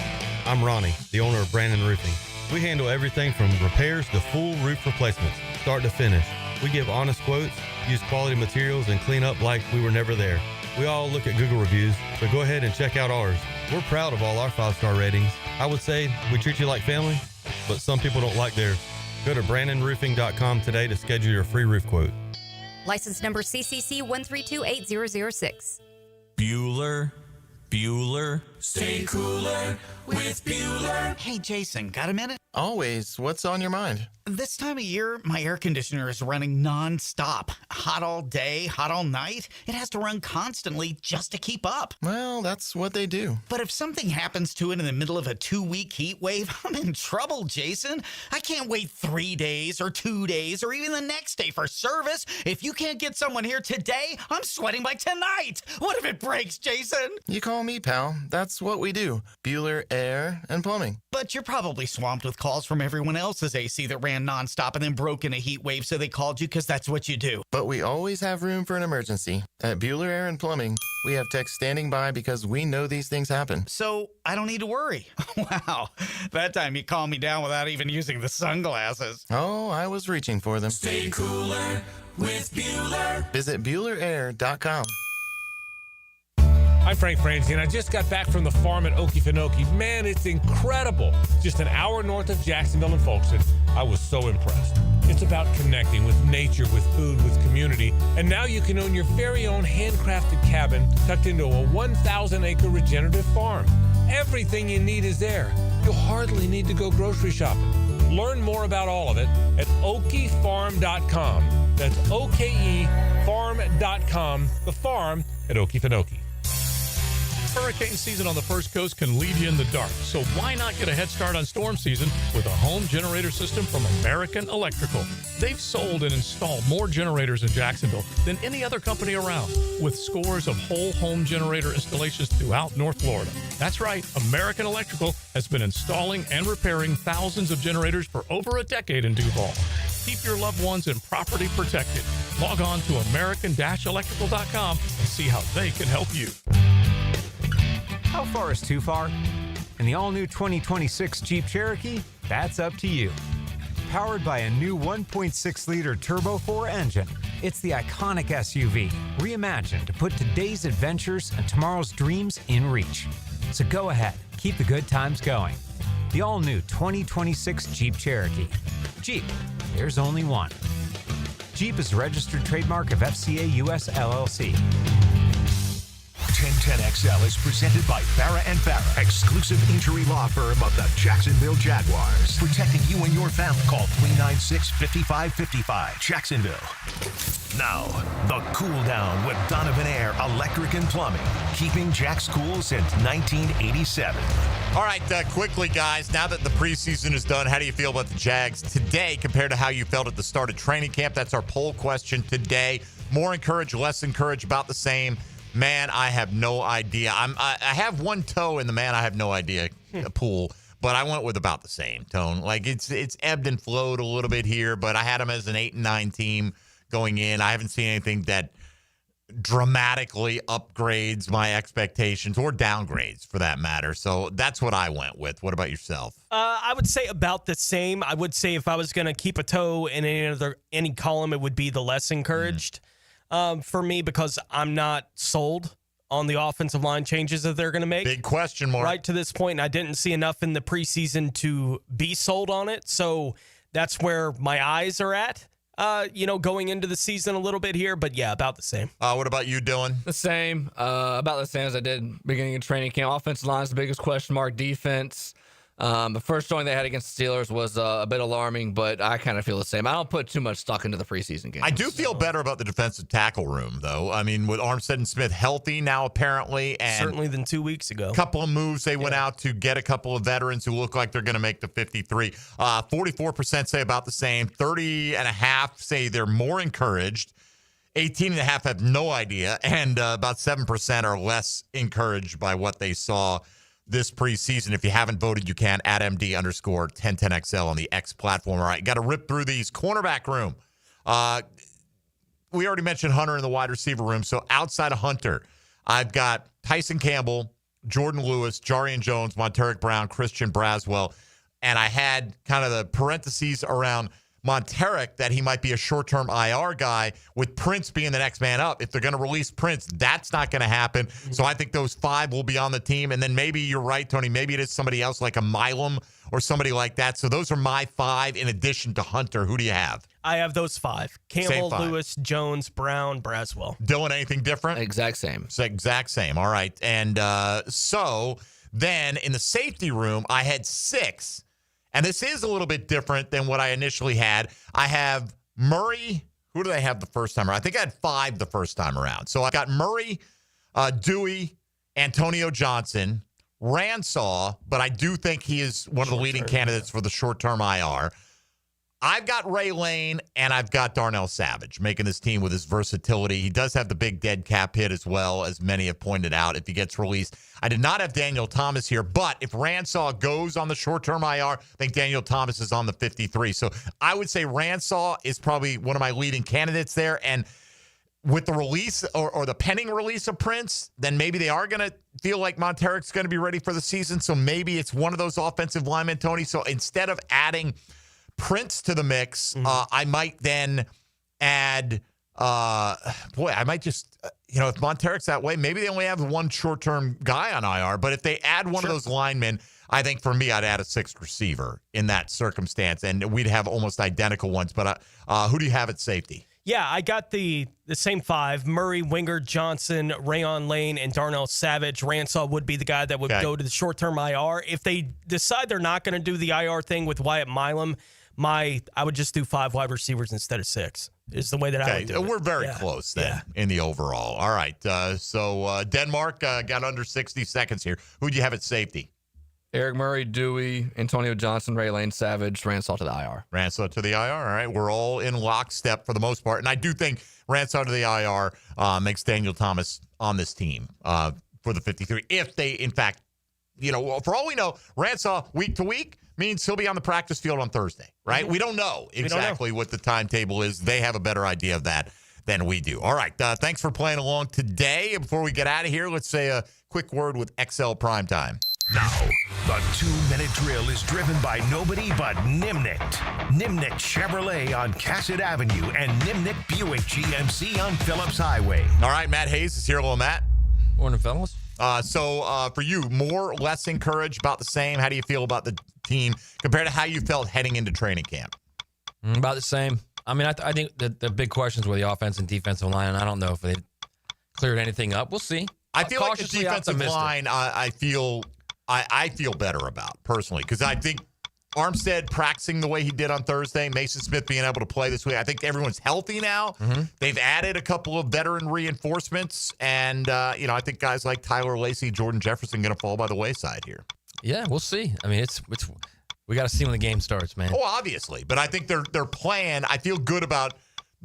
I'm Ronnie, the owner of Brandon Roofing. We handle everything from repairs to full roof replacements, start to finish. We give honest quotes, use quality materials, and clean up like we were never there. We all look at Google reviews, so go ahead and check out ours. We're proud of all our 5-star ratings. I would say we treat you like family, but some people don't like theirs. Go to brandonroofing.com today to schedule your free roof quote. License number CCC 1328006. Bueller. Stay cooler with Bueller. Hey, Jason, got a minute? Always. What's on your mind? This time of year, my air conditioner is running non-stop. Hot all day, hot all night. It has to run constantly just to keep up. Well, that's what they do. But if something happens to it in the middle of a 2-week heat wave, I'm in trouble, Jason. I can't wait 3 days or 2 days or even the next day for service. If you can't get someone here today, I'm sweating by tonight. What if it breaks, Jason? You call me, pal. That's what we do. Bueller Air and Plumbing. But you're probably swamped with calls from everyone else's AC that ran nonstop and then broke in a heat wave, so they called you because that's what you do. But we always have room for an emergency. At Bueller Air and Plumbing, we have techs standing by because we know these things happen. So I don't need to worry. Wow. That time you calmed me down without even using the sunglasses. Oh, I was reaching for them. Stay cooler with Bueller. Visit BuellerAir.com. I'm Frank Frangie, and I just got back from the farm at Okefenokee. Man, it's incredible. Just an hour north of Jacksonville and Folkestone. I was so impressed. It's about connecting with nature, with food, with community. And now you can own your very own handcrafted cabin tucked into a 1,000-acre regenerative farm. Everything you need is there. You'll hardly need to go grocery shopping. Learn more about all of it at okefarm.com. That's OKE farm.com, the farm at Okefenokee. Hurricane season on the First Coast can leave you in the dark, so why not get a head start on storm season with a home generator system from American Electrical? They've sold and installed more generators in Jacksonville than any other company around, with scores of whole home generator installations throughout North Florida. That's right, American Electrical has been installing and repairing thousands of generators for over a decade in Duval. Keep your loved ones and property protected. Log on to american-electrical.com and see how they can help you. How far is too far? In the all-new 2026 Jeep Cherokee, that's up to you. Powered by a new 1.6-liter Turbo 4 engine, it's the iconic SUV, reimagined to put today's adventures and tomorrow's dreams in reach. So go ahead, keep the good times going. The all-new 2026 Jeep Cherokee. Jeep, there's only one. Jeep is a registered trademark of FCA US LLC. 1010XL is presented by Farah & Farah, exclusive injury law firm of the Jacksonville Jaguars. Protecting you and your family. Call 396-5555. Jacksonville. Now, the cool down with Donovan Air Electric and Plumbing. Keeping Jack's cool since 1987. All right, quickly, guys, now that the preseason is done, how do you feel about the Jags today compared to how you felt at the start of training camp? That's our poll question today. More encouraged, less encouraged, about the same? Man, I have no idea. I have one toe in the man, I have no idea pool, but I went with about the same tone. Like it's ebbed and flowed a little bit here, but I had them as an 8-9 team going in. I haven't seen anything that dramatically upgrades my expectations or downgrades for that matter. So that's what I went with. What about yourself? I would say about the same. I would say if I was going to keep a toe in any column, it would be the less encouraged. For me, because I'm not sold on the offensive line changes that they're going to make. Big question mark. Right to this point, and I didn't see enough in the preseason to be sold on it. So that's where my eyes are at, going into the season a little bit here. But, yeah, about the same. What about you, Dylan? The same. About the same as I did beginning of training camp. Offensive line is the biggest question mark. Defense. The first showing they had against the Steelers was a bit alarming, but I kind of feel the same. I don't put too much stock into the preseason game. I do feel better about the defensive tackle room, though. I mean, with Armstead and Smith healthy now, apparently. And certainly than 2 weeks ago. A couple of moves they went out to get a couple of veterans who look like they're going to make the 53. 44% say about the same. 30.5% say they're more encouraged. 18.5% have no idea. And about 7% are less encouraged by what they saw this preseason. If you haven't voted, you can at MD_1010XL on the X platform. All right, got to rip through these. Cornerback room. We already mentioned Hunter in the wide receiver room. So outside of Hunter, I've got Tyson Campbell, Jordan Lewis, Jarian Jones, Monteric Brown, Christian Braswell. And I had kind of the parentheses around Monteric that he might be a short-term IR guy, with Prince being the next man up. If they're going to release Prince, that's not going to happen. So I think those 5 will be on the team. And then maybe you're right, Tony. Maybe it is somebody else like a Milam or somebody like that. So those are my 5 in addition to Hunter. Who do you have? I have those 5. Campbell, Lewis, Jones, Brown, Braswell. Dylan, anything different? Exact same. It's exact same. All right. And so then in the safety room, I had 6. And this is a little bit different than what I initially had. I have Murray. Who did I have the first time around? I think I had 5 the first time around. So I got Murray, Dewey, Antonio Johnson, Ransaw, but I do think he is one of the leading candidates for the short-term IR. I've got Ray Lane, and I've got Darnell Savage making this team with his versatility. He does have the big dead cap hit as well, as many have pointed out, if he gets released. I did not have Daniel Thomas here, but if Ransaw goes on the short-term IR, I think Daniel Thomas is on the 53. So I would say Ransaw is probably one of my leading candidates there. And with the release or the pending release of Prince, then maybe they are going to feel like Monteric's going to be ready for the season. So maybe it's one of those offensive linemen, Tony. So instead of adding Prince to the mix, I might then add, I might just, if Monteric's that way, maybe they only have one short-term guy on IR. But if they add one of those linemen, I think for me, I'd add a 6th receiver in that circumstance, and we'd have almost identical ones. But who do you have at safety? Yeah, I got the same 5. Murray, Wingard, Johnson, Rayon Lane, and Darnell Savage. Ransaw would be the guy that would go to the short-term IR. If they decide they're not going to do the IR thing with Wyatt Milam, I would just do 5 wide receivers instead of 6. Is the way that I would do it. We're very close then in the overall. All right. So Denmark got under 60 seconds here. Who do you have at safety? Eric Murray, Dewey, Antonio Johnson, Ray Lane, Savage, Ransaw to the IR. Ransaw to the IR. All right. We're all in lockstep for the most part. And I do think Ransaw to the IR makes Daniel Thomas on this team for the 53. If they, in fact, for all we know, Ransaw week to week means he'll be on the practice field on Thursday, right? We don't know exactly what the timetable is. They have a better idea of that than we do. All right. Thanks for playing along today. Before we get out of here, let's say a quick word with XL Primetime. Now, the 2-minute drill is driven by nobody but Nimnik. Nimnik Chevrolet on Cassett Avenue and Nimnik Buick GMC on Phillips Highway. All right, Matt Hayes is here. Hello, Matt. Morning, fellas. So for you, more, less encouraged, about the same? How do you feel about the team compared to how you felt heading into training camp? About the same. I mean, I think the big questions were the offense and defensive line, and I don't know if they cleared anything up. We'll see. I feel like the defensive line, I feel better about, personally, because I think Armstead practicing the way he did on Thursday, Mason Smith being able to play this week. I think everyone's healthy now. Mm-hmm. They've added a couple of veteran reinforcements, and I think guys like Tyler Lacey, Jordan Jefferson going to fall by the wayside here. Yeah, we'll see. I mean, it's we got to see when the game starts, man. Oh, obviously, but I think their plan. I feel good about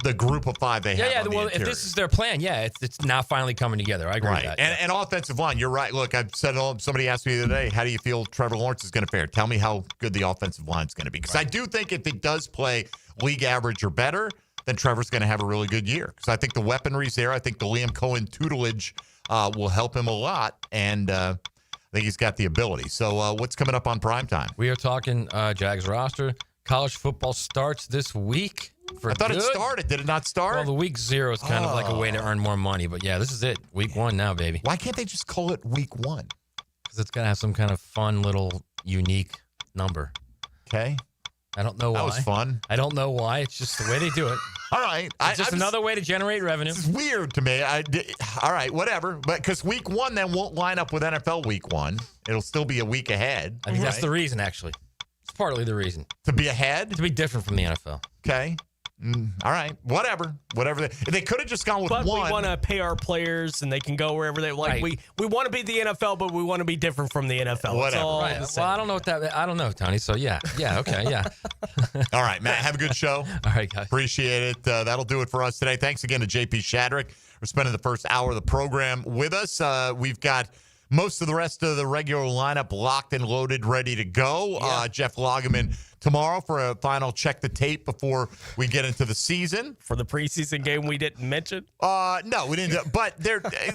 the group of 5 they have. Yeah. Well, if this is their plan, it's now finally coming together. I agree with that. And offensive line, you're right. Look, I've said somebody asked me the other day, how do you feel Trevor Lawrence is going to fare? Tell me how good the offensive line is going to be. Because I do think if it does play league average or better, then Trevor's going to have a really good year. Because I think the weaponry's there. I think the Liam Cohen tutelage will help him a lot. And I think he's got the ability. So what's coming up on primetime? We are talking Jags roster. College football starts this week. I thought it started. Did it not start? Well, the week 0 is kind of like a way to earn more money. But yeah, this is it. Week 1 now, baby. Why can't they just call it week 1? Because it's got to have some kind of fun, little, unique number. Okay. I don't know why. That was fun. I don't know why. It's just the way they do it. All right. It's just another way to generate revenue. It's weird to me. All right, whatever. But because week 1 then won't line up with NFL week 1. It'll still be a week ahead. I think that's the reason, actually. It's partly the reason. To be ahead? To be different from the NFL. Okay. All right. Whatever. They could have just gone with 1. We want to pay our players, and they can go wherever they like. Right. We want to be the NFL, but we want to be different from the NFL. Whatever. Right. Well, I don't know what that. I don't know, Tony. So yeah. Okay. Yeah. All right, Matt. Have a good show. All right, guys. Appreciate it. That'll do it for us today. Thanks again to JP Shadrick for spending the first hour of the program with us. We've got most of the rest of the regular lineup locked and loaded, ready to go. Yeah. Jeff Lageman tomorrow for a final check the tape before we get into the season. For the preseason game we didn't mention? No, we didn't. But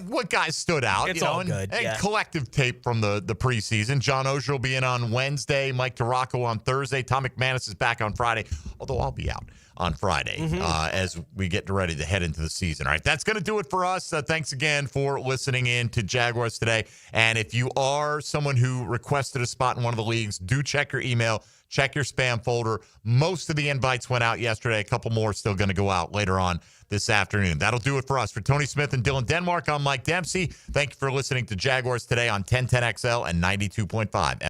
what guys stood out? It's all good. And collective tape from the preseason. John Ogier will be in on Wednesday. Mike Tarocco on Thursday. Tom McManus is back on Friday, although I'll be out on Friday as we get ready to head into the season. All right, that's going to do it for us. Thanks again for listening in to Jaguars Today. And if you are someone who requested a spot in one of the leagues, do check your email, check your spam folder. Most of the invites went out yesterday. A couple more still going to go out later on this afternoon. That'll do it for us. For Tony Smith and Dylan Denmark, I'm Mike Dempsey. Thank you for listening to Jaguars Today on 1010XL and 92.5.